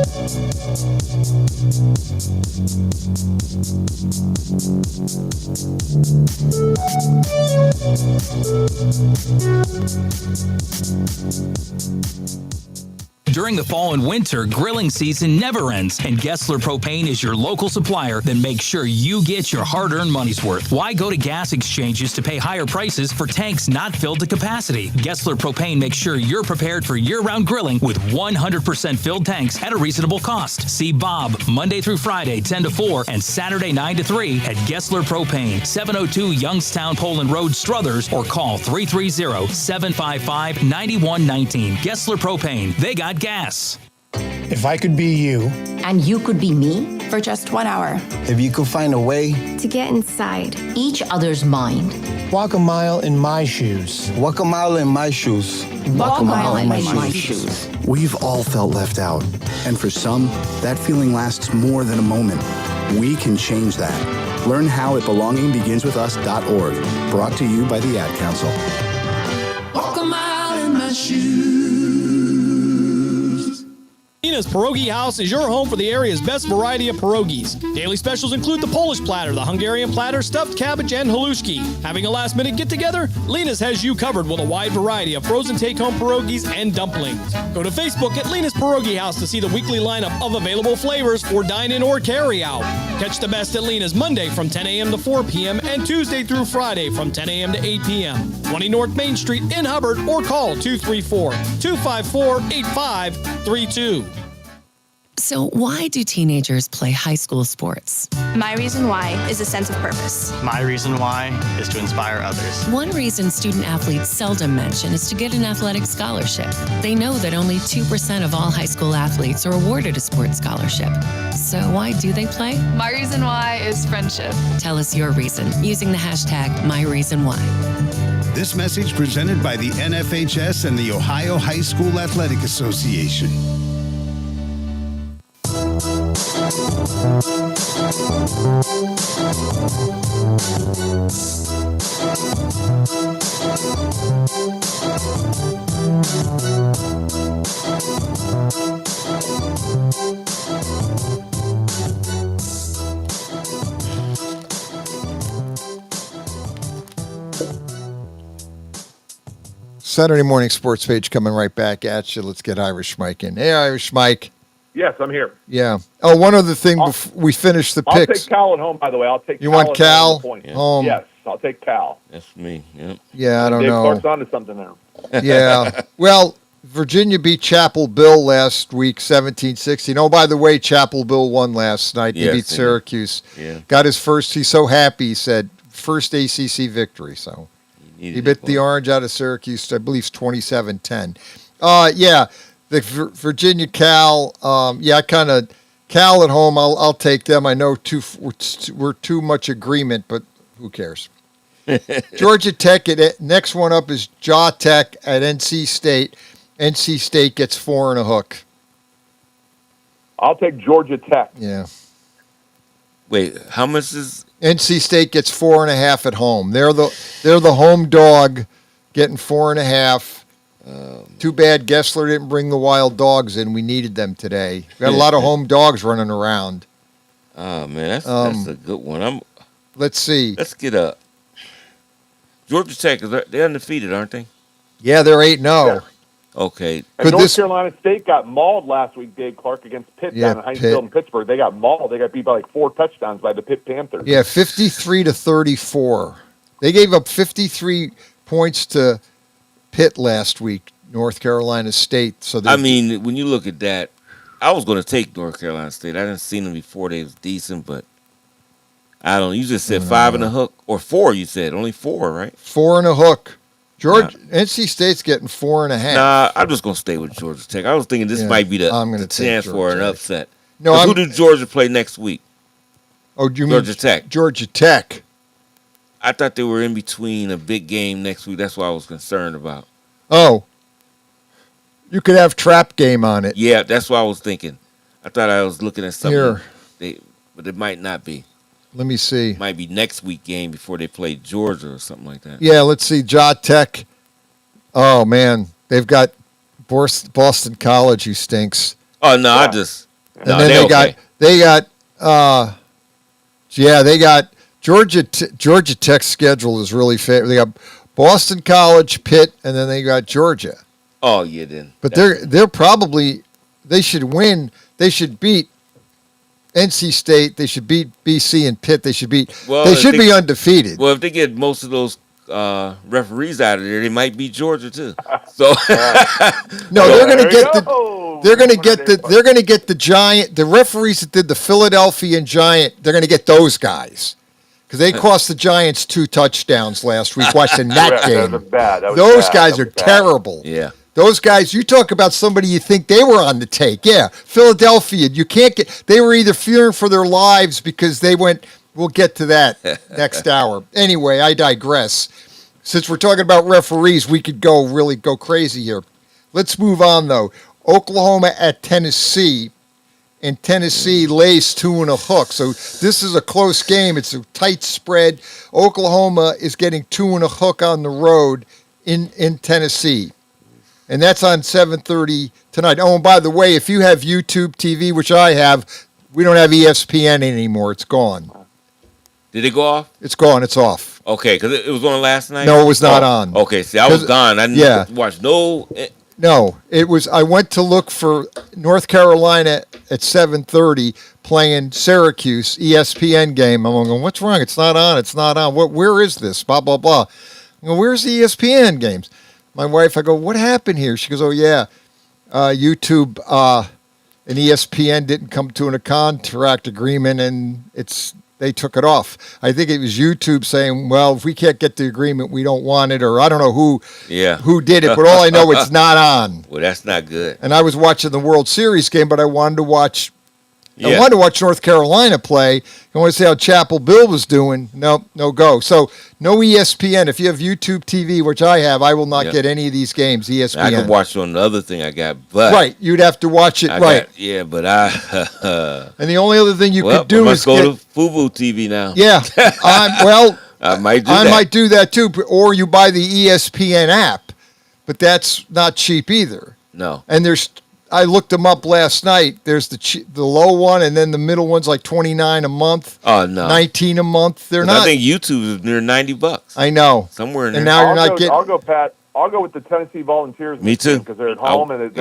[SPEAKER 4] During the fall and winter, grilling season never ends, and Gessler Propane is your local supplier that makes sure you get your hard-earned money's worth. Why go to gas exchanges to pay higher prices for tanks not filled to capacity? Gessler Propane makes sure you're prepared for year-round grilling with 100% filled tanks at a reasonable cost. See Bob Monday through Friday, 10 to 4, and Saturday, 9 to 3 at Gessler Propane, 702 Youngstown Poland Road, Struthers, or call 330-755-9119. Gessler Propane. They got gas.
[SPEAKER 26] If I could be you,
[SPEAKER 27] And you could be me for just 1 hour.
[SPEAKER 26] if you could find a way,
[SPEAKER 27] To get inside each other's mind.
[SPEAKER 26] walk a mile in my shoes.
[SPEAKER 29] Walk a mile in my shoes.
[SPEAKER 27] Walk a mile in my shoes.
[SPEAKER 29] We've all felt left out. And for some, that feeling lasts more than a moment. We can change that. Learn how at belongingbeginswithus.org. Brought to you by the Ad Council.
[SPEAKER 30] Walk a mile in my shoes.
[SPEAKER 11] Nina's Pierogi House is your home for the area's best variety of pierogies. Daily specials include the Polish platter, the Hungarian platter, stuffed cabbage, and halushki. Having a last-minute get-together? Lena's has you covered with a wide variety of frozen take-home pierogies and dumplings. Go to Facebook at Lena's Pierogi House to see the weekly lineup of available flavors for dine-in or carry-out. Catch the best at Lena's Monday from 10 a.m. to 4 p.m. and Tuesday through Friday from 10 a.m. to 8 p.m. 20 North Main Street in Hubbard, or call 234-254-8532.
[SPEAKER 9] So why do teenagers play high school sports?
[SPEAKER 10] My reason why is a sense of purpose.
[SPEAKER 12] My reason why is to inspire others.
[SPEAKER 9] One reason student athletes seldom mention is to get an athletic scholarship. They know that only 2% of all high school athletes are awarded a sports scholarship. So why do they play?
[SPEAKER 10] My reason why is friendship.
[SPEAKER 9] Tell us your reason using the hashtag #MyReasonWhy.
[SPEAKER 13] This message presented by the NFHS and the Ohio High School Athletic Association.
[SPEAKER 1] Saturday morning sports page coming right back at you. Let's get Irish Mike in. Hey, Irish Mike.
[SPEAKER 3] Yes, I'm here.
[SPEAKER 1] Yeah. Oh, one other thing before we finish the
[SPEAKER 3] I'll
[SPEAKER 1] picks.
[SPEAKER 3] take Cal at home, by the way. I'll take
[SPEAKER 1] You
[SPEAKER 3] Cal
[SPEAKER 1] want
[SPEAKER 3] at
[SPEAKER 1] Cal?
[SPEAKER 3] home at the point.
[SPEAKER 1] Home.
[SPEAKER 3] Yes, I'll take Cal.
[SPEAKER 19] That's me. Yep.
[SPEAKER 1] Yeah, I don't
[SPEAKER 3] Dave
[SPEAKER 1] know.
[SPEAKER 3] Clark's onto something there.
[SPEAKER 1] Yeah. Well, Virginia beat Chapel Bill last week, 17-16. Oh, by the way, Chapel Bill won last night. They
[SPEAKER 19] Yes,
[SPEAKER 1] beat
[SPEAKER 19] they did.
[SPEAKER 1] Syracuse.
[SPEAKER 19] Yeah.
[SPEAKER 1] Got his first. He's so happy. He said first ACC victory. So he bit the orange out of Syracuse. I believe it's 27-10. Yeah, the Virginia Cal. Yeah, kind of Cal at home. I'll take them. I know we're too much agreement, but who cares? Georgia Tech. Next one up is Jaw Tech at NC State. NC State gets 4 and a hook.
[SPEAKER 3] I'll take Georgia Tech.
[SPEAKER 1] Yeah.
[SPEAKER 19] Wait, how much is
[SPEAKER 1] NC State gets 4.5 at home. They're the home dog, getting 4.5. Too bad Gessler didn't bring the wild dogs in. We needed them today. We got a lot of home dogs running around.
[SPEAKER 19] Oh man, that's a good one.
[SPEAKER 1] Let's see.
[SPEAKER 19] Let's get up. Georgia Tech, they're undefeated, aren't they?
[SPEAKER 1] Yeah, they're 8-0.
[SPEAKER 19] Okay.
[SPEAKER 3] And North Carolina State got mauled last week, Dave Clark, against Pitt down in Hinesfield in Pittsburgh. They got mauled. They got beat by like 4 touchdowns by the Pitt Panthers.
[SPEAKER 1] Yeah, 53-34. They gave up 53 points to Pitt last week, North Carolina State. So
[SPEAKER 19] I mean, when you look at that, I was going to take North Carolina State. I didn't see them before; they was decent, but I don't know. You just said 5 and a hook or 4. You said only 4, right?
[SPEAKER 1] 4 and a hook. NC State's getting 4.5.
[SPEAKER 19] Nah, I'm just gonna stay with Georgia Tech. I was thinking this might be the chance for an upset.
[SPEAKER 1] No,
[SPEAKER 19] who did Georgia play next week?
[SPEAKER 1] Oh, do you
[SPEAKER 19] Georgia
[SPEAKER 1] mean
[SPEAKER 19] Tech?
[SPEAKER 1] Georgia Tech.
[SPEAKER 19] I thought they were in between a big game next week. That's what I was concerned about.
[SPEAKER 1] Oh, you could have trap game on it.
[SPEAKER 19] Yeah, that's what I was thinking. I thought I was looking at something.
[SPEAKER 1] Here.
[SPEAKER 19] But it might not be.
[SPEAKER 1] Let me see.
[SPEAKER 19] It might be next week game before they play Georgia or something like that.
[SPEAKER 1] Yeah, let's see. Ja Tech. Oh, man. They've got Boston College, who stinks.
[SPEAKER 19] Oh, no, I just...
[SPEAKER 1] And then they got Georgia Tech's schedule is really fair. They got Boston College, Pitt, and then they got Georgia.
[SPEAKER 19] Oh, yeah, then.
[SPEAKER 1] But they're probably... They should win. They should beat NC State. They should beat BC and Pitt. They should beat. They should be undefeated.
[SPEAKER 19] Well, if they get most of those referees out of there, they might beat Georgia too. So
[SPEAKER 1] no, they're going to get they're going to get the Giant. The referees that did the Philadelphia Giant. They're going to get those guys because they cost the Giants 2 touchdowns last week. Watching that game, those guys are terrible.
[SPEAKER 19] Yeah.
[SPEAKER 1] Those guys, you talk about somebody you think they were on the take. Yeah, Philadelphia, you can't get, they were either fearing for their lives because they went, we'll get to that next hour. Anyway, I digress. Since we're talking about referees, we could really go crazy here. Let's move on, though. Oklahoma at Tennessee, and Tennessee lays 2 and a hook. So this is a close game. It's a tight spread. Oklahoma is getting 2 and a hook on the road in Tennessee. And that's on 7:30 tonight. Oh, and by the way, if you have YouTube TV, which I have, we don't have ESPN anymore. It's gone.
[SPEAKER 19] Did it go off?
[SPEAKER 1] It's gone. It's off.
[SPEAKER 19] Okay, because it was on last night?
[SPEAKER 1] No, it was not on.
[SPEAKER 19] Okay, see, I was gone. I didn't watch no...
[SPEAKER 1] No, it was. I went to look for North Carolina at 7:30 playing Syracuse, ESPN game. I'm going, what's wrong? It's not on. It's not on. Where is this? Blah, blah, blah. I go, where's the ESPN games? My wife, I go, what happened here? She goes, oh, yeah, YouTube and ESPN didn't come to a contract agreement, and they took it off. I think it was YouTube saying, well, if we can't get the agreement, we don't want it, or I don't know who did it, but all I know, it's not on.
[SPEAKER 19] Well, that's not good.
[SPEAKER 1] And I was watching the World Series game, but I wanted to watch North Carolina play. I want to see how Chapel Bill was doing. No go. So no ESPN. If you have YouTube TV, which I have, I will not get any of these games. ESPN.
[SPEAKER 19] I can watch on the other thing I got, but
[SPEAKER 1] right, you'd have to watch it.
[SPEAKER 19] But
[SPEAKER 1] and the only other thing you could do is
[SPEAKER 19] go to Fubo TV now.
[SPEAKER 1] Yeah,
[SPEAKER 19] I might do
[SPEAKER 1] that. I might do that too. Or you buy the ESPN app, but that's not cheap either.
[SPEAKER 19] No.
[SPEAKER 1] And I looked them up last night. There's the low one, and then the middle one's like $29 a month.
[SPEAKER 19] Oh no,
[SPEAKER 1] $19 a month. They're not.
[SPEAKER 19] I think YouTube is near $90.
[SPEAKER 1] I know.
[SPEAKER 19] Somewhere in there.
[SPEAKER 1] And now you're not getting.
[SPEAKER 3] I'll go, Pat. I'll go with the Tennessee Volunteers.
[SPEAKER 19] Me too.
[SPEAKER 3] Because they're at home, and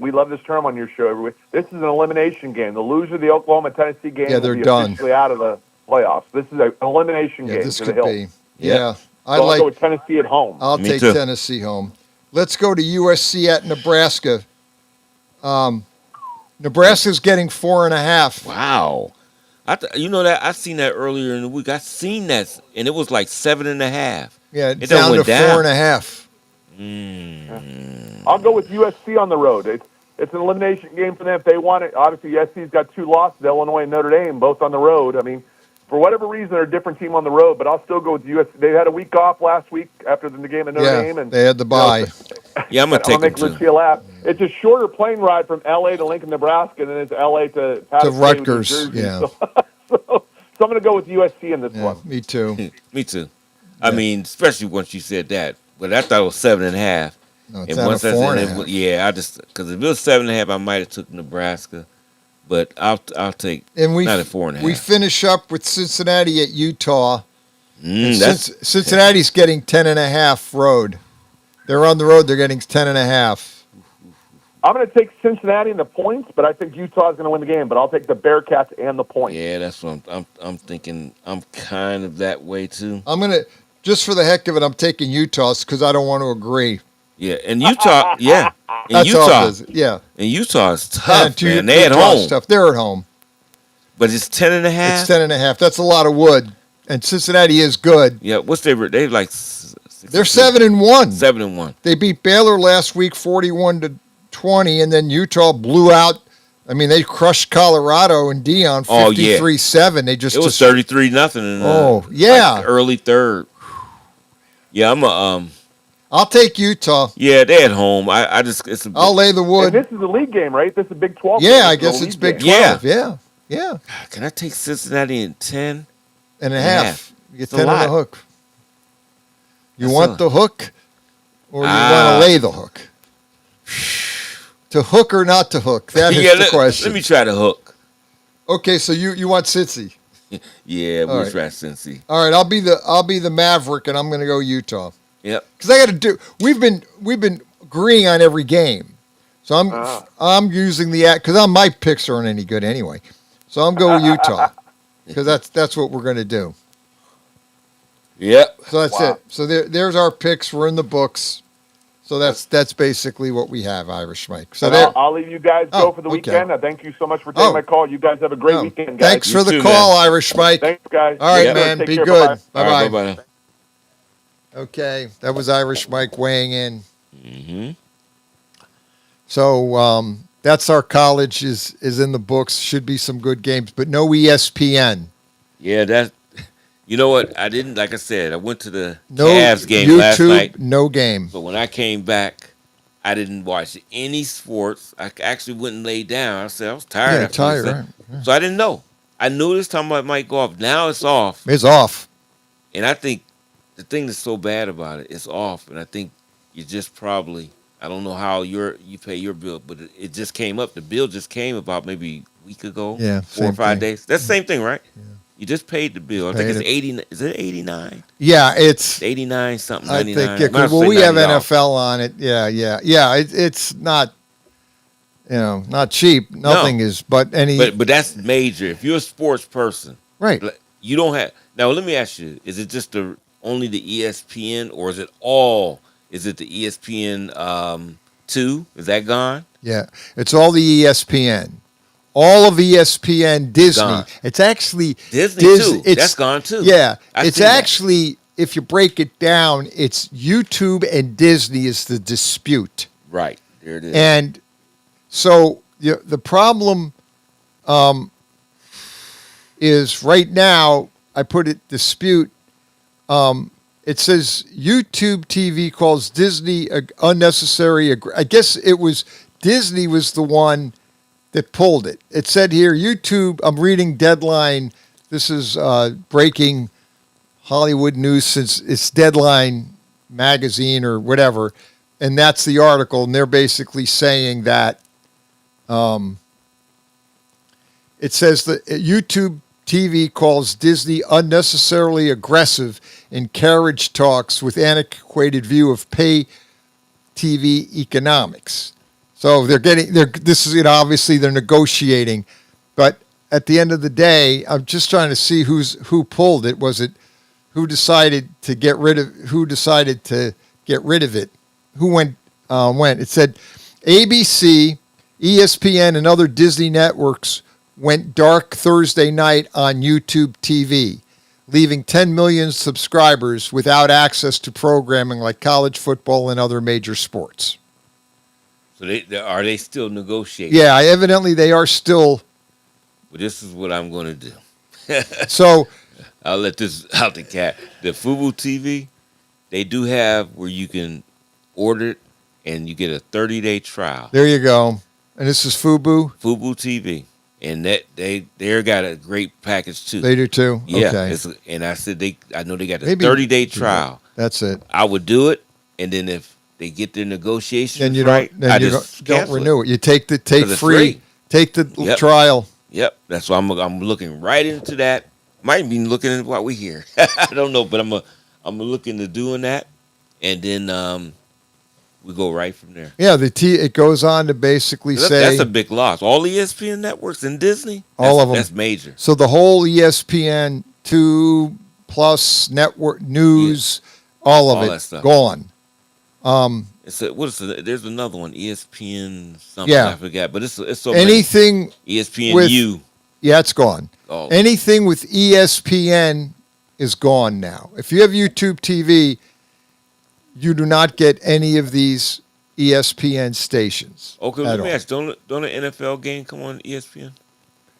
[SPEAKER 3] we love this term on your show every week. This is an elimination game. The loser of the Oklahoma Tennessee game will be
[SPEAKER 1] done.
[SPEAKER 3] Officially out of the playoffs. This is an elimination game.
[SPEAKER 1] This
[SPEAKER 3] for
[SPEAKER 1] could
[SPEAKER 3] the
[SPEAKER 1] be.
[SPEAKER 3] Hills.
[SPEAKER 1] Yeah.
[SPEAKER 3] I'll go with Tennessee at home.
[SPEAKER 1] I'll take Tennessee home. Let's go to USC at Nebraska. Nebraska's getting 4.5.
[SPEAKER 19] Wow. I've seen that earlier in the week. I've seen that, and it was like 7.5.
[SPEAKER 1] Yeah, it's down to 4.5.
[SPEAKER 3] I'll go with USC on the road. It's an elimination game for them if they want it. Obviously, USC's got 2 losses, Illinois and Notre Dame, both on the road. I mean, for whatever reason, they're a different team on the road, but I'll still go with USC. They had a week off last week after the game at Notre Dame. And
[SPEAKER 1] they had the bye.
[SPEAKER 19] I'm going to take them too.
[SPEAKER 3] It's a shorter plane ride from L.A. to Lincoln, Nebraska, than it's L.A. to
[SPEAKER 1] Rutgers. Yeah.
[SPEAKER 3] So I'm going to go with USC in this one.
[SPEAKER 1] Me too.
[SPEAKER 19] Me too. I mean, especially once you said that. But I thought it was 7.5.
[SPEAKER 1] No, it's down to 4.5.
[SPEAKER 19] Because if it was 7.5, I might have took Nebraska. But I'll take not at 4.5.
[SPEAKER 1] We finish up with Cincinnati at Utah. Cincinnati's getting 10.5 road. They're on the road. They're getting 10.5.
[SPEAKER 3] I'm going to take Cincinnati in the points, but I think Utah's going to win the game. But I'll take the Bearcats and the points.
[SPEAKER 19] Yeah, that's what I'm thinking. I'm kind of that way too.
[SPEAKER 1] I'm going to, just for the heck of it, I'm taking Utah because I don't want to agree.
[SPEAKER 19] Yeah, and Utah,
[SPEAKER 1] That's all it is. Yeah.
[SPEAKER 19] And Utah is tough, man.
[SPEAKER 1] They
[SPEAKER 19] at home.
[SPEAKER 1] Tough. They're at home.
[SPEAKER 19] But it's 10.5.
[SPEAKER 1] It's 10.5. That's a lot of wood, and Cincinnati is good.
[SPEAKER 19] Yeah, what's they? They like.
[SPEAKER 1] They're 7-1.
[SPEAKER 19] 7-1.
[SPEAKER 1] They beat Baylor last week, 41-20, and then Utah blew out. I mean, they crushed Colorado and Dion 53-7. They just
[SPEAKER 19] it was 33-0.
[SPEAKER 1] Yeah,
[SPEAKER 19] early third. Yeah,
[SPEAKER 1] I'll take Utah.
[SPEAKER 19] Yeah, they at home.
[SPEAKER 1] I'll lay the wood.
[SPEAKER 3] And this is a league game, right? This is a Big 12.
[SPEAKER 1] Yeah,
[SPEAKER 3] game.
[SPEAKER 1] I guess it's Big 12. Yeah.
[SPEAKER 19] Can I take Cincinnati in 10
[SPEAKER 1] and a half? You get 10
[SPEAKER 19] on
[SPEAKER 1] the hook. You want the hook, or you want to lay the hook? To hook or not to hook? That is the question.
[SPEAKER 19] Let me try the hook.
[SPEAKER 1] Okay, so you want Cincy?
[SPEAKER 19] Yeah, we'll try Cincy.
[SPEAKER 1] All right, I'll be the Maverick, and I'm going to go Utah.
[SPEAKER 19] Yep.
[SPEAKER 1] Because I got to do. We've been agreeing on every game, so I'm using the because my picks aren't any good anyway. So I'm going Utah because that's what we're going to do.
[SPEAKER 19] Yep.
[SPEAKER 1] So that's it. So there's our picks. We're in the books. So that's basically what we have, Irish Mike. So
[SPEAKER 3] I'll leave you guys go for the weekend. Thank you so much for taking my call. You guys have a great weekend, guys.
[SPEAKER 1] Thanks for the call, man. Irish Mike.
[SPEAKER 3] Thanks, guys.
[SPEAKER 1] All right, man. Be
[SPEAKER 3] care.
[SPEAKER 1] good.
[SPEAKER 3] Bye-bye.
[SPEAKER 1] Bye-bye. Okay, that was Irish Mike weighing in.
[SPEAKER 19] Mm-hmm.
[SPEAKER 1] So that's our college is in the books. Should be some good games, but no ESPN.
[SPEAKER 19] Yeah, you know what? I didn't, like I said, I went to the
[SPEAKER 1] No
[SPEAKER 19] Cavs game
[SPEAKER 1] YouTube,
[SPEAKER 19] last night.
[SPEAKER 1] No game.
[SPEAKER 19] But when I came back, I didn't watch any sports. I actually went and laid down. I said I was tired.
[SPEAKER 1] Yeah, tired. Right.
[SPEAKER 19] Yeah. So I didn't know. I knew this time I might go off. Now it's off.
[SPEAKER 1] It's off.
[SPEAKER 19] And I think the thing that's so bad about it, it's off. And I think you just probably, I don't know how you pay your bill, but it just came up. The bill just came about maybe a week ago.
[SPEAKER 1] Yeah,
[SPEAKER 19] 4 or 5 days. That's the same thing, right?
[SPEAKER 1] Yeah.
[SPEAKER 19] You just paid the bill. I think it's 80. Is it 89?
[SPEAKER 1] Yeah, it's
[SPEAKER 19] 89 something.
[SPEAKER 1] I
[SPEAKER 19] 99.
[SPEAKER 1] think well, we have NFL on it. Yeah. It's not, not cheap. Nothing is, but
[SPEAKER 19] that's major. If you're a sports person,
[SPEAKER 1] right?
[SPEAKER 19] You don't have. Now let me ask you: is it just only the ESPN, or is it all? Is it the ESPN 2? Is that gone?
[SPEAKER 1] Yeah, it's all the ESPN. All of ESPN, Disney.
[SPEAKER 19] Gone.
[SPEAKER 1] It's actually
[SPEAKER 19] Disney too. That's gone too.
[SPEAKER 1] Yeah, it's actually, if you break it down, it's YouTube and Disney is the dispute.
[SPEAKER 19] Right, there it is.
[SPEAKER 1] And so the problem is right now, I put it dispute. It says YouTube TV calls Disney unnecessary. I guess it was Disney was the one that pulled it. It said here, YouTube, I'm reading Deadline. This is breaking Hollywood news since it's Deadline magazine or whatever. And that's the article. And they're basically saying that it says that YouTube TV calls Disney unnecessarily aggressive in carriage talks with antiquated view of pay TV economics. So this is obviously they're negotiating, but at the end of the day, I'm just trying to see who pulled it. Was it who decided to get rid of it? Who went? It said ABC, ESPN, and other Disney networks went dark Thursday night on YouTube TV, leaving 10 million subscribers without access to programming like college football and other major sports.
[SPEAKER 19] So are they still negotiating?
[SPEAKER 1] Yeah, evidently they are still.
[SPEAKER 19] Well, this is what I'm going to do.
[SPEAKER 1] So
[SPEAKER 19] I'll let this out the cat. The Fubo TV, they do have where you can order it and you get a 30-day trial.
[SPEAKER 1] There you go. And this is Fubo?
[SPEAKER 19] Fubo TV. And they're got a great package too.
[SPEAKER 1] They do too?
[SPEAKER 19] Yeah.
[SPEAKER 1] Okay.
[SPEAKER 19] And I said I know they got a 30-day trial.
[SPEAKER 1] That's it.
[SPEAKER 19] I would do it, and then if they get their negotiations
[SPEAKER 1] then you
[SPEAKER 19] right,
[SPEAKER 1] don't renew it. You take free. Take the trial.
[SPEAKER 19] Yep. That's why I'm looking right into that. Might be looking at while we here. I don't know, but I'm looking to doing that, and then we go right from there.
[SPEAKER 1] Yeah, it goes on to basically say
[SPEAKER 19] that's a big loss. All ESPN networks and Disney,
[SPEAKER 1] all of them.
[SPEAKER 19] That's major.
[SPEAKER 1] So the whole ESPN 2 plus network news, all of
[SPEAKER 19] that
[SPEAKER 1] it
[SPEAKER 19] stuff.
[SPEAKER 1] Gone.
[SPEAKER 19] There's another one, ESPN something.
[SPEAKER 1] Yeah.
[SPEAKER 19] I forgot, but it's so
[SPEAKER 1] anything
[SPEAKER 19] many. ESPN U.
[SPEAKER 1] Yeah, it's gone.
[SPEAKER 19] Oh.
[SPEAKER 1] Anything with ESPN is gone now. If you have YouTube TV, you do not get any of these ESPN stations.
[SPEAKER 19] Okay,
[SPEAKER 1] at
[SPEAKER 19] let me
[SPEAKER 1] all.
[SPEAKER 19] ask. Don't an NFL game come on ESPN?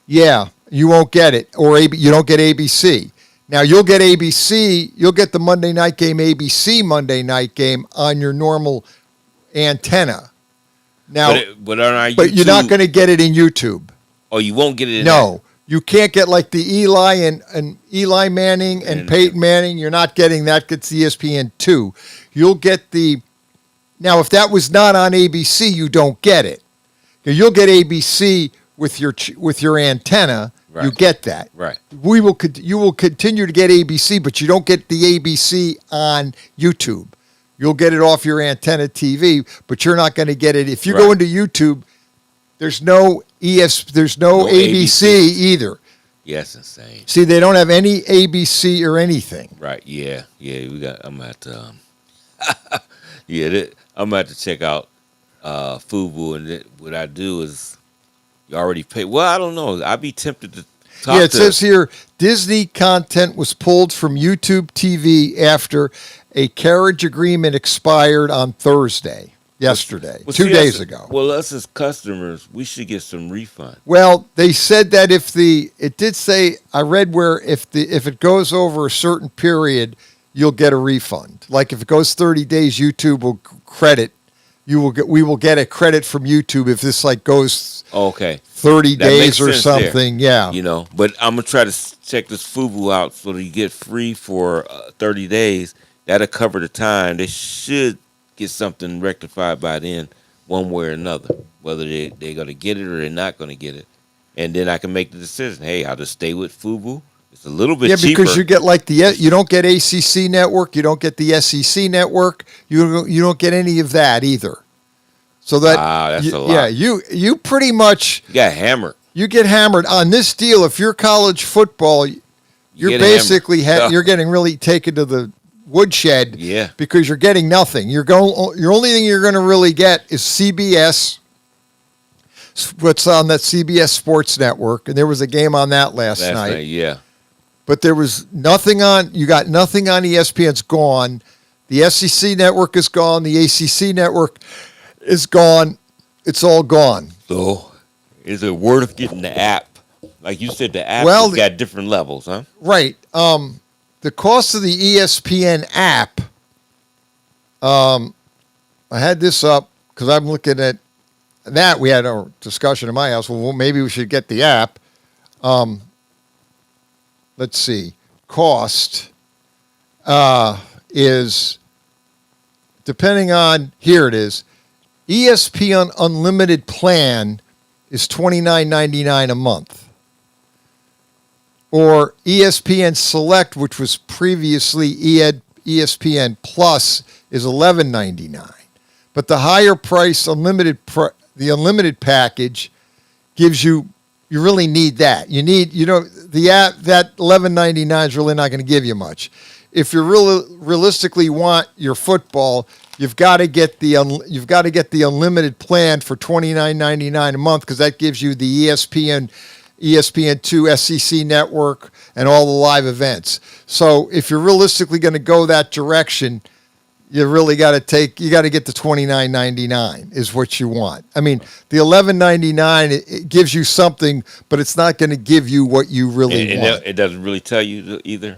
[SPEAKER 1] Yeah, you won't get it, or you don't get ABC. Now you'll get ABC. You'll get the Monday night game, ABC Monday night game on your normal antenna. Now,
[SPEAKER 19] but on our
[SPEAKER 1] but you're not
[SPEAKER 19] YouTube-
[SPEAKER 1] going to get it in YouTube.
[SPEAKER 19] Oh, you won't get it in
[SPEAKER 1] No, you can't get like the Eli and Eli Manning and Peyton Manning. You're not getting that. Gets ESPN2. You'll get the. Now, if that was not on ABC, you don't get it. You'll get ABC with your antenna.
[SPEAKER 19] Right.
[SPEAKER 1] You get that.
[SPEAKER 19] Right.
[SPEAKER 1] You will continue to get ABC, but you don't get the ABC on YouTube. You'll get it off your antenna TV, but you're not going to get it if you go into YouTube. There's no there's no ABC either.
[SPEAKER 19] Yes, insane.
[SPEAKER 1] See, they don't have any ABC or anything.
[SPEAKER 19] Right. Yeah. Yeah. I'm at. I'm about to check out Fubu, and what I do is you already pay. Well, I don't know. I'd be tempted to.
[SPEAKER 1] Yeah, it says here Disney content was pulled from YouTube TV after a carriage agreement expired on Thursday, yesterday,
[SPEAKER 19] Well,
[SPEAKER 1] 2 days ago.
[SPEAKER 19] Well, us as customers, we should get some refund.
[SPEAKER 1] Well, they said that it did say, I read where if it goes over a certain period, you'll get a refund. Like if it goes 30 days, YouTube will credit. We will get a credit from YouTube if this goes 30
[SPEAKER 19] That
[SPEAKER 1] days
[SPEAKER 19] makes
[SPEAKER 1] or
[SPEAKER 19] sense
[SPEAKER 1] something.
[SPEAKER 19] there,
[SPEAKER 1] Yeah.
[SPEAKER 19] But I'm gonna try to check this Fubu out so that you get free for 30 days. That'll cover the time. They should get something rectified by then, one way or another. Whether they're gonna get it or they're not gonna get it, and then I can make the decision. Hey, I'll just stay with Fubu. It's a little bit cheaper.
[SPEAKER 1] Because you get you don't get ACC network, you don't get the SEC network, you don't get any of that either. So
[SPEAKER 19] that's a lot.
[SPEAKER 1] Yeah, you pretty much
[SPEAKER 19] got hammered.
[SPEAKER 1] You get hammered on this deal. If you're college football, you're basically you're getting really taken to the woodshed.
[SPEAKER 19] Yeah.
[SPEAKER 1] Because you're getting nothing. Your only thing you're going to really get is CBS. What's on that CBS Sports Network, and there was a game on that last night.
[SPEAKER 19] Yeah.
[SPEAKER 1] But there was nothing on. You got nothing on ESPN. It's gone. The SEC network is gone. The ACC network is gone. It's all gone.
[SPEAKER 19] So, is it worth getting the app? Like you said, the app
[SPEAKER 1] Well,
[SPEAKER 19] has got different levels, huh?
[SPEAKER 1] Right. The cost of the ESPN app. I had this up because I'm looking at that. We had a discussion in my house. Well, maybe we should get the app. Let's see. Cost is depending on here it is. ESPN Unlimited plan is $29.99 a month. Or ESPN Select, which was previously ESPN Plus, is $11.99. But the higher price the unlimited package gives you really need that. You need the app that $11.99 is really not going to give you much. If you realistically want your football, you've got to get the unlimited plan for $29.99 a month because that gives you the ESPN2 SEC network and all the live events. So if you're realistically going to go that direction, you really got to get the $29.99 is what you want. I mean, the $11.99 it gives you something, but it's not going to give you what you really want.
[SPEAKER 19] It doesn't really tell you either.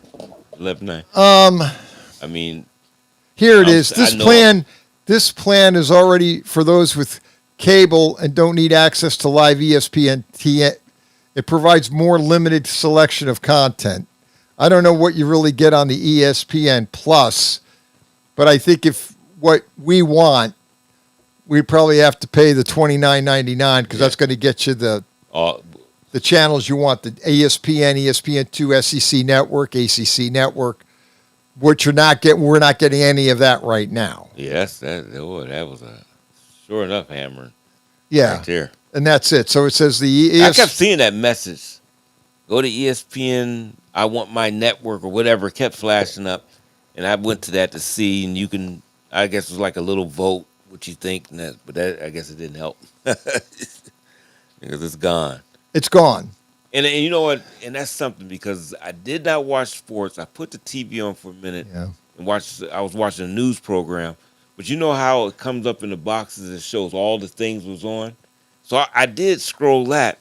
[SPEAKER 19] $11.99. I mean,
[SPEAKER 1] here it is. This plan is already for those with cable and don't need access to live ESPN. It provides more limited selection of content. I don't know what you really get on the ESPN Plus, but I think if what we want, we probably have to pay the $29.99 because that's going to get you the channels you want: the ESPN, ESPN2, SEC network, ACC network. Which we're not getting any of that right now.
[SPEAKER 19] Yes, that was a sure enough hammer.
[SPEAKER 1] Yeah,
[SPEAKER 19] right there.
[SPEAKER 1] And that's it. So it says
[SPEAKER 19] I kept seeing that message. Go to ESPN. I want my network or whatever. It kept flashing up, and I went to that to see. And you can, I guess, it was like a little vote. What you think? But I guess it didn't help because it's gone.
[SPEAKER 1] It's gone.
[SPEAKER 19] And you know what? And that's something because I did not watch sports. I put the TV on for a minute and watched. I was watching a news program, but you know how it comes up in the boxes and shows all the things was on. So I did scroll that,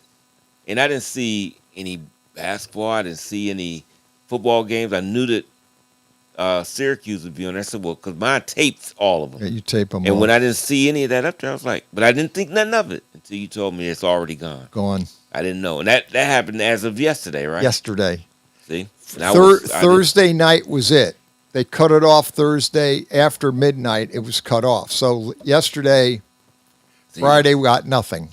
[SPEAKER 19] and I didn't see any basketball. I didn't see any football games. I knew that Syracuse would be on there. I said, well, because mine taped all of them.
[SPEAKER 1] Yeah, you tape them.
[SPEAKER 19] And when I didn't see any of that up there, I was like, but I didn't think nothing of it until you told me it's already gone.
[SPEAKER 1] Gone.
[SPEAKER 19] I didn't know. And that happened as of yesterday, right?
[SPEAKER 1] Yesterday.
[SPEAKER 19] See?
[SPEAKER 1] Thursday night was it. They cut it off Thursday after midnight. It was cut off. So yesterday, Friday, we got nothing.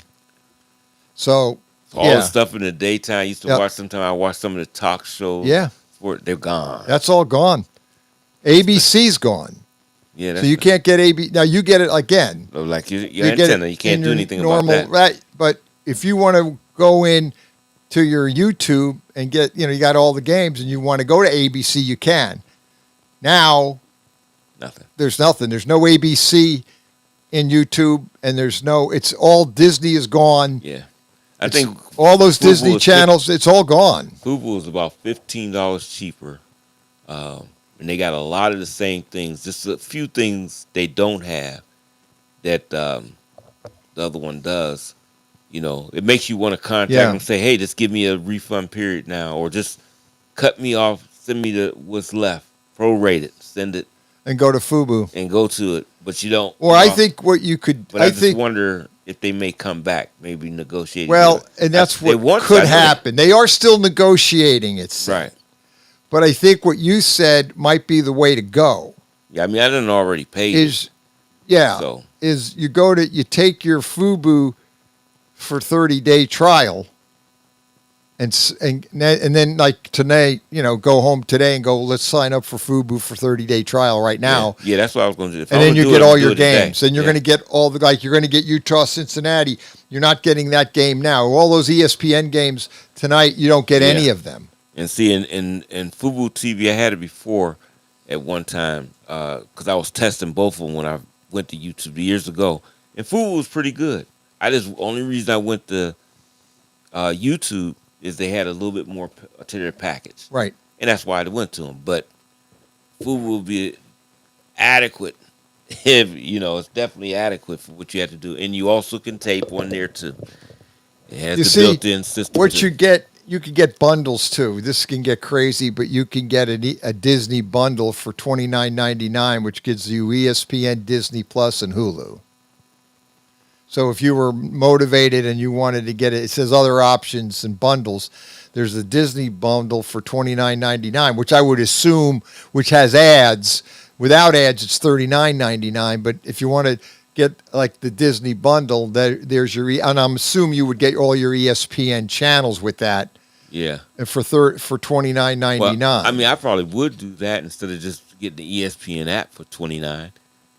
[SPEAKER 1] So
[SPEAKER 19] all the stuff in the daytime I used to watch. Sometimes I watch some of the talk shows.
[SPEAKER 1] Yeah.
[SPEAKER 19] They're gone.
[SPEAKER 1] That's all gone. ABC's gone.
[SPEAKER 19] Yeah.
[SPEAKER 1] So you can't get AB. Now you get it again.
[SPEAKER 19] Like your antenna. You can't do anything about that.
[SPEAKER 1] Right. But if you want to go in to your YouTube and get, you got all the games and you want to go to ABC, you can. Now,
[SPEAKER 19] nothing.
[SPEAKER 1] There's nothing. There's no ABC in YouTube, and it's all Disney is gone.
[SPEAKER 19] Yeah. I think
[SPEAKER 1] all those Disney channels, it's all gone.
[SPEAKER 19] Fubo is about $15 cheaper. And they got a lot of the same things. Just a few things they don't have that the other one does. It makes you want to contact them and say, hey, just give me a refund period now, or just cut me off, send me what's left, prorate it, send it.
[SPEAKER 1] And go to Fubo.
[SPEAKER 19] And go to it. But you don't.
[SPEAKER 1] Or I think what you could.
[SPEAKER 19] But I just wonder if they may come back, maybe negotiate.
[SPEAKER 1] Well, and that's what could happen. They are still negotiating it.
[SPEAKER 19] Right.
[SPEAKER 1] But I think what you said might be the way to go.
[SPEAKER 19] Yeah, I mean, I didn't already pay.
[SPEAKER 1] Is you take your Fubo for 30-day trial, and then like today, go home today and go, let's sign up for Fubo for 30-day trial right now.
[SPEAKER 19] Yeah, that's what I was going to do.
[SPEAKER 1] And then you get all your games. And you're going to get you're going to get Utah, Cincinnati. You're not getting that game now. All those ESPN games tonight, you don't get any of them.
[SPEAKER 19] And see, in Fubo TV, I had it before at one time because I was testing both of them when I went to YouTube years ago. And Fubo was pretty good. Only reason I went to YouTube is they had a little bit more to their package.
[SPEAKER 1] Right.
[SPEAKER 19] And that's why I went to them. But Fubo will be adequate. If it's definitely adequate for what you have to do. And you also can tape one there too. It has the built-in system.
[SPEAKER 1] What you get, you can get bundles too. This can get crazy, but you can get a Disney bundle for $29.99, which gives you ESPN, Disney Plus, and Hulu. So if you were motivated and you wanted to get it, it says other options and bundles. There's a Disney bundle for $29.99, which I would assume, which has ads. Without ads, it's $39.99. But if you want to get like the Disney bundle, there's your, and I'm assuming you would get all your ESPN channels with that.
[SPEAKER 19] Yeah.
[SPEAKER 1] And for $29.99.
[SPEAKER 19] Well, I mean, I probably would do that instead of just getting the ESPN app for $29.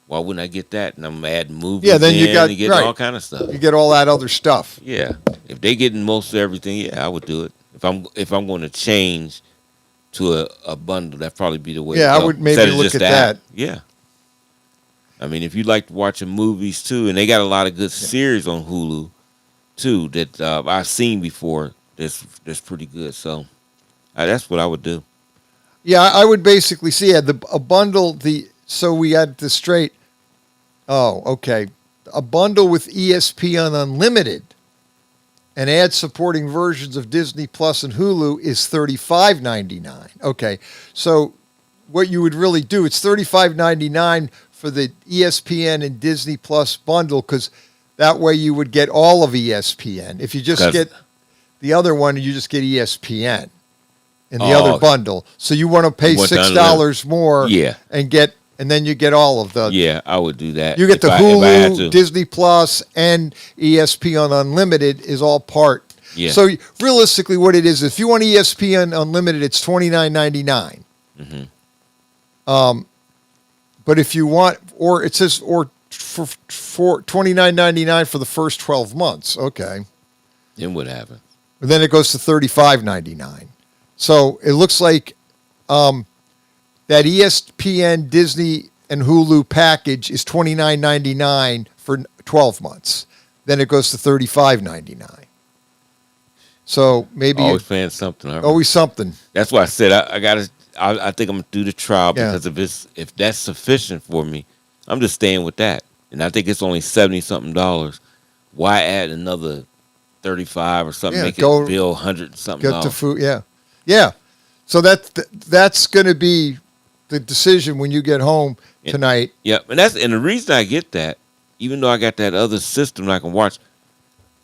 [SPEAKER 19] Why wouldn't I get that? And I'm adding movies.
[SPEAKER 1] Yeah, then you got
[SPEAKER 19] all kind of stuff.
[SPEAKER 1] You get all that other stuff.
[SPEAKER 19] Yeah, if they getting most of everything, yeah, I would do it. If I'm going to change to a bundle, that'd probably be the way.
[SPEAKER 1] Yeah,
[SPEAKER 19] to go.
[SPEAKER 1] I would maybe look at that.
[SPEAKER 19] Yeah, I mean, if you like watching movies too, and they got a lot of good series on Hulu too that I've seen before. That's pretty good. So that's what I would do.
[SPEAKER 1] Yeah, I would basically see a bundle. So we got this straight. Oh, okay. A bundle with ESPN Unlimited and ad-supporting versions of Disney Plus and Hulu is $35.99. Okay, so what you would really do, it's $35.99 for the ESPN and Disney Plus bundle, because that way you would get all of ESPN. If you just get the other one, you just get ESPN in the other bundle. So you want to pay $6 more and then you get all of the...
[SPEAKER 19] Yeah, I would do that.
[SPEAKER 1] You get the Hulu, Disney Plus, and ESPN Unlimited is all part.
[SPEAKER 19] Yeah.
[SPEAKER 1] So realistically what it is, if you want ESPN Unlimited, it's $29.99.
[SPEAKER 19] Mm-hmm.
[SPEAKER 1] But if you want, or it says, or for $29.99 for the first 12 months. Okay.
[SPEAKER 19] Then what happens?
[SPEAKER 1] And then it goes to $35.99. So it looks like... that ESPN, Disney, and Hulu package is $29.99 for 12 months. Then it goes to $35.99. So maybe
[SPEAKER 19] Always paying something.
[SPEAKER 1] always something.
[SPEAKER 19] That's why I said I gotta. I think I'm gonna do the trial
[SPEAKER 1] Yeah.
[SPEAKER 19] because if that's sufficient for me, I'm just staying with that. And I think it's only $70-something. Why add another 35 or something?
[SPEAKER 1] Yeah,
[SPEAKER 19] Make
[SPEAKER 1] go-
[SPEAKER 19] it bill $100-something.
[SPEAKER 1] Get to food. Yeah. So that's going to be the decision when you get home tonight.
[SPEAKER 19] Yep, and the reason I get that, even though I got that other system I can watch.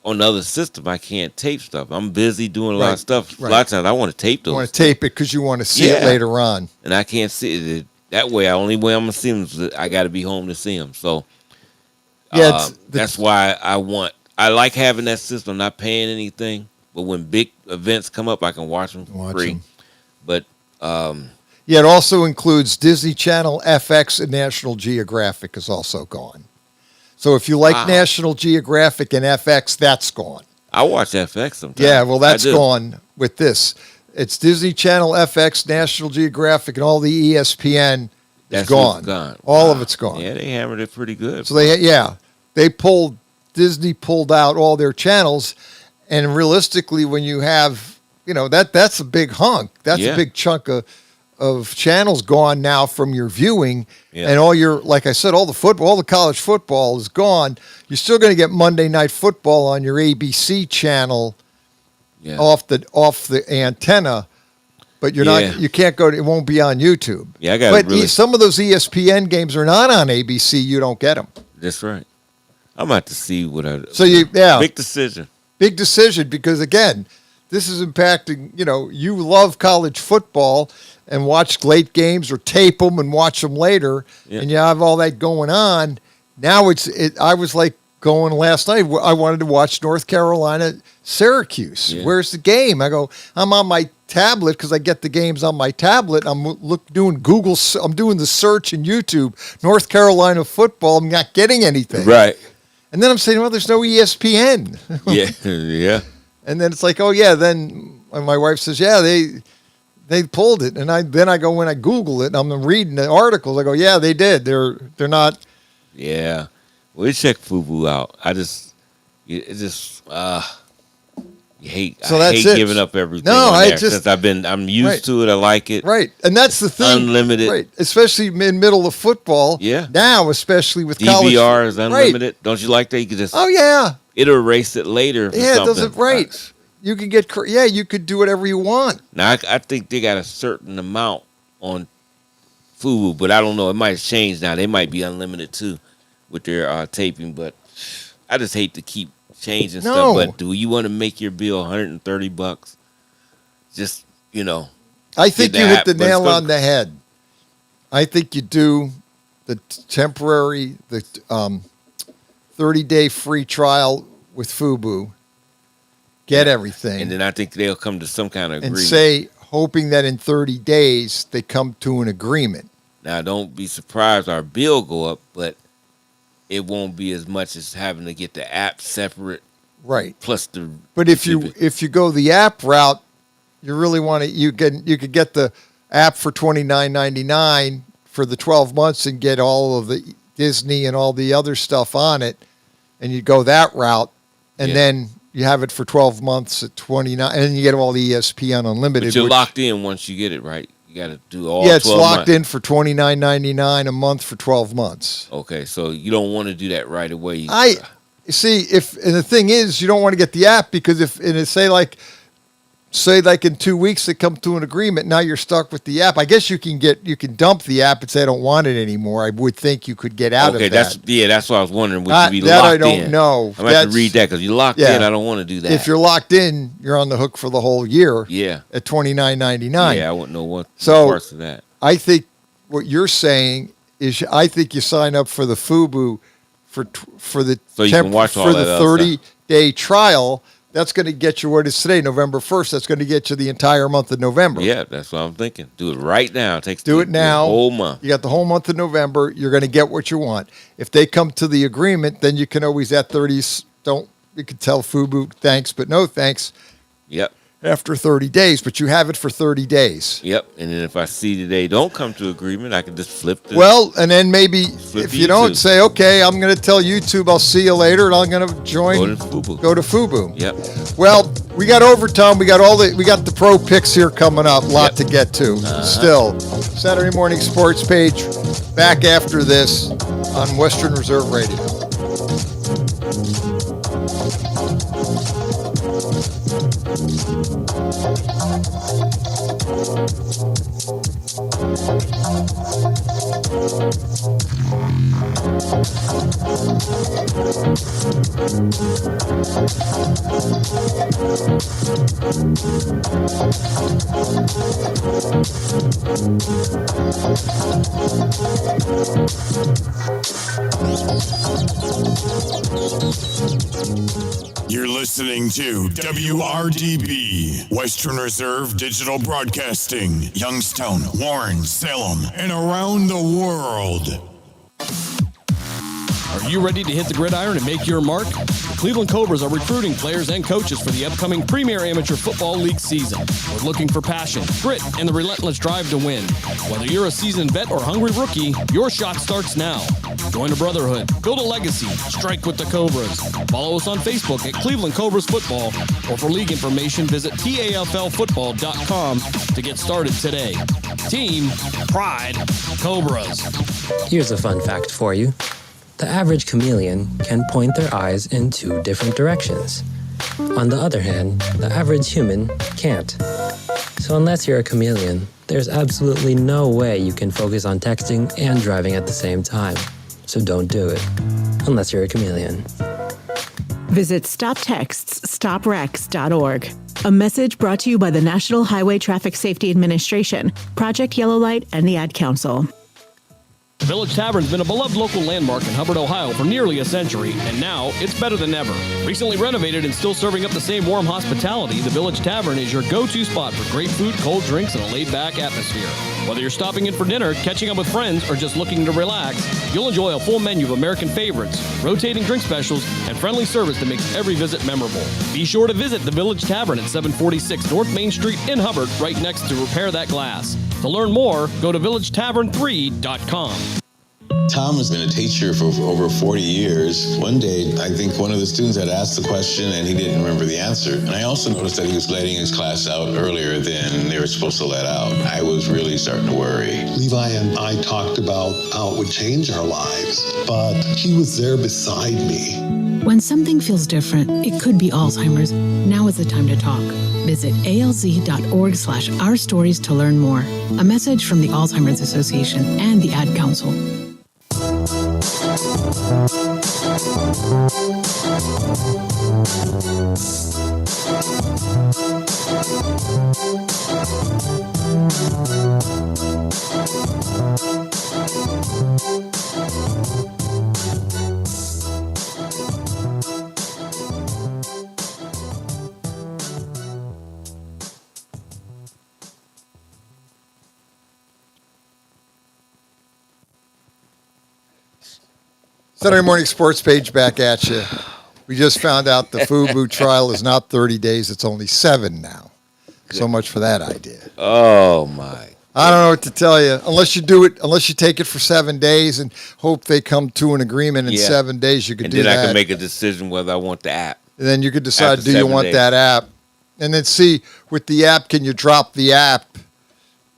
[SPEAKER 19] On the other system, I can't tape stuff. I'm busy doing a lot of stuff.
[SPEAKER 1] Right.
[SPEAKER 19] A lot of times, I want to tape those.
[SPEAKER 1] You want to tape it because you want to see it later on.
[SPEAKER 19] And I can't see it that way. The only way I'm gonna see them is that I got to be home to see them. So, that's why I like having that system. I'm not paying anything, but when big events come up, I can watch them free.
[SPEAKER 1] 'em.
[SPEAKER 19] But
[SPEAKER 1] it also includes Disney Channel, FX, and National Geographic is also gone. So if you like National Geographic and FX, that's gone.
[SPEAKER 19] I watch FX sometimes.
[SPEAKER 1] Yeah, well, that's gone with this. It's Disney Channel, FX, National Geographic, and all the ESPN is gone. All of it's gone.
[SPEAKER 19] Yeah, they hammered it pretty good.
[SPEAKER 1] So Disney pulled out all their channels, and realistically, when you have, that's a big hunk. That's a big chunk of channels gone now from your viewing, and all your, like I said, all the college football is gone. You're still going to get Monday Night Football on your ABC channel off the antenna, but you're not. You can't go. It won't be on YouTube.
[SPEAKER 19] Yeah, I got.
[SPEAKER 1] But some of those ESPN games are not on ABC. You don't get them.
[SPEAKER 19] That's right. I'm about to see what I.
[SPEAKER 1] So
[SPEAKER 19] big decision.
[SPEAKER 1] Big decision because again, this is impacting. You love college football and watch late games or tape them and watch them later, and you have all that going on. Now I was like going last night. I wanted to watch North Carolina, Syracuse.
[SPEAKER 19] Yeah.
[SPEAKER 1] Where's the game? I go, I'm on my tablet because I get the games on my tablet. I'm doing Google. I'm doing the search in YouTube. North Carolina football. I'm not getting anything.
[SPEAKER 19] Right.
[SPEAKER 1] And then I'm saying, well, there's no ESPN.
[SPEAKER 19] Yeah.
[SPEAKER 1] And then it's like, oh yeah. Then my wife says, yeah, they pulled it, and I go when I Google it, and I'm reading the articles. I go, yeah, they did. They're not.
[SPEAKER 19] Yeah, we check FUBU out. You hate.
[SPEAKER 1] So
[SPEAKER 19] I
[SPEAKER 1] that's
[SPEAKER 19] hate
[SPEAKER 1] it.
[SPEAKER 19] giving up everything.
[SPEAKER 1] No,
[SPEAKER 19] on there since I'm used to it. I like it.
[SPEAKER 1] Right, and that's the thing.
[SPEAKER 19] Unlimited,
[SPEAKER 1] right? Especially in middle of football.
[SPEAKER 19] Yeah.
[SPEAKER 1] Now, especially with college.
[SPEAKER 19] DVR is unlimited.
[SPEAKER 1] Right.
[SPEAKER 19] Don't you like that? You could just.
[SPEAKER 1] Oh yeah.
[SPEAKER 19] It'll erase it later.
[SPEAKER 1] Yeah, it doesn't. Right. You can get. Yeah, you could do whatever you want.
[SPEAKER 19] Now I think they got a certain amount on FUBU, but I don't know. It might change now. They might be unlimited too with their taping. But I just hate to keep changing stuff. But do you want to make your bill $130? Just
[SPEAKER 1] I think you hit the nail on the head. I think you do the temporary, the 30-day free trial with FUBU. Get everything.
[SPEAKER 19] And then I think they'll come to some kind of agreement.
[SPEAKER 1] And hoping that in 30 days they come to an agreement.
[SPEAKER 19] Now, don't be surprised our bill go up, but it won't be as much as having to get the app separate.
[SPEAKER 1] Right.
[SPEAKER 19] Plus the.
[SPEAKER 1] But if you go the app route, you really want to. You could get the app for $29.99 for the 12 months and get all of the Disney and all the other stuff on it, and you go that route, and then you have it for 12 months at $29, and then you get all the ESPN Unlimited.
[SPEAKER 19] But you're locked in once you get it, right? You got to do all.
[SPEAKER 1] Yeah, it's locked in for $29.99 a month for 12 months.
[SPEAKER 19] Okay, so you don't want to do that right away.
[SPEAKER 1] I see. And the thing is, you don't want to get the app because say like in 2 weeks they come to an agreement, now you're stuck with the app. I guess you can dump the app and say I don't want it anymore. I would think you could get out of that.
[SPEAKER 19] That's what I was wondering. Would you be
[SPEAKER 1] that
[SPEAKER 19] locked
[SPEAKER 1] I don't
[SPEAKER 19] in?
[SPEAKER 1] know.
[SPEAKER 19] I'm going to have to read that because you're locked in. I don't want to do that.
[SPEAKER 1] If you're locked in, you're on the hook for the whole year.
[SPEAKER 19] Yeah.
[SPEAKER 1] At $29.99.
[SPEAKER 19] Yeah, I wouldn't know what parts of that.
[SPEAKER 1] I think what you're saying is I think you sign up for the FUBU for the
[SPEAKER 19] so you can watch all
[SPEAKER 1] for
[SPEAKER 19] that
[SPEAKER 1] the 30-day trial. That's going to get you what it is today, November 1st. That's going to get you the entire month of November.
[SPEAKER 19] Yeah, that's what I'm thinking. Do it right now.
[SPEAKER 1] Do it now.
[SPEAKER 19] The whole month.
[SPEAKER 1] You got the whole month of November. You're going to get what you want. If they come to the agreement, then you can always at 30s. You can tell FUBU thanks, but no thanks.
[SPEAKER 19] Yep.
[SPEAKER 1] after 30 days, but you have it for 30 days.
[SPEAKER 19] Yep. And then if I see that they don't come to agreement, I can just flip the.
[SPEAKER 1] Well, and then maybe
[SPEAKER 19] Flip
[SPEAKER 1] if you don't
[SPEAKER 19] YouTube.
[SPEAKER 1] say, okay, I'm going to tell YouTube I'll see you later, and I'm going to join. Go to Fubu.
[SPEAKER 19] Yep.
[SPEAKER 1] Well, we got overtime. We got the pro picks here coming up. A lot to get to. Still, Saturday morning sports page. Back after this on Western Reserve Radio.
[SPEAKER 2] You're listening to WRDB, Western Reserve Digital Broadcasting, Youngstown, Warren, Salem, and around the world.
[SPEAKER 11] Are you ready to hit the gridiron and make your mark? The Cleveland Cobras are recruiting players and coaches for the upcoming Premier Amateur Football League season. We're looking for passion, grit, and the relentless drive to win. Whether you're a seasoned vet or hungry rookie, your shot starts now. Join a brotherhood, build a legacy, strike with the Cobras. Follow us on Facebook at Cleveland Cobras Football, or for league information, visit TAFLfootball.com to get started today. Team, pride, Cobras.
[SPEAKER 14] Here's a fun fact for you. The average chameleon can point their eyes in 2 different directions. On the other hand, the average human can't. So unless you're a chameleon, there's absolutely no way you can focus on texting and driving at the same time. So don't do it, unless you're a chameleon.
[SPEAKER 15] Visit StopTextsStopWrecks.org. A message brought to you by the National Highway Traffic Safety Administration, Project Yellow Light, and the Ad Council.
[SPEAKER 11] The Village Tavern's been a beloved local landmark in Hubbard, Ohio for nearly a century, and now it's better than ever. Recently renovated and still serving up the same warm hospitality, the Village Tavern is your go-to spot for great food, cold drinks, and a laid-back atmosphere. Whether you're stopping in for dinner, catching up with friends, or just looking to relax, you'll enjoy a full menu of American favorites, rotating drink specials, and friendly service that makes every visit memorable. Be sure to visit the Village Tavern at 746 North Main Street in Hubbard, right next to Repair That Glass. To learn more, go to villagetavern3.com.
[SPEAKER 16] Tom has been a teacher for over 40 years. One day, I think one of the students had asked the question and he didn't remember the answer. And I also noticed that he was letting his class out earlier than they were supposed to let out. I was really starting to worry.
[SPEAKER 17] Levi and I talked about how it would change our lives, but he was there beside me.
[SPEAKER 18] When something feels different, it could be Alzheimer's. Now is the time to talk. Visit alz.org/ourstories to learn more. A message from the Alzheimer's Association and the Ad Council.
[SPEAKER 1] Saturday morning sports page back at you. We just found out the FUBU trial is not 30 days. It's only 7 now. So much for that idea.
[SPEAKER 19] Oh, my.
[SPEAKER 1] I don't know what to tell you. Unless you take it for 7 days and hope they come to an agreement in 7 days, you could do that.
[SPEAKER 19] And then I can make a decision whether I want the app.
[SPEAKER 1] And then you could decide, do you want that app? And then see, with the app, can you drop the app?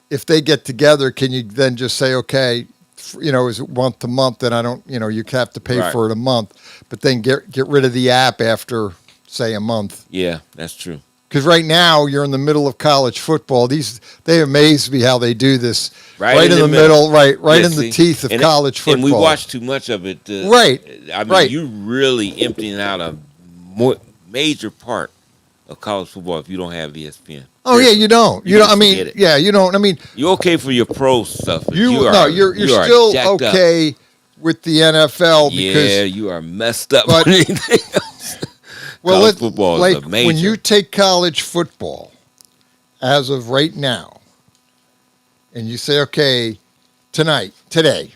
[SPEAKER 1] If they get together, can you then just say, okay, is it month to month? Then I don't, you have to pay for it a month. But then get rid of the app after, say, a month.
[SPEAKER 19] Yeah, that's true.
[SPEAKER 1] Because right now you're in the middle of college football. They amaze me how they do this. Right in the middle, right in the teeth of college football.
[SPEAKER 19] And we watch too much of it.
[SPEAKER 1] Right.
[SPEAKER 19] I mean, you really emptying out a major part of college football if you don't have ESPN.
[SPEAKER 1] Oh yeah, you don't. You don't. I mean, yeah, you don't. I mean,
[SPEAKER 19] you're okay for your pro stuff.
[SPEAKER 1] You're still okay with the NFL because
[SPEAKER 19] you are messed up.
[SPEAKER 1] But,
[SPEAKER 19] college football is amazing.
[SPEAKER 1] When you take college football, as of right now, and you say, okay, today,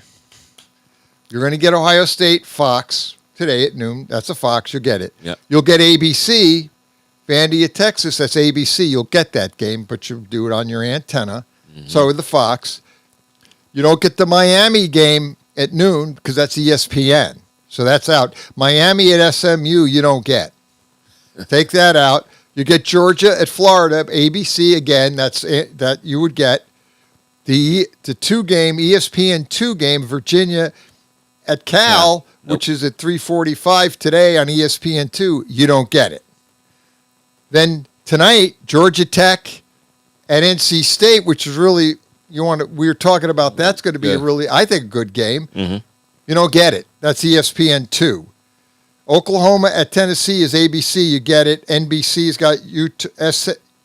[SPEAKER 1] you're going to get Ohio State Fox today at noon. That's a Fox. You'll get it.
[SPEAKER 19] Yep.
[SPEAKER 1] You'll get ABC Vandy at Texas, that's ABC. You'll get that game, but you do it on your antenna. So with the Fox. You don't get the Miami game at noon because that's ESPN. So that's out. Miami at SMU, you don't get. Take that out. You get Georgia at Florida, ABC again. That you would get. The 2-game, ESPN 2 game, Virginia at Cal, which is at 3:45 today on ESPN 2. You don't get it. Then tonight, Georgia Tech at NC State, which is really, we were talking about that's going to be a really, I think, a good game. You don't get it. That's ESPN 2. Oklahoma at Tennessee is ABC. You get it. NBC's got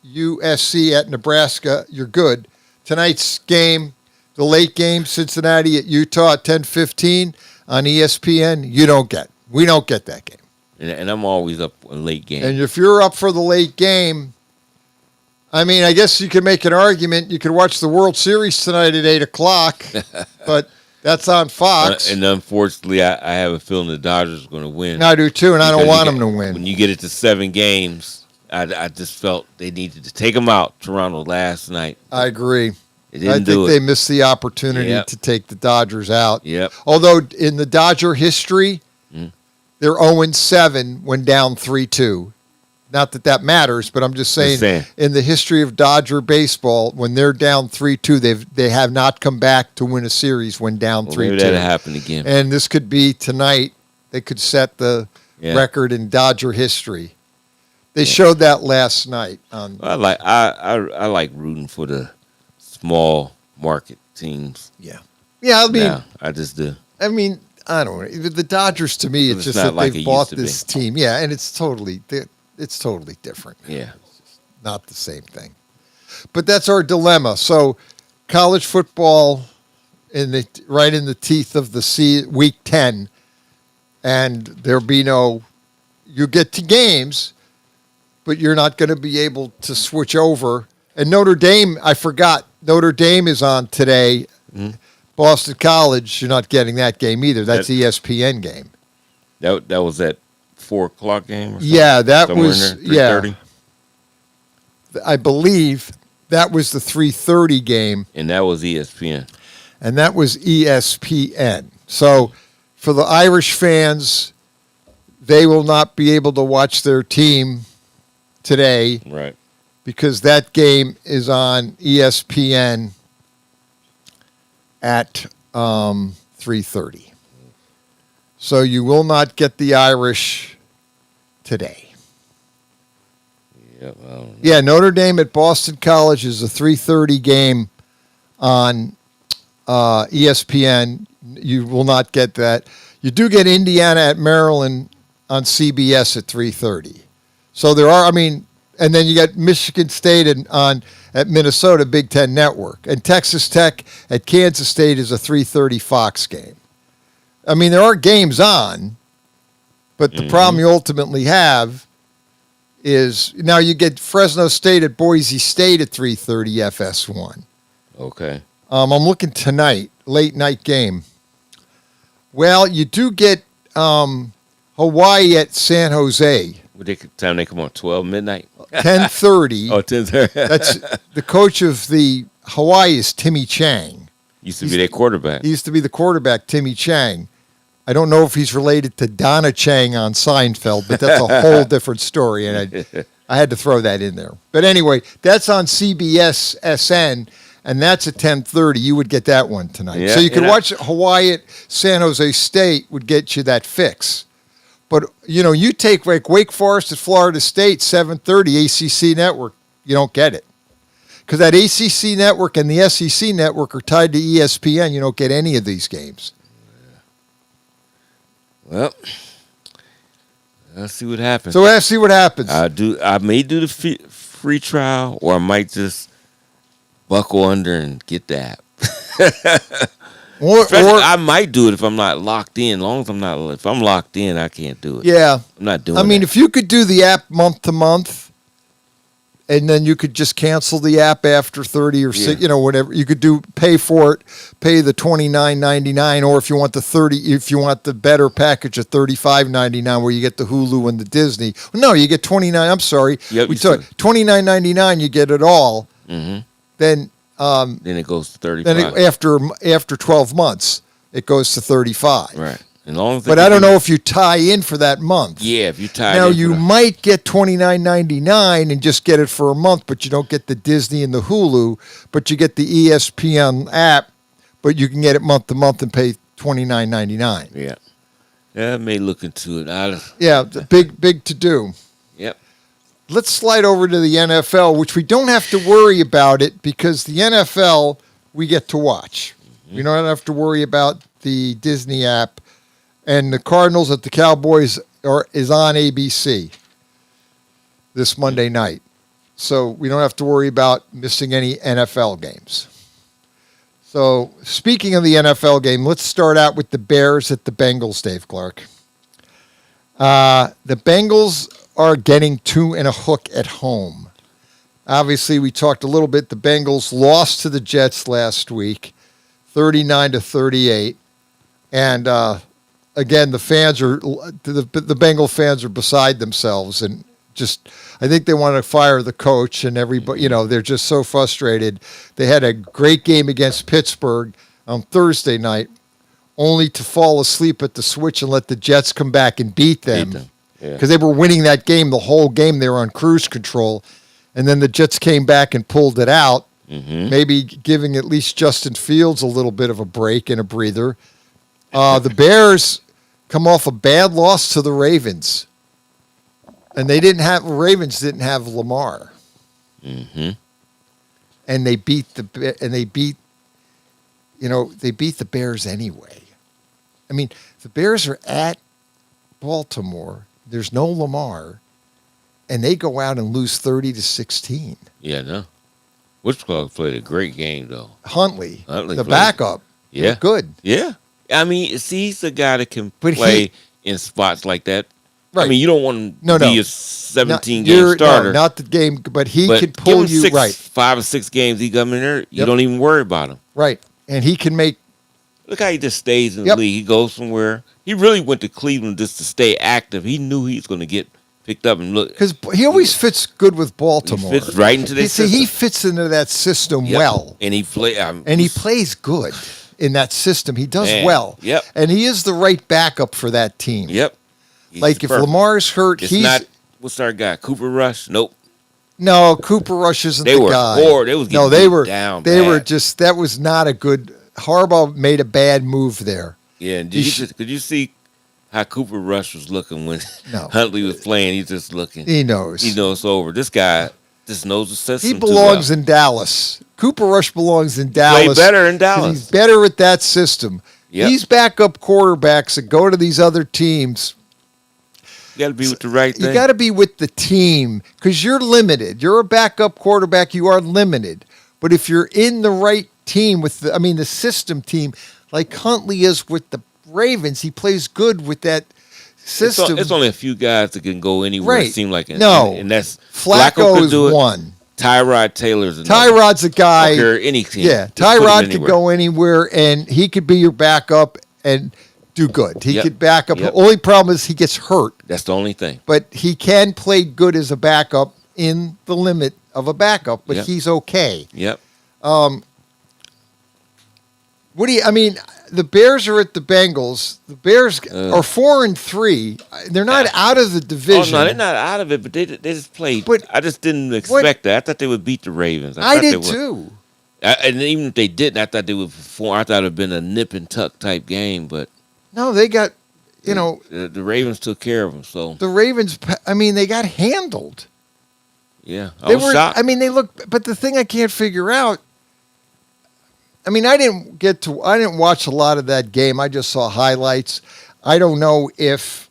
[SPEAKER 1] USC at Nebraska. You're good. Tonight's game, the late game, Cincinnati at Utah at 10:15 on ESPN. You don't get. We don't get that game.
[SPEAKER 19] And I'm always up for a late game.
[SPEAKER 1] And if you're up for the late game, I mean, I guess you could make an argument. You could watch the World Series tonight at 8 o'clock, but that's on Fox.
[SPEAKER 19] And unfortunately, I have a feeling the Dodgers are going to win.
[SPEAKER 1] I do too, and I don't want them to win.
[SPEAKER 19] When you get it to 7 games, I just felt they needed to take them out, Toronto, last night.
[SPEAKER 1] I agree.
[SPEAKER 19] They didn't do it.
[SPEAKER 1] They missed the opportunity to take the Dodgers out.
[SPEAKER 19] Yep.
[SPEAKER 1] Although in the Dodger history, they're 0-7 when down 3-2. Not that matters, but I'm just saying in the history of Dodger baseball, when they're down 3-2, they have not come back to win a series when down 3-2.
[SPEAKER 19] Maybe that'll happen again.
[SPEAKER 1] And this could be tonight. They could set the record in Dodger history. They showed that last night.
[SPEAKER 19] I like rooting for the small market teams.
[SPEAKER 1] Yeah, I mean,
[SPEAKER 19] I just do.
[SPEAKER 1] I mean, I don't know. The Dodgers, to me, it's just that they've bought this team. Yeah, and it's totally different.
[SPEAKER 19] Yeah.
[SPEAKER 1] It's just not the same thing. But that's our dilemma. So college football right in the teeth of the week 10, and there'll be you get to games, but you're not going to be able to switch over. And Notre Dame, I forgot, Notre Dame is on today. Boston College, you're not getting that game either. That's ESPN game.
[SPEAKER 19] That was that 4 o'clock game? Or
[SPEAKER 1] yeah, that was,
[SPEAKER 19] 3:30?
[SPEAKER 1] I believe that was the 3:30 game.
[SPEAKER 19] And that was ESPN.
[SPEAKER 1] And that was ESPN. So for the Irish fans, they will not be able to watch their team today.
[SPEAKER 19] Right.
[SPEAKER 1] Because that game is on ESPN at 3:30. So you will not get the Irish today.
[SPEAKER 19] Yeah,
[SPEAKER 1] Notre Dame at Boston College is a 3:30 game on ESPN. You will not get that. You do get Indiana at Maryland on CBS at 3:30. So there are, and then you got Michigan State at Minnesota, Big Ten Network. And Texas Tech at Kansas State is a 3:30 Fox game. There are games on, but the problem you ultimately have is now you get Fresno State at Boise State at 3:30 FS1.
[SPEAKER 19] Okay.
[SPEAKER 1] I'm looking tonight, late night game. Well, you do get Hawaii at San Jose.
[SPEAKER 19] What time they come on? 12 midnight?
[SPEAKER 1] 10:30.
[SPEAKER 19] Oh, 10:30.
[SPEAKER 1] That's the coach of the Hawaii is Timmy Chang.
[SPEAKER 19] Used to be their quarterback.
[SPEAKER 1] He used to be the quarterback, Timmy Chang. I don't know if he's related to Donna Chang on Seinfeld, but that's a whole different story, and I had to throw that in there. But anyway, that's on CBS SN, and that's at 10:30. You would get that one tonight.
[SPEAKER 19] Yeah,
[SPEAKER 1] so you could watch Hawaii at San Jose State would get you that fix. But, you take like Wake Forest at Florida State, 7:30, ACC Network, you don't get it. Because that ACC Network and the SEC Network are tied to ESPN. You don't get any of these games.
[SPEAKER 19] Well, let's see what happens.
[SPEAKER 1] So let's see what happens.
[SPEAKER 19] I may do the free trial, or I might just buckle under and get the app. Or I might do it if I'm not locked in. As long as if I'm locked in, I can't do it.
[SPEAKER 1] Yeah.
[SPEAKER 19] I'm not doing it.
[SPEAKER 1] If you could do the app month to month, and then you could just cancel the app after 30 or
[SPEAKER 19] Yeah.
[SPEAKER 1] whatever. You could pay for it, pay the $29.99, or if you want if you want the better package of $35.99 where you get the Hulu and the Disney. No, you get $29. I'm sorry,
[SPEAKER 19] Yep,
[SPEAKER 1] we
[SPEAKER 19] you
[SPEAKER 1] took
[SPEAKER 19] said-
[SPEAKER 1] $29.99. You get it all.
[SPEAKER 19] Mhm.
[SPEAKER 1] Then
[SPEAKER 19] Then it goes to 35.
[SPEAKER 1] then after 12 months, it goes to 35.
[SPEAKER 19] Right. As long as they
[SPEAKER 1] But
[SPEAKER 19] can
[SPEAKER 1] I don't
[SPEAKER 19] do-
[SPEAKER 1] know if you tie in for that month.
[SPEAKER 19] Yeah, if you tie
[SPEAKER 1] Now
[SPEAKER 19] in for
[SPEAKER 1] you
[SPEAKER 19] the-
[SPEAKER 1] might get $29.99 and just get it for a month, but you don't get the Disney and the Hulu, but you get the ESPN app, but you can get it month to month and pay $29.99.
[SPEAKER 19] Yeah. Yeah, I may look into it.
[SPEAKER 1] Yeah, big to do.
[SPEAKER 19] Yep.
[SPEAKER 1] Let's slide over to the NFL, which we don't have to worry about it because the NFL we get to watch. We don't have to worry about the Disney app, and the Cardinals at the Cowboys is on ABC this Monday night. So we don't have to worry about missing any NFL games. So speaking of the NFL game, let's start out with the Bears at the Bengals, Dave Clark. The Bengals are getting 2 and a hook at home. Obviously, we talked a little bit. The Bengals lost to the Jets last week, 39-38. And again, the Bengal fans are beside themselves, and just I think they want to fire the coach and everybody. They're just so frustrated. They had a great game against Pittsburgh on Thursday night, only to fall asleep at the switch and let the Jets come back and beat them because they were winning that game the whole game. They were on cruise control, and then the Jets came back and pulled it out. Maybe giving at least Justin Fields a little bit of a break and a breather. The Bears come off a bad loss to the Ravens, and Ravens didn't have Lamar, and they beat the Bears anyway. I mean, the Bears are at Baltimore. There's no Lamar, and they go out and lose 30-16.
[SPEAKER 19] Yeah, no. Witchclaw played a great game, though.
[SPEAKER 1] Huntley the
[SPEAKER 19] played-
[SPEAKER 1] backup,
[SPEAKER 19] Yeah.
[SPEAKER 1] good.
[SPEAKER 19] Yeah. I mean, see, he's a guy that can
[SPEAKER 1] But
[SPEAKER 19] play in spots like that.
[SPEAKER 1] Right.
[SPEAKER 19] I mean, you don't want him
[SPEAKER 1] No,
[SPEAKER 19] to be
[SPEAKER 1] no.
[SPEAKER 19] a 17-game starter.
[SPEAKER 1] No, not the game, but he
[SPEAKER 19] But
[SPEAKER 1] can
[SPEAKER 19] give
[SPEAKER 1] pull
[SPEAKER 19] him
[SPEAKER 1] you
[SPEAKER 19] six,
[SPEAKER 1] right.
[SPEAKER 19] 5 or 6 games he come in there. You
[SPEAKER 1] Yep.
[SPEAKER 19] don't even worry about him.
[SPEAKER 1] Right. And he can make.
[SPEAKER 19] Look how he just stays in
[SPEAKER 1] Yep.
[SPEAKER 19] the league. He goes somewhere. He really went to Cleveland just to stay active. He knew he was going to get picked up and look.
[SPEAKER 1] Because he always fits good with Baltimore.
[SPEAKER 19] He fits right into their
[SPEAKER 1] See, he
[SPEAKER 19] system.
[SPEAKER 1] fits into that system
[SPEAKER 19] Yep.
[SPEAKER 1] well.
[SPEAKER 19] And he
[SPEAKER 1] plays good in that system. He does
[SPEAKER 19] Man,
[SPEAKER 1] well.
[SPEAKER 19] yep.
[SPEAKER 1] And he is the right backup for that team.
[SPEAKER 19] Yep. He's
[SPEAKER 1] Like if
[SPEAKER 19] perfect.
[SPEAKER 1] Lamar's hurt,
[SPEAKER 19] It's
[SPEAKER 1] he's
[SPEAKER 19] not. What's our guy? Cooper Rush? Nope.
[SPEAKER 1] no Cooper Rush isn't
[SPEAKER 19] They
[SPEAKER 1] the
[SPEAKER 19] were
[SPEAKER 1] guy.
[SPEAKER 19] poor. They was getting
[SPEAKER 1] they
[SPEAKER 19] beat
[SPEAKER 1] were
[SPEAKER 19] down
[SPEAKER 1] They were
[SPEAKER 19] bad.
[SPEAKER 1] just that was not a good. Harbaugh made a bad move there.
[SPEAKER 19] Yeah. And
[SPEAKER 1] He
[SPEAKER 19] could you see how Cooper Rush was looking when
[SPEAKER 1] No.
[SPEAKER 19] Huntley was playing? He's just looking.
[SPEAKER 1] He knows.
[SPEAKER 19] He knows it's over. This guy just knows the system.
[SPEAKER 1] He
[SPEAKER 19] too
[SPEAKER 1] belongs
[SPEAKER 19] well.
[SPEAKER 1] in Dallas. Cooper Rush belongs in Dallas.
[SPEAKER 19] better in
[SPEAKER 1] 'cause
[SPEAKER 19] Dallas.
[SPEAKER 1] He's better at that system.
[SPEAKER 19] Yep.
[SPEAKER 1] These backup quarterbacks that go to these other teams,
[SPEAKER 19] You got to be with the right thing.
[SPEAKER 1] you got to be with the team because you're limited. You're a backup quarterback. You are limited. But if you're in the right team the system team, like Huntley is with the Ravens, he plays good with that system.
[SPEAKER 19] It's only a few guys that can go anywhere.
[SPEAKER 1] Right.
[SPEAKER 19] It seems like
[SPEAKER 1] No.
[SPEAKER 19] and that's
[SPEAKER 1] Flacco
[SPEAKER 19] could
[SPEAKER 1] is
[SPEAKER 19] do it.
[SPEAKER 1] one.
[SPEAKER 19] Tyrod Taylor's another.
[SPEAKER 1] Tyrod's a guy.
[SPEAKER 19] I don't care any team.
[SPEAKER 1] Yeah,
[SPEAKER 19] Just put him
[SPEAKER 1] Tyrod could
[SPEAKER 19] anywhere.
[SPEAKER 1] go anywhere, and he could be your backup and do good. He
[SPEAKER 19] Yep.
[SPEAKER 1] could back up.
[SPEAKER 19] Yep.
[SPEAKER 1] The only problem is he gets hurt,
[SPEAKER 19] That's the only thing.
[SPEAKER 1] but he can play good as a backup in the limit of a backup, but
[SPEAKER 19] Yep.
[SPEAKER 1] he's okay.
[SPEAKER 19] Yep.
[SPEAKER 1] The Bears are at the Bengals. The Bears are 4-3. They're not out of the division.
[SPEAKER 19] Oh no, they're not out of it, but they just played.
[SPEAKER 1] But
[SPEAKER 19] I just didn't expect that. I thought they would beat the Ravens.
[SPEAKER 1] I
[SPEAKER 19] thought
[SPEAKER 1] did
[SPEAKER 19] they would.
[SPEAKER 1] too.
[SPEAKER 19] And even if they didn't, I thought they would perform. I thought it'd been a nip and tuck type game, but
[SPEAKER 1] No, they got,
[SPEAKER 19] the Ravens took care of them. So
[SPEAKER 1] the Ravens, they got handled.
[SPEAKER 19] yeah, I
[SPEAKER 1] They
[SPEAKER 19] was
[SPEAKER 1] were.
[SPEAKER 19] shocked.
[SPEAKER 1] They look. But the thing I can't figure out. I didn't watch a lot of that game. I just saw highlights. I don't know if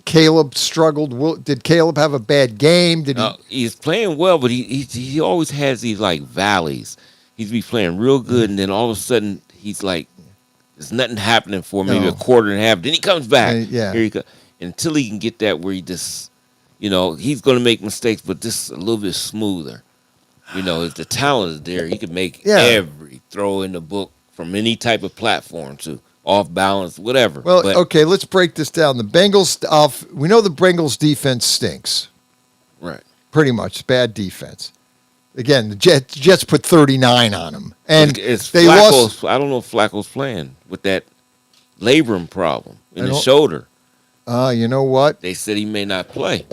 [SPEAKER 1] Caleb struggled. Did Caleb have a bad game? Did he?
[SPEAKER 19] He's playing well, but he always has these like valleys. He'd be playing real good, and then all of a sudden he's like, there's nothing happening for maybe
[SPEAKER 1] No.
[SPEAKER 19] a quarter and a half. Then he comes back.
[SPEAKER 1] Yeah.
[SPEAKER 19] Here he goes. Until he can get that where he just You know, he's going to make mistakes, but this is a little bit smoother. You know, if the talent is there, he could make every throw in the book from any type of platform to off balance, whatever.
[SPEAKER 1] Well,
[SPEAKER 19] but,
[SPEAKER 1] okay, let's break this down. The Bengals, we know the Bengals defense stinks.
[SPEAKER 19] Right.
[SPEAKER 1] Pretty much. Bad defense. Again, the Jets put 39 on them. And
[SPEAKER 19] it's
[SPEAKER 1] they
[SPEAKER 19] Flacco's,
[SPEAKER 1] lost.
[SPEAKER 19] I don't know if Flacco's playing with that labrum problem in his shoulder.
[SPEAKER 1] You know what?
[SPEAKER 19] They said he may not play.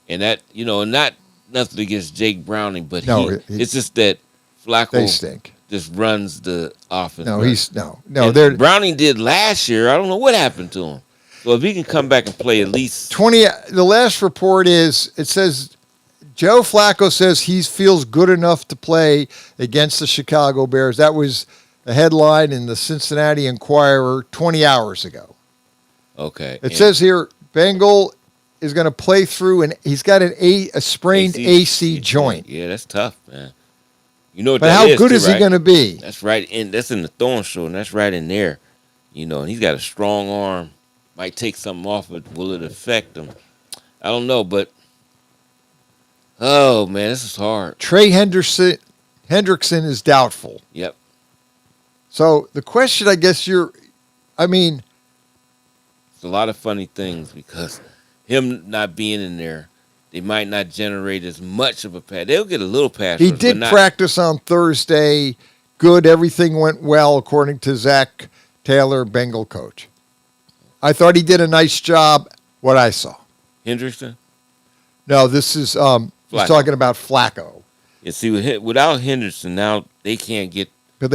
[SPEAKER 19] And that, you know, nothing against Jake Browning, but it's just that Flacco
[SPEAKER 1] they stink.
[SPEAKER 19] Just runs the offense.
[SPEAKER 1] No,
[SPEAKER 19] right? Browning did last year. I don't know what happened to him. So if he can come back and play at least
[SPEAKER 1] 20, the last report says Joe Flacco says he feels good enough to play against the Chicago Bears. That was a headline in the Cincinnati Enquirer 20 hours ago.
[SPEAKER 19] Okay.
[SPEAKER 1] It says here, Bengal is going to play through, and he's got a sprained AC joint.
[SPEAKER 19] Yeah, that's tough, man. You know what
[SPEAKER 1] but
[SPEAKER 19] that
[SPEAKER 1] how
[SPEAKER 19] is,
[SPEAKER 1] good
[SPEAKER 19] too,
[SPEAKER 1] is
[SPEAKER 19] right?
[SPEAKER 1] he going to be?
[SPEAKER 19] That's right that's in the thorn show, and that's right in there. You know, and he's got a strong arm. Might take something off, but will it affect him? I don't know, but oh man, this is hard.
[SPEAKER 1] Trey Hendrickson is doubtful.
[SPEAKER 19] Yep.
[SPEAKER 1] So the question, I guess it's
[SPEAKER 19] a lot of funny things because him not being in there, they might not generate as much of a pass. They'll get a little pass.
[SPEAKER 1] He did practice on Thursday. Good. Everything went well, according to Zach Taylor, Bengal coach. I thought he did a nice job, what I saw.
[SPEAKER 19] Hendrickson?
[SPEAKER 1] No, this is he's talking about Flacco.
[SPEAKER 19] Yeah, see, without Henderson, now they can't get all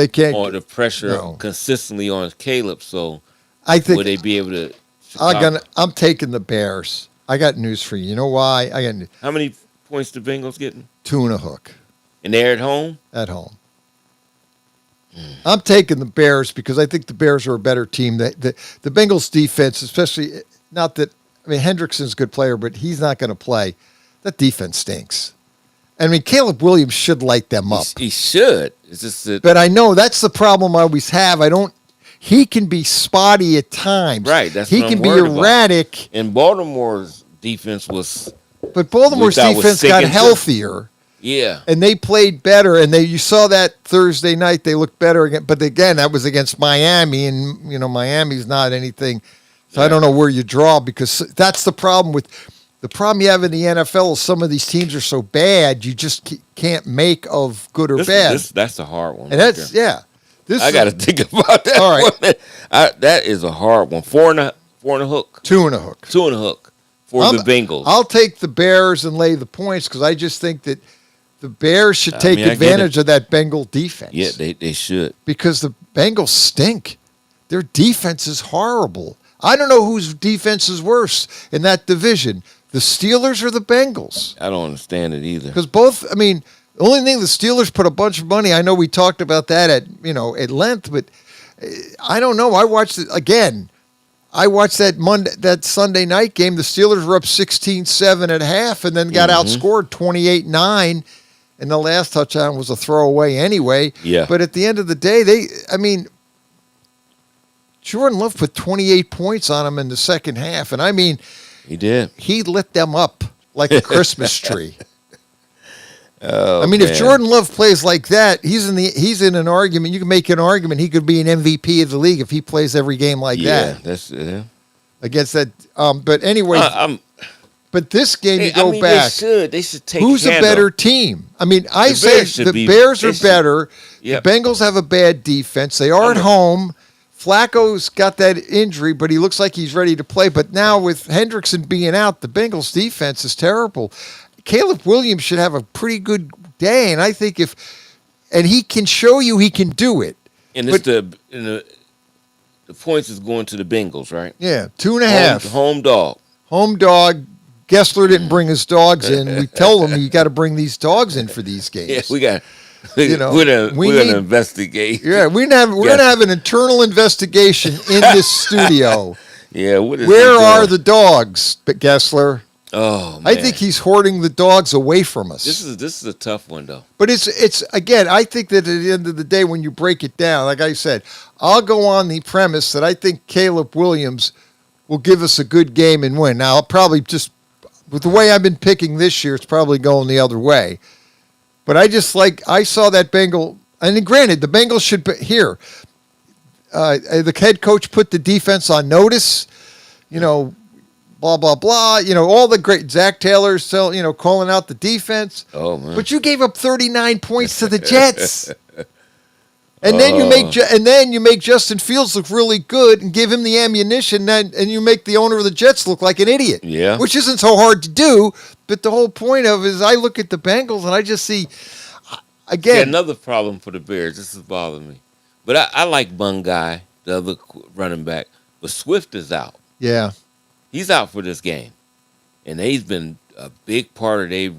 [SPEAKER 19] the pressure consistently on Caleb, so
[SPEAKER 1] I think
[SPEAKER 19] will they be able to
[SPEAKER 1] I'm taking the Bears. I got news for you. You know why?
[SPEAKER 19] How many points the Bengals getting?
[SPEAKER 1] 2.5.
[SPEAKER 19] And they're at home?
[SPEAKER 1] At home. I'm taking the Bears because I think the Bears are a better team. The Bengals defense, especially, not that, Hendrickson's a good player, but he's not going to play. That defense stinks. Caleb Williams should light them up.
[SPEAKER 19] He should. It's just that,
[SPEAKER 1] but I know that's the problem I always have. He can be spotty at times.
[SPEAKER 19] Right. That's
[SPEAKER 1] he
[SPEAKER 19] what
[SPEAKER 1] can
[SPEAKER 19] I'm
[SPEAKER 1] be
[SPEAKER 19] worried
[SPEAKER 1] erratic.
[SPEAKER 19] About. And Baltimore's defense was.
[SPEAKER 1] But Baltimore's defense got healthier.
[SPEAKER 19] Yeah.
[SPEAKER 1] And they played better. And you saw that Thursday night. They looked better again. But again, that was against Miami. And, Miami's not anything. So I don't know where you draw because that's the problem the problem you have in the NFL is some of these teams are so bad, you just can't make of good or bad.
[SPEAKER 19] That's a hard one.
[SPEAKER 1] And that's,
[SPEAKER 19] I got to think about that.
[SPEAKER 1] All right.
[SPEAKER 19] That is a hard one. 4 and a hook.
[SPEAKER 1] 2.5.
[SPEAKER 19] 2.5 for the Bengals.
[SPEAKER 1] I'll take the Bears and lay the points because I just think that the Bears should take advantage of that Bengal defense.
[SPEAKER 19] Yeah, they should.
[SPEAKER 1] Because the Bengals stink. Their defense is horrible. I don't know whose defense is worse in that division. The Steelers or the Bengals?
[SPEAKER 19] I don't understand it either.
[SPEAKER 1] Because both, the only thing the Steelers put a bunch of money. I know we talked about that at length, but I don't know. I watched it again. I watched that Sunday night game. The Steelers were up 16-7 at half, and then got outscored 28-9. And the last touchdown was a throwaway anyway.
[SPEAKER 19] Yeah.
[SPEAKER 1] But at the end of the day, Jordan Love put 28 points on them in the second half, and
[SPEAKER 19] he did.
[SPEAKER 1] He lit them up like a Christmas tree.
[SPEAKER 19] Oh,
[SPEAKER 1] if Jordan Love plays like that, he's in an argument. You can make an argument he could be an MVP of the league if he plays every game like that.
[SPEAKER 19] That's
[SPEAKER 1] against that. But anyway, but this game you go back.
[SPEAKER 19] They should take.
[SPEAKER 1] Who's a better team? I say the Bears are better.
[SPEAKER 19] Yep.
[SPEAKER 1] The Bengals have a bad defense. They are at home. Flacco's got that injury, but he looks like he's ready to play. But now with Hendrickson being out, the Bengals defense is terrible. Caleb Williams should have a pretty good day, and I think he can show you he can do it.
[SPEAKER 19] And it's the points is going to the Bengals, right?
[SPEAKER 1] Yeah, 2.5.
[SPEAKER 19] Home dog.
[SPEAKER 1] Home dog. Gessler didn't bring his dogs in. We told him you got to bring these dogs in for these games.
[SPEAKER 19] Yeah, we got. We're gonna investigate.
[SPEAKER 1] Yeah, we're gonna have an internal investigation in this studio.
[SPEAKER 19] Yeah,
[SPEAKER 1] where are the dogs, Gessler?
[SPEAKER 19] Oh, man.
[SPEAKER 1] I think he's hoarding the dogs away from us.
[SPEAKER 19] This is a tough one though.
[SPEAKER 1] But it's again, I think that at the end of the day, when you break it down, like I said, I'll go on the premise that I think Caleb Williams will give us a good game and win. Now I'll probably just with the way I've been picking this year, it's probably going the other way. But I saw that Bengal, and then granted, the Bengals should be here. The head coach put the defense on notice, blah, blah, blah. All the great Zach Taylor, calling out the defense.
[SPEAKER 19] Oh, man.
[SPEAKER 1] But you gave up 39 points to the Jets. And then you make Justin Fields look really good and give him the ammunition, and you make the owner of the Jets look like an idiot.
[SPEAKER 19] Yeah.
[SPEAKER 1] Which isn't so hard to do, but the whole point of it is I look at the Bengals and I just see, again.
[SPEAKER 19] Yeah, another problem for the Bears. This is bothering me. But I like Bungai, the other running back. But Swift is out.
[SPEAKER 1] Yeah.
[SPEAKER 19] He's out for this game. And he's been a big part of their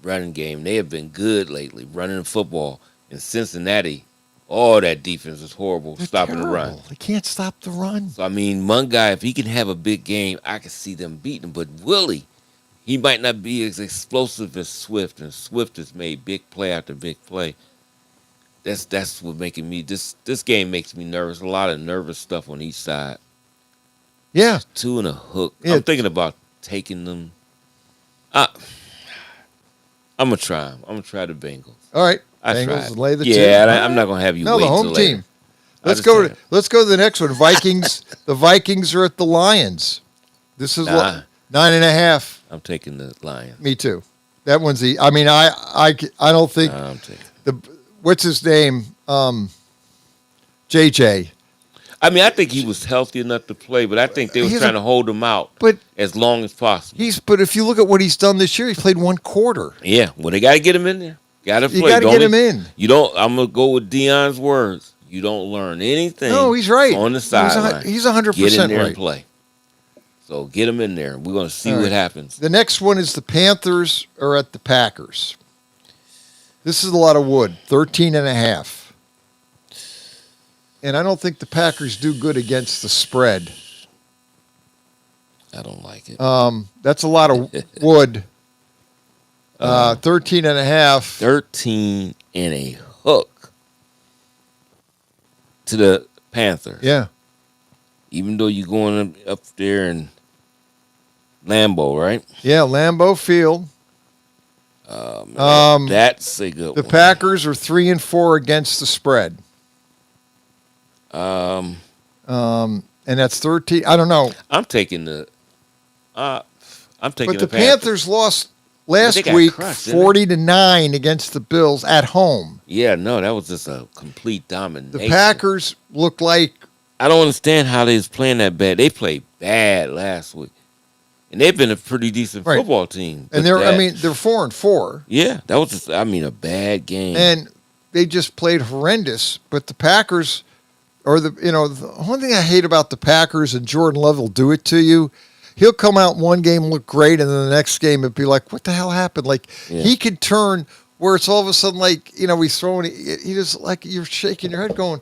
[SPEAKER 19] running game. They have been good lately, running the football. In Cincinnati, that defense is horrible, stopping the run.
[SPEAKER 1] They can't stop the run.
[SPEAKER 19] So, I mean, Mungai, if he can have a big game, I can see them beating him. But Willie, he might not be as explosive as Swift, and Swift has made big play after big play. That's what making me this game makes me nervous. A lot of nervous stuff on each side.
[SPEAKER 1] Yeah,
[SPEAKER 19] 2 and a hook.
[SPEAKER 1] Yeah.
[SPEAKER 19] I'm thinking about taking them. I'm gonna try them. I'm gonna try the Bengals.
[SPEAKER 1] All right,
[SPEAKER 19] I
[SPEAKER 1] Bengals
[SPEAKER 19] tried.
[SPEAKER 1] lay the
[SPEAKER 19] yeah,
[SPEAKER 1] two.
[SPEAKER 19] I'm not gonna have you
[SPEAKER 1] No,
[SPEAKER 19] wait
[SPEAKER 1] the home
[SPEAKER 19] till
[SPEAKER 1] team.
[SPEAKER 19] later.
[SPEAKER 1] Let's go to the next one. Vikings. The Vikings are at the Lions. This is 9.5.
[SPEAKER 19] I'm taking the Lions.
[SPEAKER 1] Me too. That one's I mean, I don't think
[SPEAKER 19] I'm taking
[SPEAKER 1] what's his name? JJ.
[SPEAKER 19] I mean, I think he was healthy enough to play, but I think they were trying to hold him out as long as possible.
[SPEAKER 1] But if you look at what he's done this year, he's played one quarter.
[SPEAKER 19] Yeah, well, they got to get him in there. Got to play.
[SPEAKER 1] You got to get him in.
[SPEAKER 19] You don't. I'm gonna go with Dion's words. You don't learn anything.
[SPEAKER 1] No, he's right.
[SPEAKER 19] On the sideline,
[SPEAKER 1] he's 100%
[SPEAKER 19] get in there
[SPEAKER 1] right.
[SPEAKER 19] and play. So get him in there. We're gonna see what happens.
[SPEAKER 1] The next one is the Panthers are at the Packers. This is a lot of wood. 13.5. And I don't think the Packers do good against the spread.
[SPEAKER 19] I don't like it.
[SPEAKER 1] That's a lot of wood. 13.5.
[SPEAKER 19] 13 and a hook to the Panthers.
[SPEAKER 1] Yeah.
[SPEAKER 19] Even though you're going up there in Lambeau, right?
[SPEAKER 1] Yeah, Lambeau Field.
[SPEAKER 19] That's a good one.
[SPEAKER 1] The Packers are 3-4 against the spread. And that's 13. I don't know.
[SPEAKER 19] I'm taking the.
[SPEAKER 1] But the Panthers lost last week 40-9 against the Bills at home.
[SPEAKER 19] Yeah, no, that was just a complete domination.
[SPEAKER 1] The Packers looked like.
[SPEAKER 19] I don't understand how they was playing that bad. They played bad last week, and they've been a pretty decent football team.
[SPEAKER 1] And they're 4-4.
[SPEAKER 19] Yeah, that was just, a bad game.
[SPEAKER 1] And they just played horrendous. But the Packers. Or the only thing I hate about the Packers, and Jordan Love will do it to you. He'll come out one game, look great, and then the next game it'd be like, what the hell happened? Like he could turn where it's all of a sudden like he's throwing. He just like you're shaking your head, going,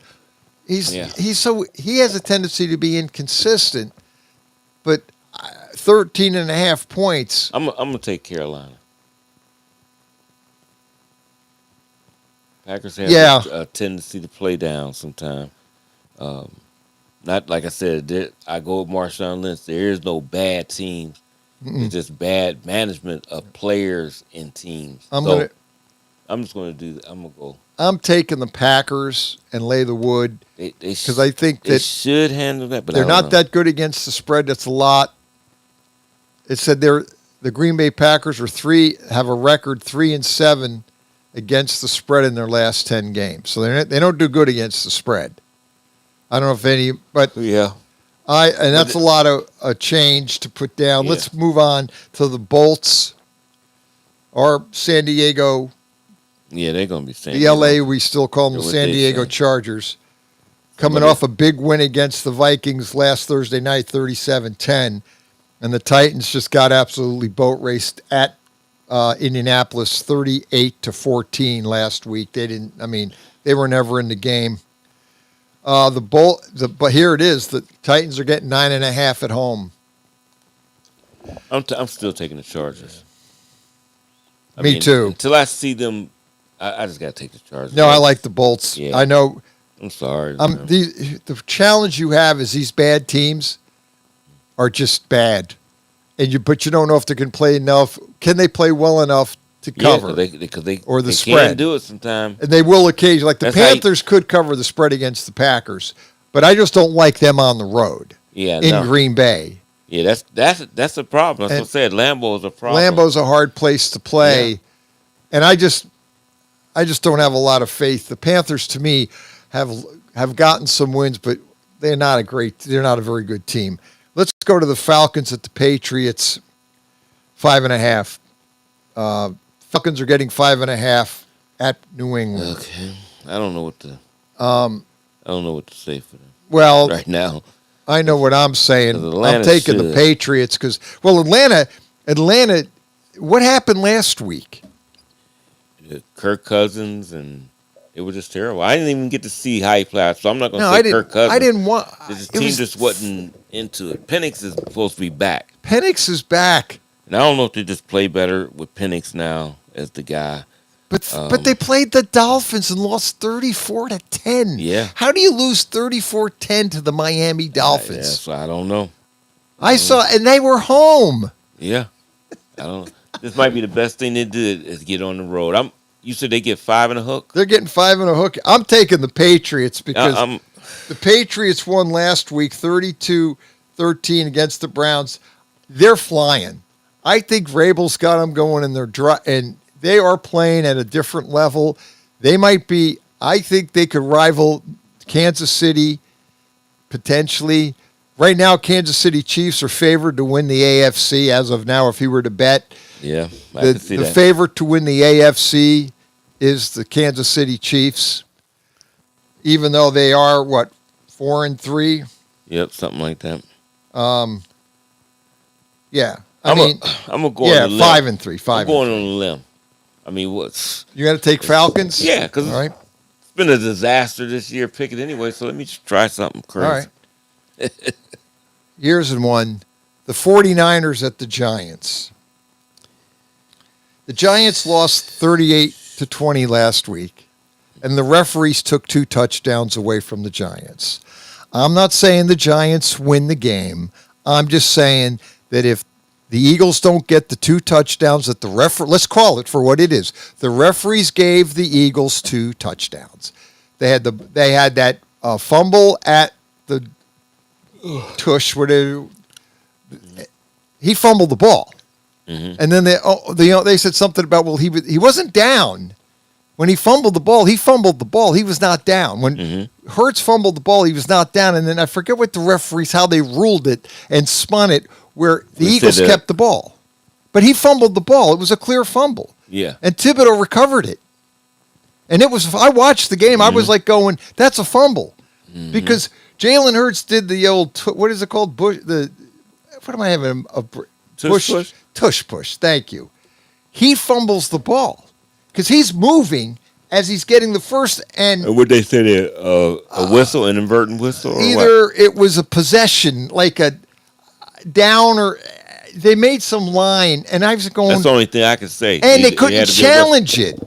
[SPEAKER 1] he has a tendency to be inconsistent. But 13.5 points.
[SPEAKER 19] I'm gonna take Carolina. Packers have a tendency to play down sometimes. Not like I said, I go with Marshawn Lynch. There is no bad teams. It's just bad management of players and teams. I'm just going to do that. I'm going to go.
[SPEAKER 1] I'm taking the Packers and lay the wood because I think that
[SPEAKER 19] they should handle that, but
[SPEAKER 1] they're not that good against the spread. That's a lot. It said the Green Bay Packers have a record 3-7 against the spread in their last 10 games. So they don't do good against the spread. I don't know if any, but
[SPEAKER 19] yeah,
[SPEAKER 1] and that's a lot of a change to put down.
[SPEAKER 19] Yeah.
[SPEAKER 1] Let's move on to the Bolts or San Diego.
[SPEAKER 19] Yeah, they're going to be San
[SPEAKER 1] The
[SPEAKER 19] Diego.
[SPEAKER 1] LA, we still call them the San Diego Chargers. Coming off a big win against the Vikings last Thursday night, 37-10. And the Titans just got absolutely boat raced at Indianapolis, 38-14 last week. They were never in the game. But here it is. The Titans are getting 9.5 at home.
[SPEAKER 19] I'm still taking the Chargers.
[SPEAKER 1] Me too.
[SPEAKER 19] Until I see them, I just got to take the Chargers.
[SPEAKER 1] No, I like the Bolts.
[SPEAKER 19] Yeah.
[SPEAKER 1] I know.
[SPEAKER 19] I'm sorry.
[SPEAKER 1] The challenge you have is these bad teams are just bad. but you don't know if they can play enough. Can they play well enough to cover?
[SPEAKER 19] Because they
[SPEAKER 1] or the
[SPEAKER 19] they
[SPEAKER 1] spread.
[SPEAKER 19] can do it sometimes.
[SPEAKER 1] And they will occasionally. Like the Panthers could cover the spread against the Packers, but I just don't like them on the road. In Green Bay.
[SPEAKER 19] Yeah, that's a problem. That's what I said. Lambeau is a problem.
[SPEAKER 1] Lambeau's a hard place to play, and I just don't have a lot of faith. The Panthers, to me, have gotten some wins, but they're not a very good team. Let's go to the Falcons at the Patriots, 5.5. Falcons are getting 5.5 at New England.
[SPEAKER 19] Okay, I don't know what to say for them.
[SPEAKER 1] Well,
[SPEAKER 19] right now,
[SPEAKER 1] I know what I'm saying. I'm taking the Patriots because, Atlanta. What happened last week?
[SPEAKER 19] Kirk Cousins, and it was just terrible. I didn't even get to see how he played, so I'm not going to say Kirk Cousins.
[SPEAKER 1] I didn't want.
[SPEAKER 19] His team just wasn't into it. Penix is supposed to be back.
[SPEAKER 1] Penix is back.
[SPEAKER 19] And I don't know if they just play better with Penix now as the guy.
[SPEAKER 1] But they played the Dolphins and lost 34-10.
[SPEAKER 19] Yeah.
[SPEAKER 1] How do you lose 34-10 to the Miami Dolphins?
[SPEAKER 19] So I don't know.
[SPEAKER 1] I saw, and they were home.
[SPEAKER 19] Yeah. I don't know. This might be the best thing they did is get on the road. You said they get 5 and a hook?
[SPEAKER 1] They're getting 5 and a hook. I'm taking the Patriots because the Patriots won last week 32-13 against the Browns. They're flying. I think Vrabel's got them going in their and they are playing at a different level. They might be, I think they could rival Kansas City potentially. Right now, Kansas City Chiefs are favored to win the AFC as of now if he were to bet.
[SPEAKER 19] Yeah, I can see
[SPEAKER 1] the
[SPEAKER 19] that.
[SPEAKER 1] favorite to win the AFC is the Kansas City Chiefs, even though they are, 4-3?
[SPEAKER 19] Yep, something like that.
[SPEAKER 1] Yeah.
[SPEAKER 19] I'm going to go on the limb.
[SPEAKER 1] 5-3.
[SPEAKER 19] I'm going on the limb. I mean, what's...
[SPEAKER 1] You got to take Falcons?
[SPEAKER 19] Yeah, because
[SPEAKER 1] right.
[SPEAKER 19] It's been a disaster this year picking anyway, so let me just try something crazy.
[SPEAKER 1] All right. Years and one. The 49ers at the Giants. The Giants lost 38-20 last week, and the referees took 2 touchdowns away from the Giants. I'm not saying the Giants win the game. I'm just saying that if the Eagles don't get the 2 touchdowns that the let's call it for what it is. The referees gave the Eagles 2 touchdowns. They had that fumble at the tush where he fumbled the ball. Mm-hmm. And then they said something about, he wasn't down. When he fumbled the ball, he was not down. When Hurts fumbled the ball, he was not down. And then I forget what the referees, how they ruled it and spun it, where the Eagles kept the ball. But he fumbled the ball. It was a clear fumble.
[SPEAKER 19] Yeah.
[SPEAKER 1] And Thibodeau recovered it. And I watched the game. I was like going, that's a fumble. Mm-hmm. Because Jalen Hurts did the old, what is it called? What am I having? Tush push. Thank you. He fumbles the ball because he's moving as he's getting the first. And
[SPEAKER 19] what they said, a whistle, an inverted whistle? Or
[SPEAKER 1] either
[SPEAKER 19] what?
[SPEAKER 1] It was a possession, like a down, or they made some line. And I was going.
[SPEAKER 19] That's the only thing I can say.
[SPEAKER 1] And they couldn't challenge it.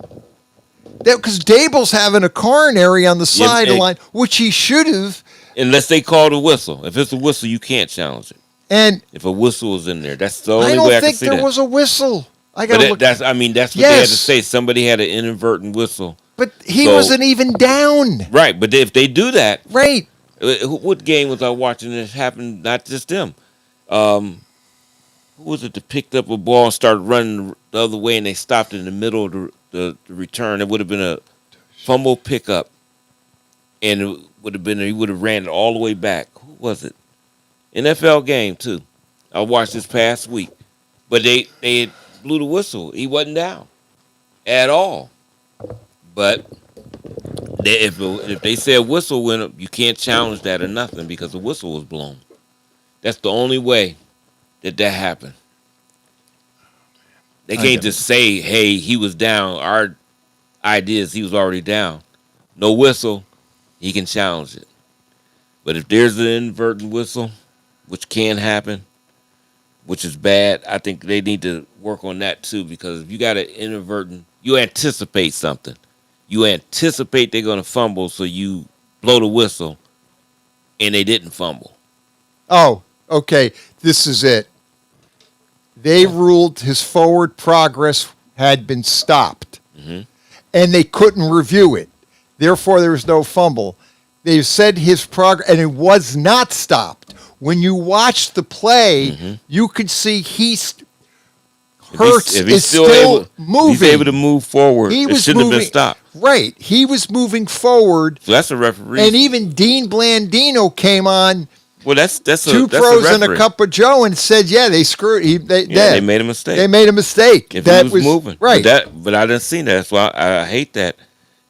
[SPEAKER 1] Because Dable's having a coronary on the sideline, which he should have.
[SPEAKER 19] Unless they called a whistle. If it's a whistle, you can't challenge it.
[SPEAKER 1] And
[SPEAKER 19] if a whistle was in there, that's the only way I can see that. I don't think
[SPEAKER 1] there was a whistle.
[SPEAKER 19] That's what they had to say. Somebody had an inadvertent whistle.
[SPEAKER 1] But he wasn't even down.
[SPEAKER 19] Right, but if they do that,
[SPEAKER 1] right?
[SPEAKER 19] What game was I watching? This happened. Not just them. Who was it that picked up a ball and started running the other way, and they stopped in the middle of the return? It would have been a fumble pickup, and it would have been he would have ran it all the way back. Who was it? NFL game too. I watched this past week, but they blew the whistle. He wasn't down at all. But if they said whistle went up, you can't challenge that or nothing because the whistle was blown. That's the only way that happened. They can't just say, "Hey, he was down." Our idea is he was already down. No whistle, he can challenge it. But if there's an inadvertent whistle, which can happen, which is bad, I think they need to work on that too, because if you got an inadvertent, you anticipate something. You anticipate they're going to fumble, so you blow the whistle, and they didn't fumble.
[SPEAKER 1] Oh, okay. This is it. They ruled his forward progress had been stopped,
[SPEAKER 19] Mhm.
[SPEAKER 1] and they couldn't review it. Therefore, there was no fumble. They said his progress, and it was not stopped. When you watch the play, you could see Hurts
[SPEAKER 19] if he's
[SPEAKER 1] is still moving.
[SPEAKER 19] He's able to move forward.
[SPEAKER 1] He
[SPEAKER 19] It
[SPEAKER 1] was
[SPEAKER 19] shouldn't have
[SPEAKER 1] moving.
[SPEAKER 19] been stopped.
[SPEAKER 1] Right. He was moving forward.
[SPEAKER 19] So that's a referee.
[SPEAKER 1] And even Dean Blandino came on.
[SPEAKER 19] Well, that's
[SPEAKER 1] two pros and a cup of Joe and said, "Yeah, they screwed. They
[SPEAKER 19] made a mistake.
[SPEAKER 1] They made a mistake.
[SPEAKER 19] If
[SPEAKER 1] that
[SPEAKER 19] he was moving,
[SPEAKER 1] right.
[SPEAKER 19] But I didn't see that. That's why I hate that.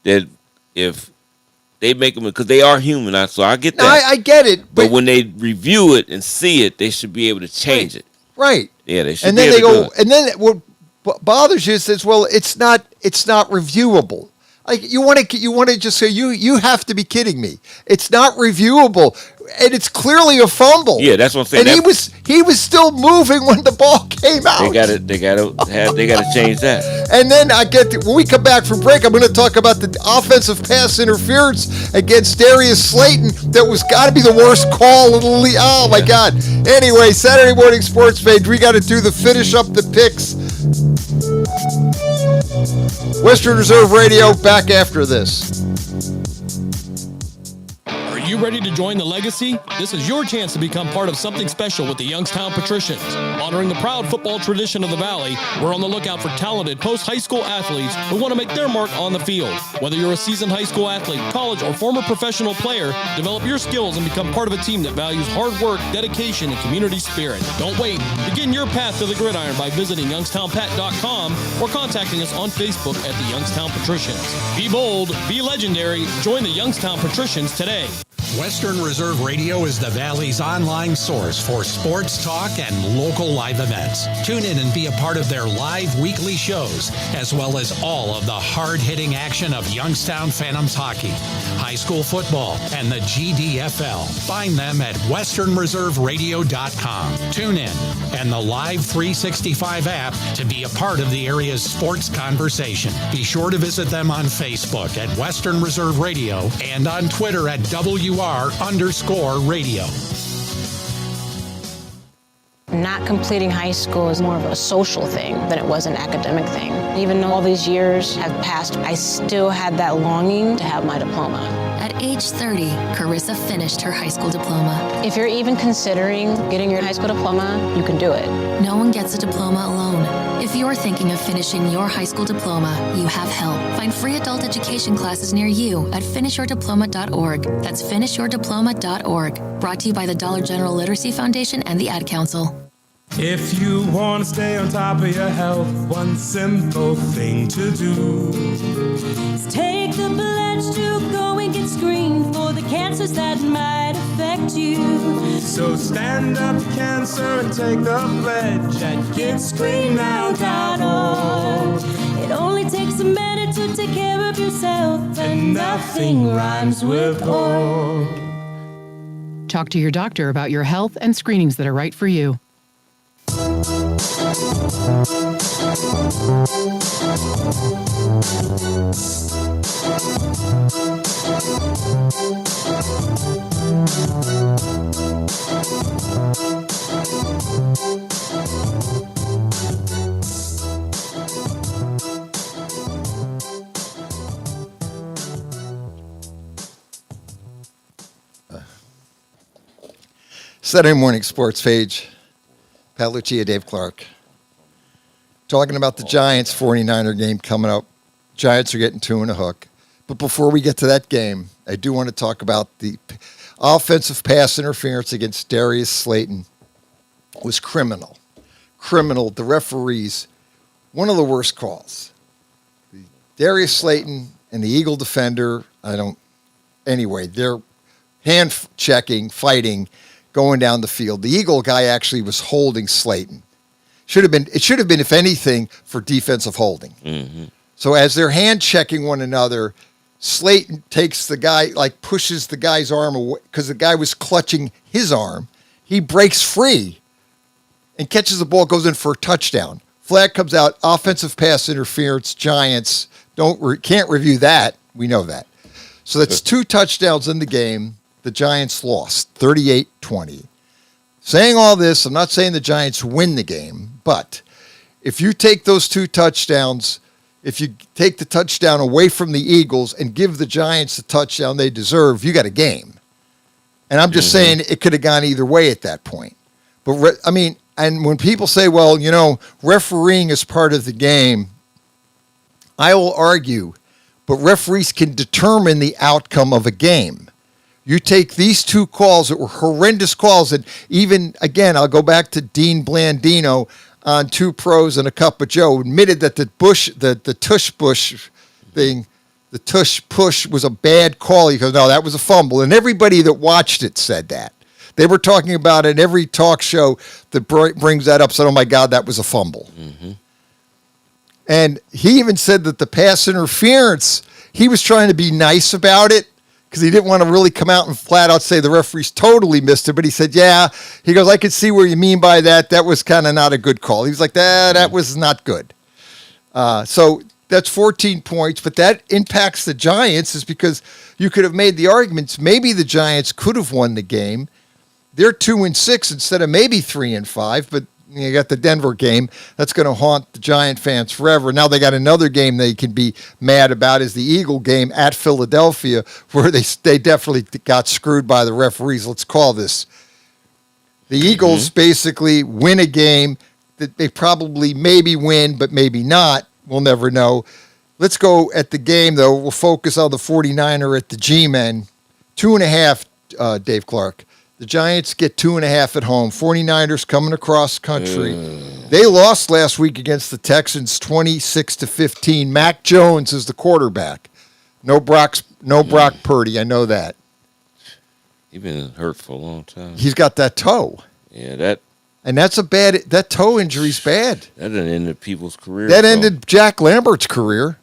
[SPEAKER 19] That if they make them, because they are human. So I get that.
[SPEAKER 1] No, I get it.
[SPEAKER 19] But when they review it and see it, they should be able to change it.
[SPEAKER 1] Right.
[SPEAKER 19] Yeah, they should.
[SPEAKER 1] And
[SPEAKER 19] be
[SPEAKER 1] then
[SPEAKER 19] able
[SPEAKER 1] they
[SPEAKER 19] to
[SPEAKER 1] go.
[SPEAKER 19] do it.
[SPEAKER 1] And then what bothers you is, well, it's not reviewable. Like you want to just say you have to be kidding me. It's not reviewable, and it's clearly a fumble.
[SPEAKER 19] Yeah, that's what I'm saying.
[SPEAKER 1] And he was still moving when the ball came out.
[SPEAKER 19] They got to change that.
[SPEAKER 1] And then when we come back from break, I'm going to talk about the offensive pass interference against Darius Slayton. That was got to be the worst call in the league. Oh my God! Anyway, Saturday morning sports page. We got to do the finish up the picks. Western Reserve Radio, back after this.
[SPEAKER 11] Are you ready to join the legacy? This is your chance to become part of something special with the Youngstown Patricians. Honoring the proud football tradition of the Valley, we're on the lookout for talented post-high school athletes who want to make their mark on the field. Whether you're a seasoned high school athlete, college, or former professional player, develop your skills and become part of a team that values hard work, dedication, and community spirit. Don't wait. Begin your path to the gridiron by visiting youngstownpat.com or contacting us on Facebook at the Youngstown Patricians. Be bold, be legendary, join the Youngstown Patricians today.
[SPEAKER 5] Western Reserve Radio is the Valley's online source for sports talk and local live events. Tune in and be a part of their live weekly shows, as well as all of the hard-hitting action of Youngstown Phantoms hockey, high school football, and the GDFL. Find them at westernreserveradio.com. Tune in and the Live 365 app to be a part of the area's sports conversation. Be sure to visit them on Facebook at Western Reserve Radio and on Twitter at WR_radio.
[SPEAKER 6] Not completing high school is more of a social thing than it was an academic thing. Even though all these years have passed, I still had that longing to have my diploma.
[SPEAKER 9] At age 30, Carissa finished her high school diploma.
[SPEAKER 6] If you're even considering getting your high school diploma, you can do it.
[SPEAKER 9] No one gets a diploma alone. If you're thinking of finishing your high school diploma, you have help. Find free adult education classes near you at finishyourdiploma.org. That's finishyourdiploma.org. Brought to you by the Dollar General Literacy Foundation and the Ad Council.
[SPEAKER 7] If you want to stay on top of your health, one simple thing to do
[SPEAKER 8] is take the pledge to go and get screened for the cancers that might affect you.
[SPEAKER 7] So stand up, cancer, and take the pledge at GetScreenedNow.org.
[SPEAKER 8] It only takes a minute to take care of yourself, and nothing rhymes with org.
[SPEAKER 20] Talk to your doctor about your health and screenings that are right for you.
[SPEAKER 1] Saturday morning sports page. Pat Lucia, Dave Clark. Talking about the Giants 49er game coming up. Giants are getting 2 and a hook. But before we get to that game, I do want to talk about the offensive pass interference against Darius Slayton. It was criminal. Criminal. The referees, one of the worst calls. Darius Slayton and the Eagle defender, anyway, they're hand checking, fighting, going down the field. The Eagle guy actually was holding Slayton. It should have been, if anything, for defensive holding.
[SPEAKER 19] Mm-hmm.
[SPEAKER 1] So as they're hand checking one another, Slayton takes the guy, pushes the guy's arm away because the guy was clutching his arm. He breaks free and catches the ball, goes in for a touchdown. Flag comes out, offensive pass interference. Giants can't review that. We know that. So that's 2 touchdowns in the game. The Giants lost 38-20. saying all this, I'm not saying the Giants win the game, but if you take those 2 touchdowns, if you take the touchdown away from the Eagles and give the Giants the touchdown they deserve, you got a game. And I'm just saying it could have gone either way at that point. But, and when people say, well, refereeing is part of the game, I will argue, but referees can determine the outcome of a game. You take these 2 calls that were horrendous calls, and even, again, I'll go back to Dean Blandino on 2 Pros and a Cup of Joe, admitted that the tush push was a bad call. He goes, no, that was a fumble. And everybody that watched it said that. They were talking about it in every talk show that brings that up, said, oh my God, that was a fumble. Mm-hmm. And he even said that the pass interference, he was trying to be nice about it, because he didn't want to really come out and flat out say the referees totally missed it. But he said, yeah. He goes, I could see where you mean by that. That was kind of not a good call. He was like, that was not good. So that's 14 points. But that impacts the Giants is because you could have made the arguments maybe the Giants could have won the game. They're 2-6 instead of maybe 3-5. But you got the Denver game. That's going to haunt the Giant fans forever. Now they got another game they can be mad about is the Eagle game at Philadelphia, where they definitely got screwed by the referees. Let's call this. The Eagles basically win a game that they probably maybe win, but maybe not. We'll never know. Let's go at the game, though. We'll focus on the 49er at the G-Men. 2.5, Dave Clark. The Giants get 2.5 at home. 49ers coming across country. They lost last week against the Texans 26-15. Mac Jones is the quarterback. No Brock Purdy. I know that.
[SPEAKER 19] He's been hurt for a long time.
[SPEAKER 1] He's got that toe.
[SPEAKER 19] Yeah,
[SPEAKER 1] that toe injury's bad.
[SPEAKER 19] That ended people's careers.
[SPEAKER 1] That ended Jack Lambert's career.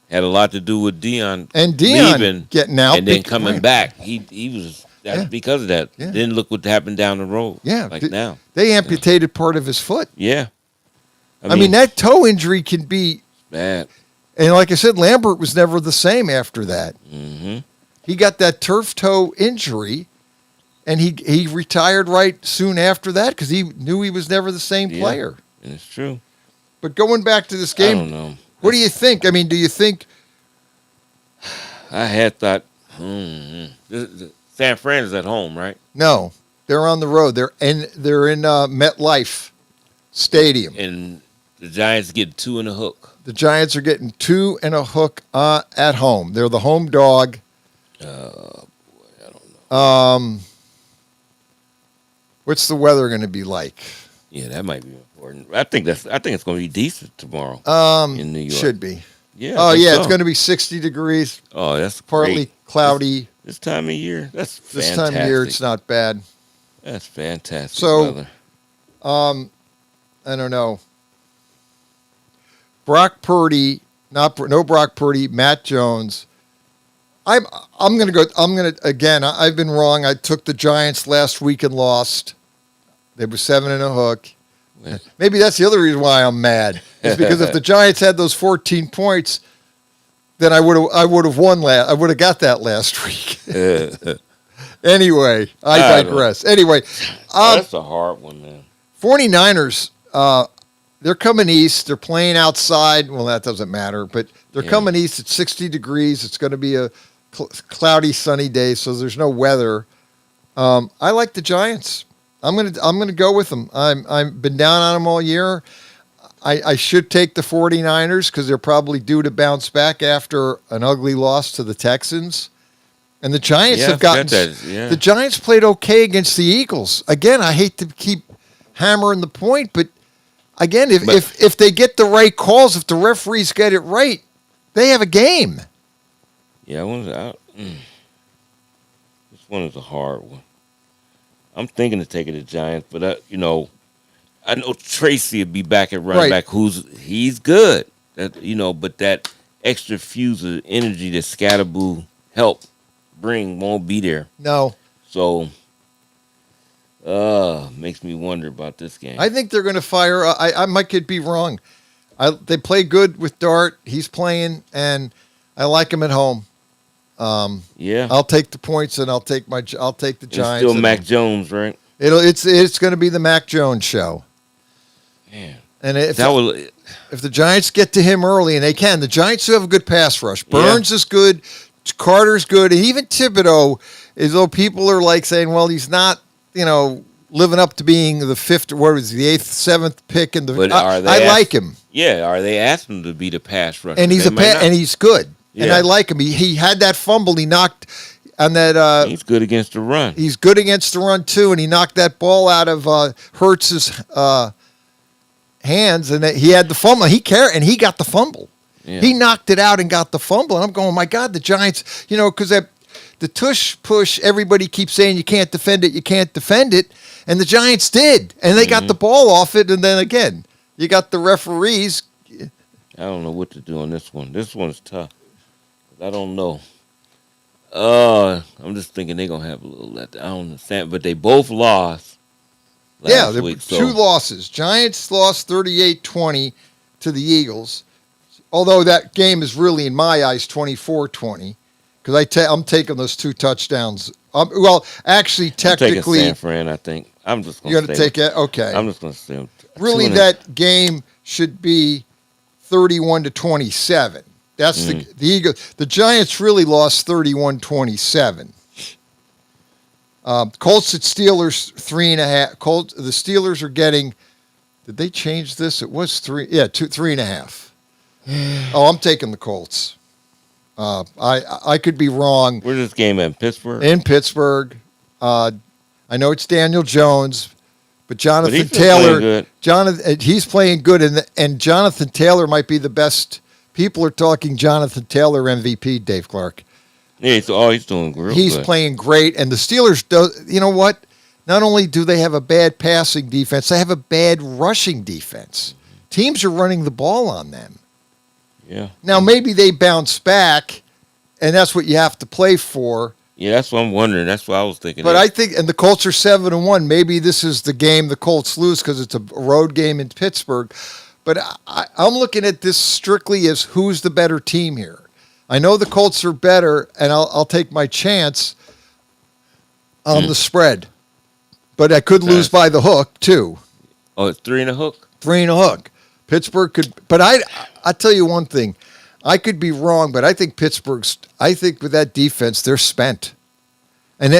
[SPEAKER 19] Had a lot to do with Deion
[SPEAKER 1] leaving, getting out
[SPEAKER 19] and then coming back. He was. That's because of that. Yeah. Then look what happened down the road.
[SPEAKER 1] Yeah.
[SPEAKER 19] Now.
[SPEAKER 1] They amputated part of his foot.
[SPEAKER 19] Yeah.
[SPEAKER 1] I mean, that toe injury can be
[SPEAKER 19] bad.
[SPEAKER 1] And like I said, Lambert was never the same after that. Mm-hmm. He got that turf toe injury, and he retired right soon after that because he knew he was never the same player.
[SPEAKER 19] It's true.
[SPEAKER 1] But going back to this game,
[SPEAKER 19] I don't know.
[SPEAKER 1] What do you think? I mean, do you think...
[SPEAKER 19] I had thought... San Fran is at home, right?
[SPEAKER 1] No, they're on the road. They're in MetLife Stadium,
[SPEAKER 19] and the Giants get 2 and a hook.
[SPEAKER 1] The Giants are getting 2 and a hook at home. They're the home dog.
[SPEAKER 19] I don't know.
[SPEAKER 1] What's the weather going to be like?
[SPEAKER 19] Yeah, that might be important. I think it's going to be decent tomorrow. In New York,
[SPEAKER 1] should be.
[SPEAKER 19] Yeah.
[SPEAKER 1] Oh yeah, it's going to be 60 degrees.
[SPEAKER 19] Oh, that's
[SPEAKER 1] partly
[SPEAKER 19] great.
[SPEAKER 1] Cloudy.
[SPEAKER 19] This time of year, that's fantastic.
[SPEAKER 1] This time of year, it's not bad.
[SPEAKER 19] That's fantastic.
[SPEAKER 1] So,
[SPEAKER 19] weather.
[SPEAKER 1] I don't know. Brock Purdy, no Brock Purdy, Matt Jones. I'm gonna go. Again. I've been wrong. I took the Giants last week and lost. They were 7 and a hook. Maybe that's the other reason why I'm mad. Is because if the Giants had those 14 points, then I would have won I would have got that last week. Anyway, I digress. Anyway,
[SPEAKER 19] that's a hard one, man.
[SPEAKER 1] 49ers, they're coming east. They're playing outside. Well, that doesn't matter, but they're coming east at 60 degrees. It's going to be a cloudy, sunny day, so there's no weather. I like the Giants. I'm gonna go with them. I've been down on them all year. I should take the 49ers because they're probably due to bounce back after an ugly loss to the Texans. And the Giants have gotten... The Giants played okay against the Eagles. Again, I hate to keep hammering the point, but again, if they get the right calls, if the referees get it right, they have a game.
[SPEAKER 19] Yeah, this one is a hard one. I'm thinking of taking the Giants, but I know Tracy will be back at running back. He's good, but that extra fuse of energy that Scatterboo helped bring won't be there.
[SPEAKER 1] No.
[SPEAKER 19] So, makes me wonder about this game.
[SPEAKER 1] I think they're going to fire. I might be wrong. They play good with Dart. He's playing, and I like him at home.
[SPEAKER 19] Yeah,
[SPEAKER 1] I'll take the points, and I'll take the Giants.
[SPEAKER 19] It's still Mac Jones, right?
[SPEAKER 1] It's going to be the Mac Jones show.
[SPEAKER 19] Man.
[SPEAKER 1] And if the Giants get to him early, and they can, the Giants do have a good pass rush. Burns is good. Carter's good. And even Thibodeau, as though people are like saying, well, he's not, living up to being the fifth, what was the 8th, 7th pick in the.
[SPEAKER 19] But
[SPEAKER 1] I like him.
[SPEAKER 19] Yeah, are they asking him to be the pass rusher?
[SPEAKER 1] And he's and he's good.
[SPEAKER 19] Yeah.
[SPEAKER 1] And I like him. He had that fumble. He knocked on that.
[SPEAKER 19] He's good against the run.
[SPEAKER 1] He's good against the run too, and he knocked that ball out of Hurts's hands, and he had the fumble. He got the fumble.
[SPEAKER 19] Yeah.
[SPEAKER 1] He knocked it out and got the fumble. And I'm going, my God, the Giants. Because the tush push, everybody keeps saying you can't defend it, and the Giants did, and they got the ball off it, and then again, you got the referees.
[SPEAKER 19] I don't know what to do on this one. This one's tough. I don't know. I'm just thinking they're gonna have a little let. I don't understand, but they both lost.
[SPEAKER 1] There were two losses. Giants lost 38-20 to the Eagles, although that game is really, in my eyes, 24-20, because I'm taking those 2 touchdowns. Actually, technically,
[SPEAKER 19] I'm taking San Fran. I think I'm just going to.
[SPEAKER 1] You're going to take it. Okay.
[SPEAKER 19] I'm just going to say.
[SPEAKER 1] Really, that game should be 31-27. That's the Eagles. The Giants really lost 31-27. Colts at Steelers 3.5. The Steelers are getting. Did they change this? It was 3. Yeah, 3.5. I'm taking the Colts. I could be wrong.
[SPEAKER 19] Where's this game in Pittsburgh?
[SPEAKER 1] In Pittsburgh. I know it's Daniel Jones, but Jonathan Taylor. He's playing good, and Jonathan Taylor might be the best. People are talking Jonathan Taylor MVP, Dave Clark.
[SPEAKER 19] Yeah, he's doing great.
[SPEAKER 1] He's playing great, and the Steelers you know what? Not only do they have a bad passing defense, they have a bad rushing defense. Teams are running the ball on them.
[SPEAKER 19] Yeah.
[SPEAKER 1] Now maybe they bounce back, and that's what you have to play for.
[SPEAKER 19] Yeah, that's what I'm wondering. That's what I was thinking.
[SPEAKER 1] But I think, and the Colts are 7-1. Maybe this is the game the Colts lose because it's a road game in Pittsburgh. But I'm looking at this strictly as who's the better team here. I know the Colts are better, and I'll take my chance on the spread. But I could lose by the hook too.
[SPEAKER 19] Oh, it's 3 and a hook.
[SPEAKER 1] 3 and a hook. Pittsburgh could, but I tell you one thing. I could be wrong, but I think I think with that defense, they're spent. And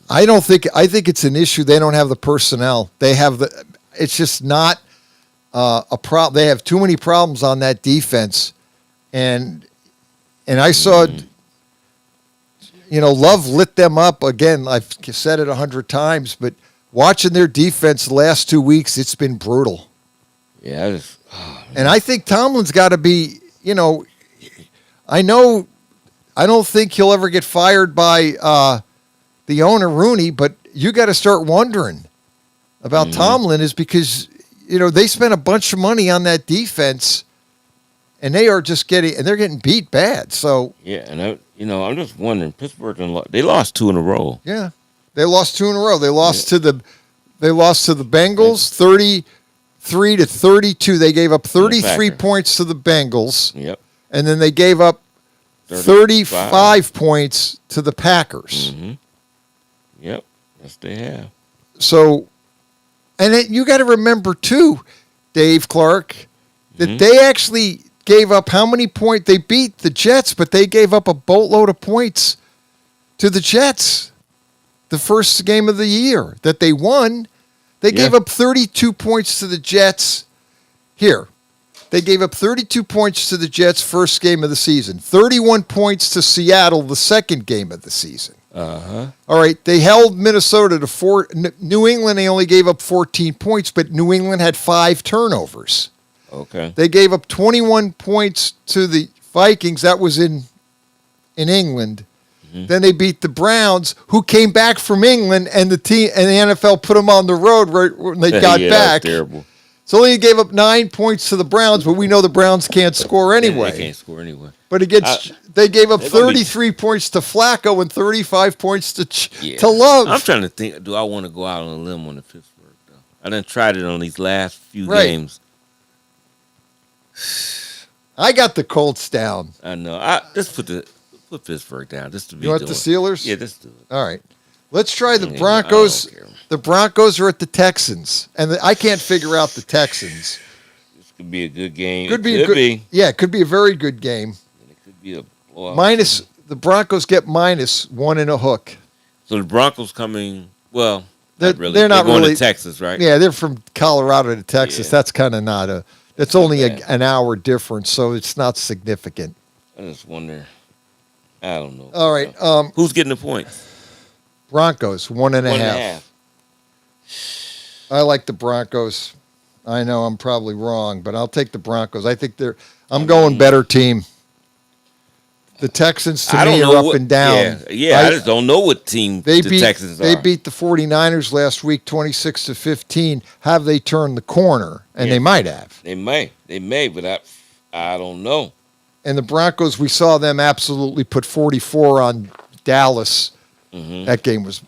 [SPEAKER 1] I think it's an issue. They don't have the personnel. It's just not a problem. They have too many problems on that defense. And I saw, Love lit them up again. I've said it 100 times, but watching their defense the last 2 weeks, it's been brutal.
[SPEAKER 19] Yeah,
[SPEAKER 1] and I think Tomlin's got to be, I don't think he'll ever get fired by the owner, Rooney, but you got to start wondering about Tomlin is because, they spent a bunch of money on that defense and they are just they're getting beat bad. So,
[SPEAKER 19] yeah, and I'm just wondering, Pittsburgh, they lost 2 in a row.
[SPEAKER 1] Yeah, they lost 2 in a row. They lost to the Bengals, 33-32. They gave up 33 points to the Bengals.
[SPEAKER 19] Yep.
[SPEAKER 1] And then they gave up 35 points to the Packers.
[SPEAKER 19] Mm-hmm. Yep. Yes, they have.
[SPEAKER 1] So, you got to remember too, Dave Clark, that they actually gave up how many points? They beat the Jets, but they gave up a boatload of points to the Jets the first game of the year that they won. They gave up 32 points to the Jets. They gave up 32 points to the Jets first game of the season. 31 points to Seattle the second game of the season.
[SPEAKER 19] Uh-huh.
[SPEAKER 1] All right, they held Minnesota to 4. New England, they only gave up 14 points, but New England had 5 turnovers.
[SPEAKER 19] Okay.
[SPEAKER 1] They gave up 21 points to the Vikings. That was in England. Mm-hmm. Then they beat the Browns, who came back from England, and the NFL put them on the road right when they got back.
[SPEAKER 19] That's terrible.
[SPEAKER 1] So they gave up 9 points to the Browns, but we know the Browns can't score anyway.
[SPEAKER 19] They can't score anyway.
[SPEAKER 1] But they gave up 33 points to Flacco and 35 points to Love.
[SPEAKER 19] I'm trying to think, do I want to go out on a limb on the Pittsburgh, though? I done tried it on these last few games.
[SPEAKER 1] I got the Colts down.
[SPEAKER 19] I know. Let's put Pittsburgh down. Just to be
[SPEAKER 1] you want the Steelers?
[SPEAKER 19] Yeah, let's do it.
[SPEAKER 1] All right. Let's try the Broncos. The Broncos are at the Texans, and I can't figure out the Texans.
[SPEAKER 19] This could be a good game.
[SPEAKER 1] Could be. Yeah, it could be a very good game.
[SPEAKER 19] It could be a blowout.
[SPEAKER 1] Minus the Broncos get -1 and a hook.
[SPEAKER 19] So the Broncos coming. Well,
[SPEAKER 1] they're
[SPEAKER 19] not going to Texas, right?
[SPEAKER 1] Yeah, they're from Colorado to Texas.
[SPEAKER 19] Yeah.
[SPEAKER 1] That's kind of not a. It's only an hour difference, so it's not significant.
[SPEAKER 19] I just wonder. I don't know.
[SPEAKER 1] All right.
[SPEAKER 19] Who's getting the points?
[SPEAKER 1] Broncos 1.5. I like the Broncos. I know I'm probably wrong, but I'll take the Broncos. I think I'm going better team. The Texans to me are up and down.
[SPEAKER 19] Yeah, I just don't know what team the Texans are.
[SPEAKER 1] They beat the 49ers last week 26-15. Have they turned the corner? And they might have.
[SPEAKER 19] They may, but I don't know.
[SPEAKER 1] And the Broncos, we saw them absolutely put 44 on Dallas.
[SPEAKER 19] Mm-hmm.
[SPEAKER 1] That game was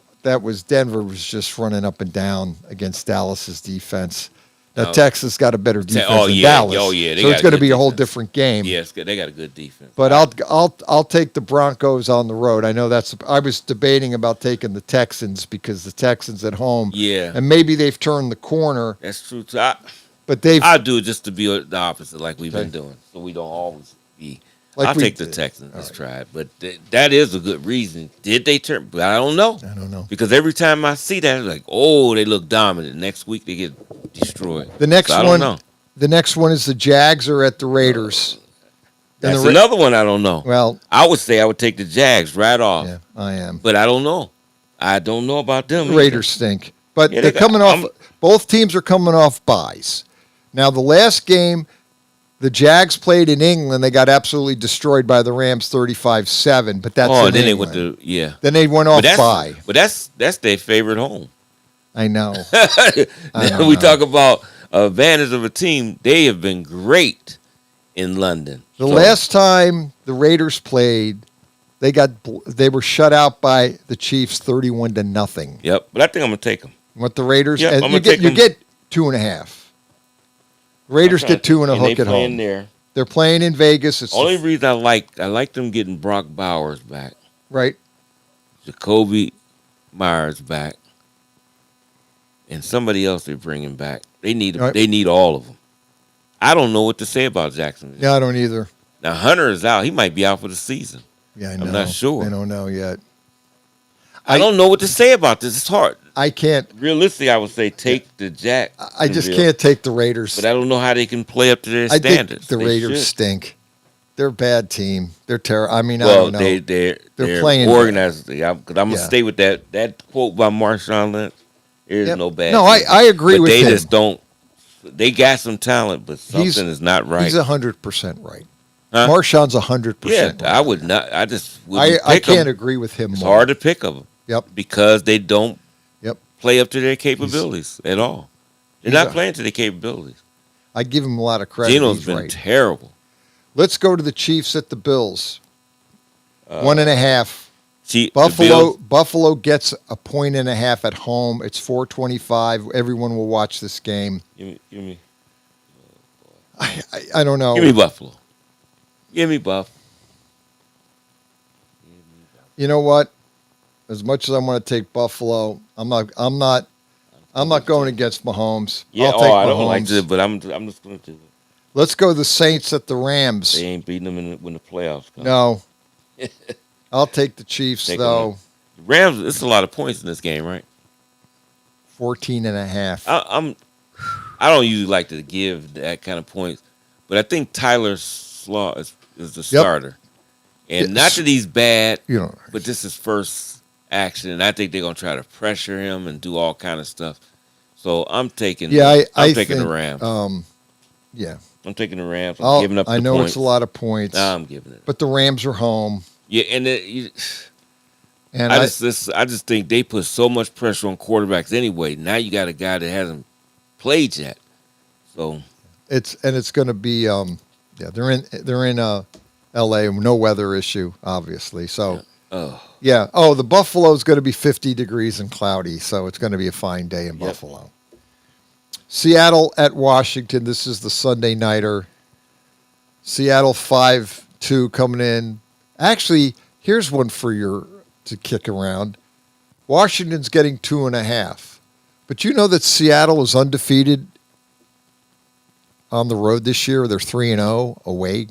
[SPEAKER 1] Denver was just running up and down against Dallas's defense. Now Texas got a better defense than Dallas.
[SPEAKER 19] Oh yeah,
[SPEAKER 1] so it's going to be a whole different game.
[SPEAKER 19] Yes, they got a good defense.
[SPEAKER 1] But I'll take the Broncos on the road. I know I was debating about taking the Texans because the Texans at home.
[SPEAKER 19] Yeah,
[SPEAKER 1] and maybe they've turned the corner.
[SPEAKER 19] That's true too.
[SPEAKER 1] I'll
[SPEAKER 19] do it just to be the opposite, like we've been doing, so we don't always be. I'll take the Texans. Let's try it. But that is a good reason. Did they turn? But I don't know.
[SPEAKER 1] I don't know.
[SPEAKER 19] Because every time I see that, it's like, oh, they look dominant. Next week, they get destroyed.
[SPEAKER 1] The next
[SPEAKER 19] I
[SPEAKER 1] one,
[SPEAKER 19] don't know.
[SPEAKER 1] The next one is the Jags are at the Raiders.
[SPEAKER 19] That's another one I don't know.
[SPEAKER 1] Well,
[SPEAKER 19] I would say I would take the Jags right off.
[SPEAKER 1] Yeah, I am.
[SPEAKER 19] But I don't know. I don't know about them.
[SPEAKER 1] The Raiders stink. But they're coming off. Both teams are coming off buys. Now, the last game, the Jags played in England. They got absolutely destroyed by the Rams 35-7, but that's
[SPEAKER 19] then they went to Then
[SPEAKER 1] they went off bye.
[SPEAKER 19] But that's their favorite home.
[SPEAKER 1] I know.
[SPEAKER 19] We talk about advantage of a team. They have been great in London.
[SPEAKER 1] The last time the Raiders played, they were shut out by the Chiefs 31-0.
[SPEAKER 19] Yep, but I think I'm gonna take them.
[SPEAKER 1] What the Raiders?
[SPEAKER 19] Yep,
[SPEAKER 1] and you get 2.5. Raiders get 2 and a hook at home. They're playing in Vegas. It's
[SPEAKER 19] only reason I like them getting Brock Bowers back.
[SPEAKER 1] Right.
[SPEAKER 19] Jacoby Myers back. And somebody else they're bringing back. They need all of them. I don't know what to say about Jacksonville.
[SPEAKER 1] Yeah, I don't either.
[SPEAKER 19] Now Hunter is out. He might be out for the season.
[SPEAKER 1] Yeah, I know.
[SPEAKER 19] I'm not sure.
[SPEAKER 1] I don't know yet.
[SPEAKER 19] I don't know what to say about this. It's hard.
[SPEAKER 1] I can't.
[SPEAKER 19] Realistically, I would say take the Jack.
[SPEAKER 1] I just can't take the Raiders.
[SPEAKER 19] But I don't know how they can play up to their standards.
[SPEAKER 1] Think the Raiders stink. They're a bad team. They're terrible. I mean, I
[SPEAKER 19] well,
[SPEAKER 1] don't know.
[SPEAKER 19] They're
[SPEAKER 1] playing
[SPEAKER 19] organized. Because I'm going to stay with that quote by Marshawn Lynch. There's no bad.
[SPEAKER 1] No, I agree with him.
[SPEAKER 19] They just don't. They got some talent, but something is not right.
[SPEAKER 1] He's 100% right. Huh? Marshawn's 100%.
[SPEAKER 19] Yeah,
[SPEAKER 1] right.
[SPEAKER 19] I would not. I just
[SPEAKER 1] I can't agree with him.
[SPEAKER 19] It's
[SPEAKER 1] more.
[SPEAKER 19] hard to pick them.
[SPEAKER 1] Yep.
[SPEAKER 19] Because they don't.
[SPEAKER 1] Yep.
[SPEAKER 19] Play up to their capabilities at all. They're not playing to their capabilities.
[SPEAKER 1] I give him a lot of credit.
[SPEAKER 19] Geno's been terrible.
[SPEAKER 1] Let's go to the Chiefs at the Bills. 1.5. Buffalo gets 1.5 points at home. It's 4:25. Everyone will watch this game.
[SPEAKER 19] Give me.
[SPEAKER 1] I don't know.
[SPEAKER 19] Give me Buffalo. Give me Buff.
[SPEAKER 1] You know what? As much as I want to take Buffalo, I'm not going against Mahomes.
[SPEAKER 19] Yeah,
[SPEAKER 1] I'll take
[SPEAKER 19] I
[SPEAKER 1] Mahomes.
[SPEAKER 19] don't like it, but I'm just going to do it.
[SPEAKER 1] Let's go the Saints at the Rams.
[SPEAKER 19] They ain't beating them when the playoffs come.
[SPEAKER 1] No. I'll take the Chiefs, though.
[SPEAKER 19] Rams, it's a lot of points in this game, right?
[SPEAKER 1] 14.5.
[SPEAKER 19] I don't usually like to give that kind of points, but I think Tyler Slaw is the starter. And not that he's bad, but this is first action, and I think they're going to try to pressure him and do all kind of stuff. So I'm taking I'm taking the Rams.
[SPEAKER 1] Yeah.
[SPEAKER 19] I'm taking the Rams. I'm giving up the
[SPEAKER 1] I know
[SPEAKER 19] points.
[SPEAKER 1] it's a lot of points.
[SPEAKER 19] Nah, I'm giving it.
[SPEAKER 1] But the Rams are home.
[SPEAKER 19] Yeah, and I just think they put so much pressure on quarterbacks anyway. Now you got a guy that hasn't played yet. So
[SPEAKER 1] it's going to be they're in LA, no weather issue obviously. So the Buffalo's going to be 50 degrees and cloudy, so it's going to be a fine day in Buffalo. Seattle at Washington. This is the Sunday nighter. Seattle 5-2 coming in. Actually, here's one for to kick around. Washington's getting 2.5. But you know that Seattle is undefeated on the road this year. They're 3-0 away.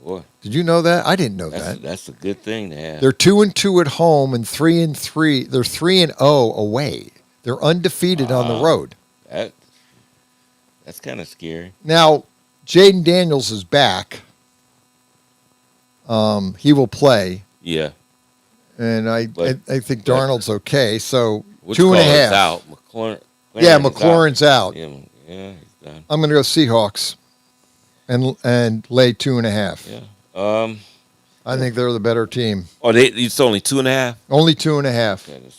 [SPEAKER 19] Boy,
[SPEAKER 1] did you know that? I didn't know that.
[SPEAKER 19] That's a good thing to have.
[SPEAKER 1] They're 2-2 at home and 3-3. They're 3-0 away. They're undefeated on the road.
[SPEAKER 19] That's kind of scary.
[SPEAKER 1] Now, Jaden Daniels is back. He will play.
[SPEAKER 19] Yeah.
[SPEAKER 1] And I think Darnold's okay. So
[SPEAKER 19] Which
[SPEAKER 1] 2.5.
[SPEAKER 19] out.
[SPEAKER 1] McLaurin's out.
[SPEAKER 19] Yeah, he's done.
[SPEAKER 1] I'm going to go Seahawks and lay 2.5.
[SPEAKER 19] Yeah.
[SPEAKER 1] I think they're the better team.
[SPEAKER 19] Oh, it's only 2.5.
[SPEAKER 1] Only 2.5.
[SPEAKER 19] Okay,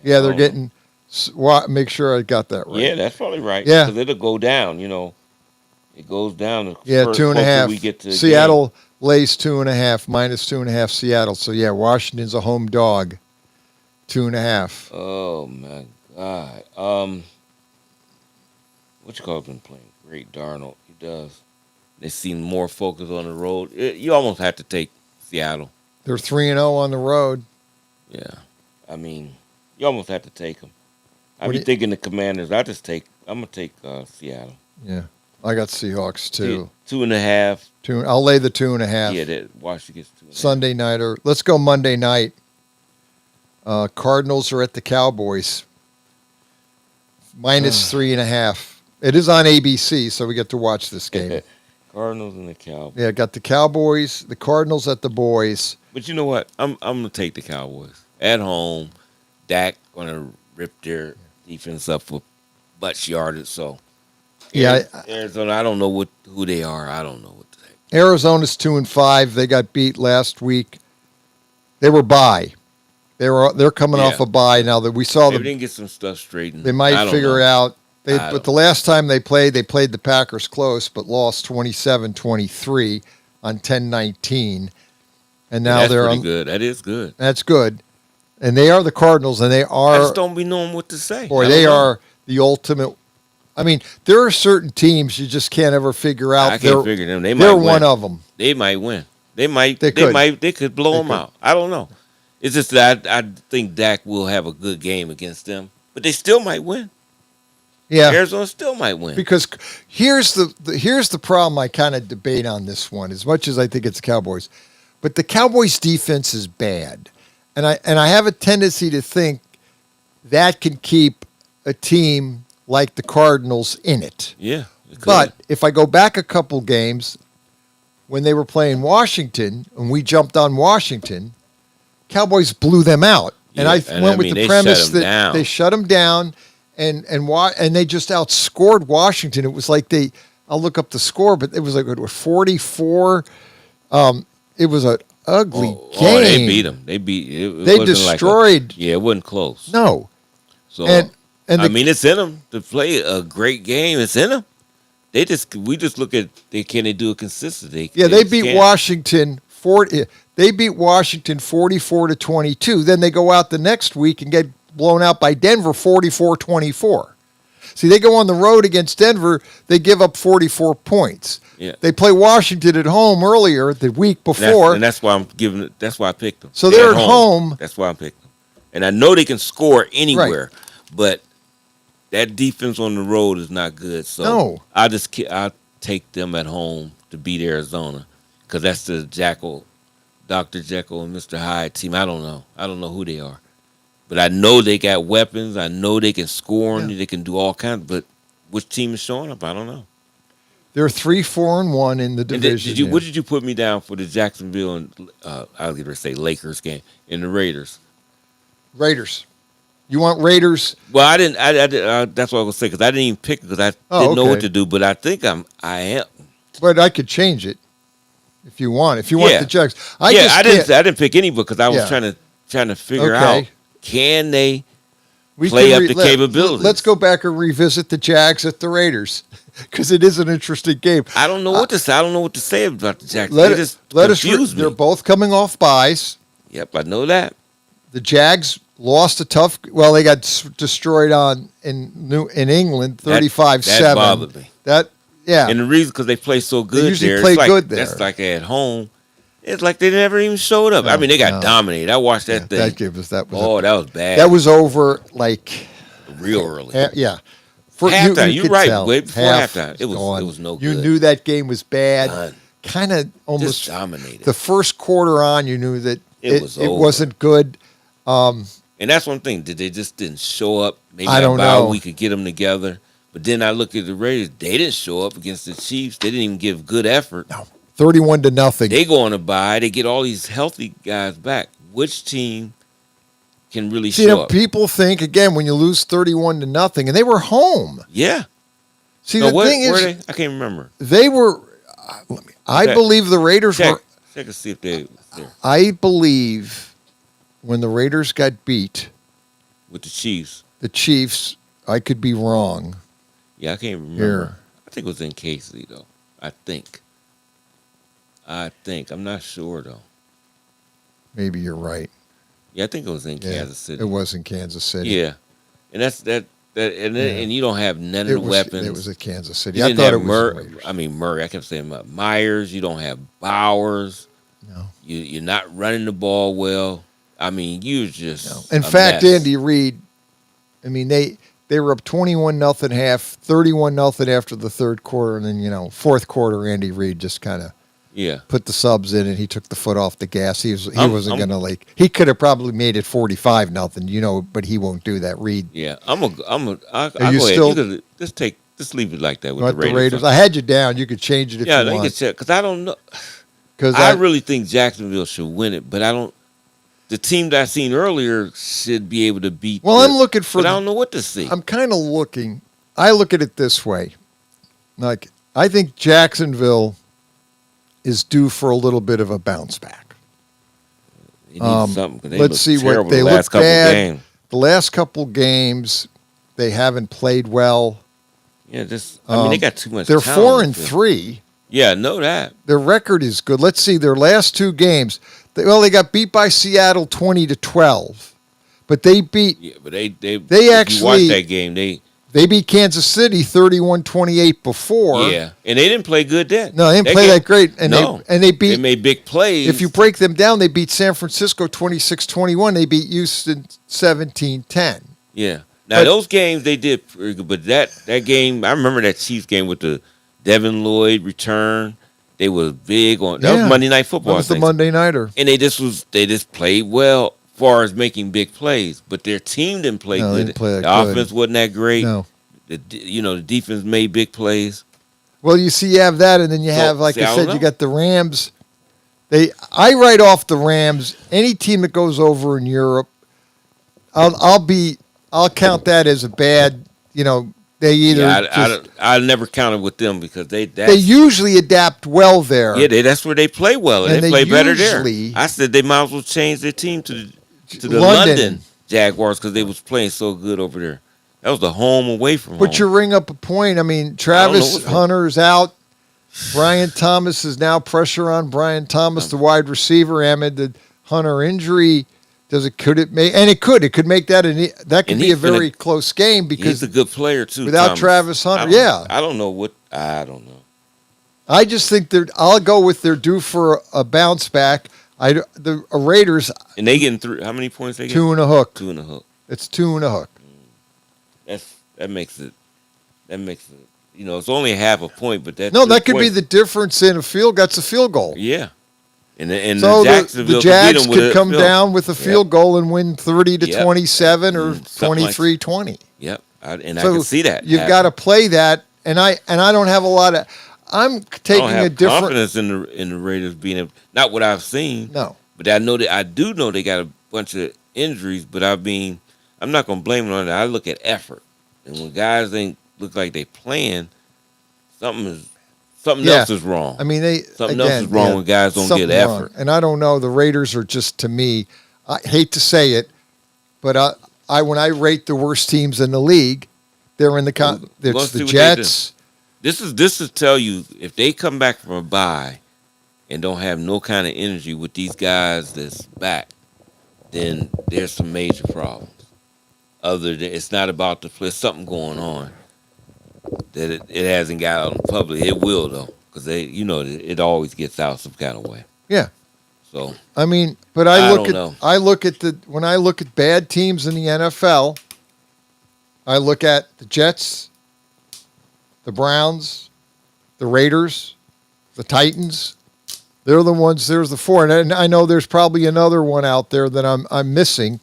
[SPEAKER 1] yeah, they're getting. Make sure I got that right.
[SPEAKER 19] Yeah, that's probably right.
[SPEAKER 1] Yeah,
[SPEAKER 19] because it'll go down. It goes down.
[SPEAKER 1] Yeah, 2.5.
[SPEAKER 19] We get to
[SPEAKER 1] Seattle lays 2.5, minus 2.5 Seattle. So yeah, Washington's a home dog. 2.5.
[SPEAKER 19] Oh my God. What you call been playing great, Darnold. He does. They seem more focused on the road. You almost have to take Seattle.
[SPEAKER 1] They're 3-0 on the road.
[SPEAKER 19] Yeah, I mean, you almost have to take them. I'd be thinking the Commanders. I'm gonna take Seattle.
[SPEAKER 1] Yeah, I got Seahawks too.
[SPEAKER 19] 2.5.
[SPEAKER 1] I'll lay the 2.5.
[SPEAKER 19] Yeah, that Washington gets 2.5.
[SPEAKER 1] Sunday nighter. Let's go Monday night. Cardinals are at the Cowboys. Minus 3.5. It is on ABC, so we get to watch this game.
[SPEAKER 19] Cardinals and the Cowboys.
[SPEAKER 1] Yeah, got the Cowboys, the Cardinals at the boys.
[SPEAKER 19] But you know what? I'm gonna take the Cowboys at home. Dak gonna rip their defense up for much yardage. So
[SPEAKER 1] yeah,
[SPEAKER 19] Arizona. I don't know who they are. I don't know what to say.
[SPEAKER 1] Arizona's 2-5. They got beat last week. They were bye. They're coming off a bye now that we saw them.
[SPEAKER 19] They didn't get some stuff straightened.
[SPEAKER 1] They might figure out. But the last time they played the Packers close, but lost 27-23 on 10-19. And now
[SPEAKER 19] that's
[SPEAKER 1] they're
[SPEAKER 19] pretty good. That is good.
[SPEAKER 1] That's good. And they are the Cardinals, and they are.
[SPEAKER 19] I just don't be knowing what to say.
[SPEAKER 1] Boy, they are the ultimate. I mean, there are certain teams you just can't ever figure out.
[SPEAKER 19] I can't figure them.
[SPEAKER 1] They're one of them.
[SPEAKER 19] They might win. They could blow them out. I don't know. It's just that I think Dak will have a good game against them, but they still might win.
[SPEAKER 1] Yeah,
[SPEAKER 19] Arizona still might win.
[SPEAKER 1] Because here's the problem I kind of debate on this one, as much as I think it's Cowboys. But the Cowboys' defense is bad. And I have a tendency to think that can keep a team like the Cardinals in it.
[SPEAKER 19] Yeah.
[SPEAKER 1] But if I go back a couple games, when they were playing Washington, and we jumped on Washington, Cowboys blew them out. And I went with the premise that they shut them down. And they just outscored Washington. It was like I'll look up the score, but it was like 44. It was an ugly game.
[SPEAKER 19] Oh, they beat them. They
[SPEAKER 1] destroyed.
[SPEAKER 19] It wasn't close.
[SPEAKER 1] No.
[SPEAKER 19] So I mean, it's in them to play a great game. It's in them. We just look at can they do it consistently?
[SPEAKER 1] They beat Washington 40. They beat Washington 44-22. Then they go out the next week and get blown out by Denver 44-24. See, they go on the road against Denver, they give up 44 points.
[SPEAKER 19] Yeah.
[SPEAKER 1] They play Washington at home earlier the week before.
[SPEAKER 19] That's why that's why I picked them.
[SPEAKER 1] So they're at home.
[SPEAKER 19] That's why I picked them. And I know they can score anywhere, but that defense on the road is not good. So I'll take them at home to beat Arizona because that's the Dr. Jekyll and Mr. Hyde team. I don't know who they are. But I know they got weapons. I know they can score and they can do all kinds. But which team is showing up? I don't know.
[SPEAKER 1] They're 3-4-1 in the division.
[SPEAKER 19] What did you put me down for the Jacksonville and I was going to say Lakers game and the Raiders?
[SPEAKER 1] Raiders. You want Raiders?
[SPEAKER 19] Well, I didn't. That's what I was going to say because I didn't even pick because I didn't know what to do. But I think I am.
[SPEAKER 1] But I could change it if you want. If you want the Jacks,
[SPEAKER 19] I didn't pick any because I was trying to figure out. Can they play up the capabilities?
[SPEAKER 1] Let's go back and revisit the Jags at the Raiders because it is an interesting game.
[SPEAKER 19] I don't know what to say. I don't know what to say about the Jags.
[SPEAKER 1] They're both coming off buys.
[SPEAKER 19] Yep, I know that.
[SPEAKER 1] The Jags lost a tough. Well, they got destroyed in England, 35-7.
[SPEAKER 19] That bothered me.
[SPEAKER 1] And the
[SPEAKER 19] reason because they play so good
[SPEAKER 1] they usually play good there.
[SPEAKER 19] That's like at home. It's like they never even showed up.
[SPEAKER 1] No,
[SPEAKER 19] I mean, they got
[SPEAKER 1] no.
[SPEAKER 19] dominated. I watched that thing.
[SPEAKER 1] That was
[SPEAKER 19] that was bad.
[SPEAKER 1] That was over like
[SPEAKER 19] real early.
[SPEAKER 1] Yeah.
[SPEAKER 19] Halftime. You're
[SPEAKER 1] could
[SPEAKER 19] right.
[SPEAKER 1] tell.
[SPEAKER 19] Way before halftime. It was no
[SPEAKER 1] You
[SPEAKER 19] good.
[SPEAKER 1] knew that game was bad.
[SPEAKER 19] Done.
[SPEAKER 1] Kind of almost
[SPEAKER 19] Just dominated.
[SPEAKER 1] The first quarter on, you knew that
[SPEAKER 19] It
[SPEAKER 1] wasn't good.
[SPEAKER 19] And that's one thing. They just didn't show up. Maybe
[SPEAKER 1] I don't
[SPEAKER 19] about
[SPEAKER 1] know.
[SPEAKER 19] we could get them together. But then I look at the Raiders. They didn't show up against the Chiefs. They didn't even give good effort.
[SPEAKER 1] No. 31-0.
[SPEAKER 19] They go on a bye. They get all these healthy guys back. Which team can really show up?
[SPEAKER 1] People think again when you lose 31-0, and they were home.
[SPEAKER 19] Yeah.
[SPEAKER 1] See,
[SPEAKER 19] No,
[SPEAKER 1] the thing is,
[SPEAKER 19] they? I can't remember.
[SPEAKER 1] they were. I believe the Raiders were.
[SPEAKER 19] Check and see if they was there
[SPEAKER 1] I believe when the Raiders got beat,
[SPEAKER 19] with the Chiefs.
[SPEAKER 1] the Chiefs. I could be wrong.
[SPEAKER 19] Yeah, I can't remember.
[SPEAKER 1] Here.
[SPEAKER 19] I think it was in Casey though. I think. I'm not sure though.
[SPEAKER 1] Maybe you're right.
[SPEAKER 19] Yeah, I think it was in Kansas City.
[SPEAKER 1] It was in Kansas City.
[SPEAKER 19] Yeah, and and you don't have none of the weapons.
[SPEAKER 1] It was at Kansas City.
[SPEAKER 19] You
[SPEAKER 1] I
[SPEAKER 19] didn't
[SPEAKER 1] thought
[SPEAKER 19] have
[SPEAKER 1] it was
[SPEAKER 19] Murray. I kept saying Myers. You don't have Bowers.
[SPEAKER 1] No.
[SPEAKER 19] You're not running the ball well. I mean, you just.
[SPEAKER 1] In fact, Andy Reid. I mean, they were up 21-0 half, 31-0 after the third quarter, and then fourth quarter, Andy Reid just kind of put the subs in, and he took the foot off the gas. He wasn't going to he could have probably made it 45-0, but he won't do that. Reid.
[SPEAKER 19] Yeah, I'll go ahead. Just leave it like that with
[SPEAKER 1] the Raiders. I had you down. You could change it if you want.
[SPEAKER 19] Yeah, you could check because I don't know. Because I really think Jacksonville should win it, but I don't. The team that I seen earlier should be able to beat.
[SPEAKER 1] Well, I'm looking for.
[SPEAKER 19] But I don't know what to see.
[SPEAKER 1] I'm kind of looking. I look at it this way. Like, I think Jacksonville is due for a little bit of a bounce back.
[SPEAKER 19] They need something.
[SPEAKER 1] Let's see what they look bad. The last couple games, they haven't played well.
[SPEAKER 19] Yeah, they got too much.
[SPEAKER 1] They're
[SPEAKER 19] talent
[SPEAKER 1] 4-3.
[SPEAKER 19] Yeah, I know that.
[SPEAKER 1] Their record is good. Let's see their last two games. They got beat by Seattle 20-12, but they beat.
[SPEAKER 19] Yeah, but they
[SPEAKER 1] actually
[SPEAKER 19] you watch that game.
[SPEAKER 1] They beat Kansas City 31-28 before.
[SPEAKER 19] Yeah, and they didn't play good then.
[SPEAKER 1] No, they didn't play that great. And they beat.
[SPEAKER 19] They made big plays.
[SPEAKER 1] If you break them down, they beat San Francisco 26-21. They beat Houston 17-10.
[SPEAKER 19] Yeah. Now those games they did, but that game I remember that Chiefs game with the Devin Lloyd return. They was big on that was Monday Night Football.
[SPEAKER 1] That was the Monday Nighter,
[SPEAKER 19] and they just played well as far as making big plays, but their team didn't play good.
[SPEAKER 1] Didn't play
[SPEAKER 19] the
[SPEAKER 1] good.
[SPEAKER 19] Offense wasn't that great.
[SPEAKER 1] No,
[SPEAKER 19] the defense made big plays.
[SPEAKER 1] Well, you have that, and then you have, like I said, you got the Rams. I write off the Rams. Any team that goes over in Europe, I'll count that as a bad. They either
[SPEAKER 19] I never counted with them because they
[SPEAKER 1] usually adapt well there.
[SPEAKER 19] Yeah, that's where they play well.
[SPEAKER 1] And
[SPEAKER 19] they play better there.
[SPEAKER 1] usually-
[SPEAKER 19] I said they might as well change their team to the London Jaguars because they was playing so good over there. That was the home away from home.
[SPEAKER 1] But you ring up a point. I mean, Travis Hunter's out. Brian Thomas is now pressure on Brian Thomas, the wide receiver, amid the Hunter injury. Could it make that that could be a very close game because
[SPEAKER 19] he's a good player too.
[SPEAKER 1] Without
[SPEAKER 19] Thomas.
[SPEAKER 1] Travis Hunter,
[SPEAKER 19] I don't know.
[SPEAKER 1] I just think I'll go with they're due for a bounce back. The Raiders
[SPEAKER 19] and they getting through. How many points they get?
[SPEAKER 1] 2 and a hook.
[SPEAKER 19] 2 and a hook.
[SPEAKER 1] It's 2 and a hook.
[SPEAKER 19] That makes it. It's only half a point, but
[SPEAKER 1] that could be the difference in a field. That's a field goal.
[SPEAKER 19] Yeah. And
[SPEAKER 1] so
[SPEAKER 19] Jacksonville
[SPEAKER 1] the Jags
[SPEAKER 19] could
[SPEAKER 1] come down with a field goal and win 30-27 or 23-20.
[SPEAKER 19] Yep, I can see that.
[SPEAKER 1] You've got to play that, and I don't have a lot of. I'm taking a different
[SPEAKER 19] confidence in the Raiders being not what I've seen.
[SPEAKER 1] No,
[SPEAKER 19] but I do know they got a bunch of injuries. But I'm not going to blame them on that. I look at effort, and when guys ain't look like they playing, something else is wrong.
[SPEAKER 1] I mean,
[SPEAKER 19] else is wrong when guys don't get effort.
[SPEAKER 1] And I don't know. The Raiders are just, to me, I hate to say it, but when I rate the worst teams in the league, they're in it's the Jets.
[SPEAKER 19] This is to tell you if they come back from a bye and don't have no kind of energy with these guys that's back, then there's some major problems. Other than it's not about the flip, something going on that it hasn't got out in public. It will though, because it always gets out some kind of way.
[SPEAKER 1] Yeah,
[SPEAKER 19] So
[SPEAKER 1] I mean, but
[SPEAKER 19] I
[SPEAKER 1] look
[SPEAKER 19] don't know.
[SPEAKER 1] when I look at bad teams in the NFL, I look at the Jets, the Browns, the Raiders, the Titans. They're the ones. There's the four, and I know there's probably another one out there that I'm missing,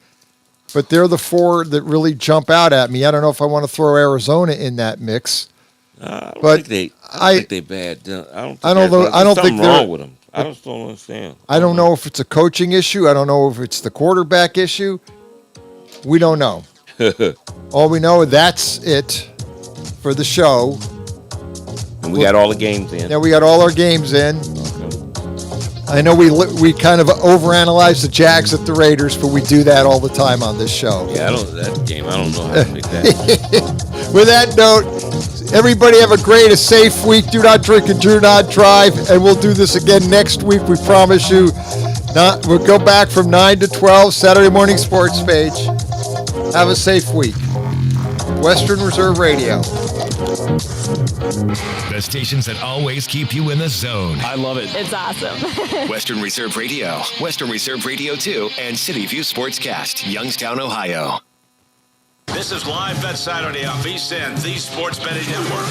[SPEAKER 1] but they're the four that really jump out at me. I don't know if I want to throw Arizona in that mix.
[SPEAKER 19] I don't
[SPEAKER 1] But
[SPEAKER 19] think they're bad.
[SPEAKER 1] I don't know. I don't think
[SPEAKER 19] something
[SPEAKER 1] they're
[SPEAKER 19] wrong with them. I just don't understand.
[SPEAKER 1] I don't know if it's a coaching issue. I don't know if it's the quarterback issue. We don't know. All we know, that's it for the show.
[SPEAKER 19] And we got all the games in.
[SPEAKER 1] Yeah, we got all our games in. I know we kind of overanalyze the Jags at the Raiders, but we do that all the time on this show.
[SPEAKER 19] Yeah, that game. I don't know how to pick that.
[SPEAKER 1] With that note, everybody have a safe week. Do not drink and do not drive. And we'll do this again next week. We promise you. We'll go back from 9 to 12, Saturday morning sports page. Have a safe week. Western Reserve Radio.
[SPEAKER 4] The stations that always keep you in the zone.
[SPEAKER 11] I love it.
[SPEAKER 21] It's awesome.
[SPEAKER 4] Western Reserve Radio, Western Reserve Radio 2, and City View Sportscast, Youngstown, Ohio.
[SPEAKER 22] This is Live Bet Saturday on VSiN, the Sports Betting Network.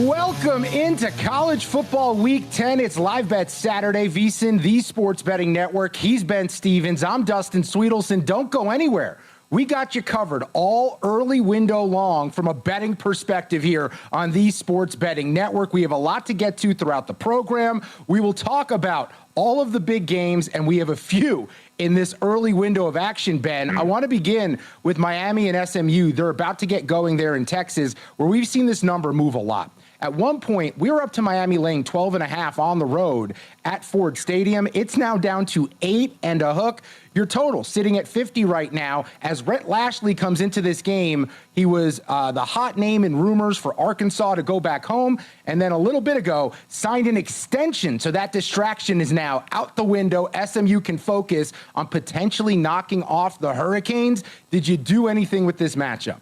[SPEAKER 23] Welcome into college football week 10. It's Live Bet Saturday, VSiN, the Sports Betting Network. He's Ben Stevens. I'm Dustin Sweetelson. Don't go anywhere. We got you covered all early window long from a betting perspective here on the Sports Betting Network. We have a lot to get to throughout the program. We will talk about all of the big games, and we have a few in this early window of action, Ben. I want to begin with Miami and SMU. They're about to get going there in Texas, where we've seen this number move a lot. At one point, we were up to Miami laying 12.5 on the road at Ford Stadium. It's now down to 8 and a hook. Your total sitting at 50 right now. As Rhett Lashley comes into this game, he was the hot name in rumors for Arkansas to go back home. And then a little bit ago, signed an extension. So that distraction is now out the window. SMU can focus on potentially knocking off the Hurricanes. Did you do anything with this matchup?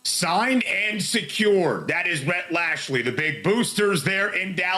[SPEAKER 24] Signed and secured. That is Rhett Lashley. The big boosters there in Dallas.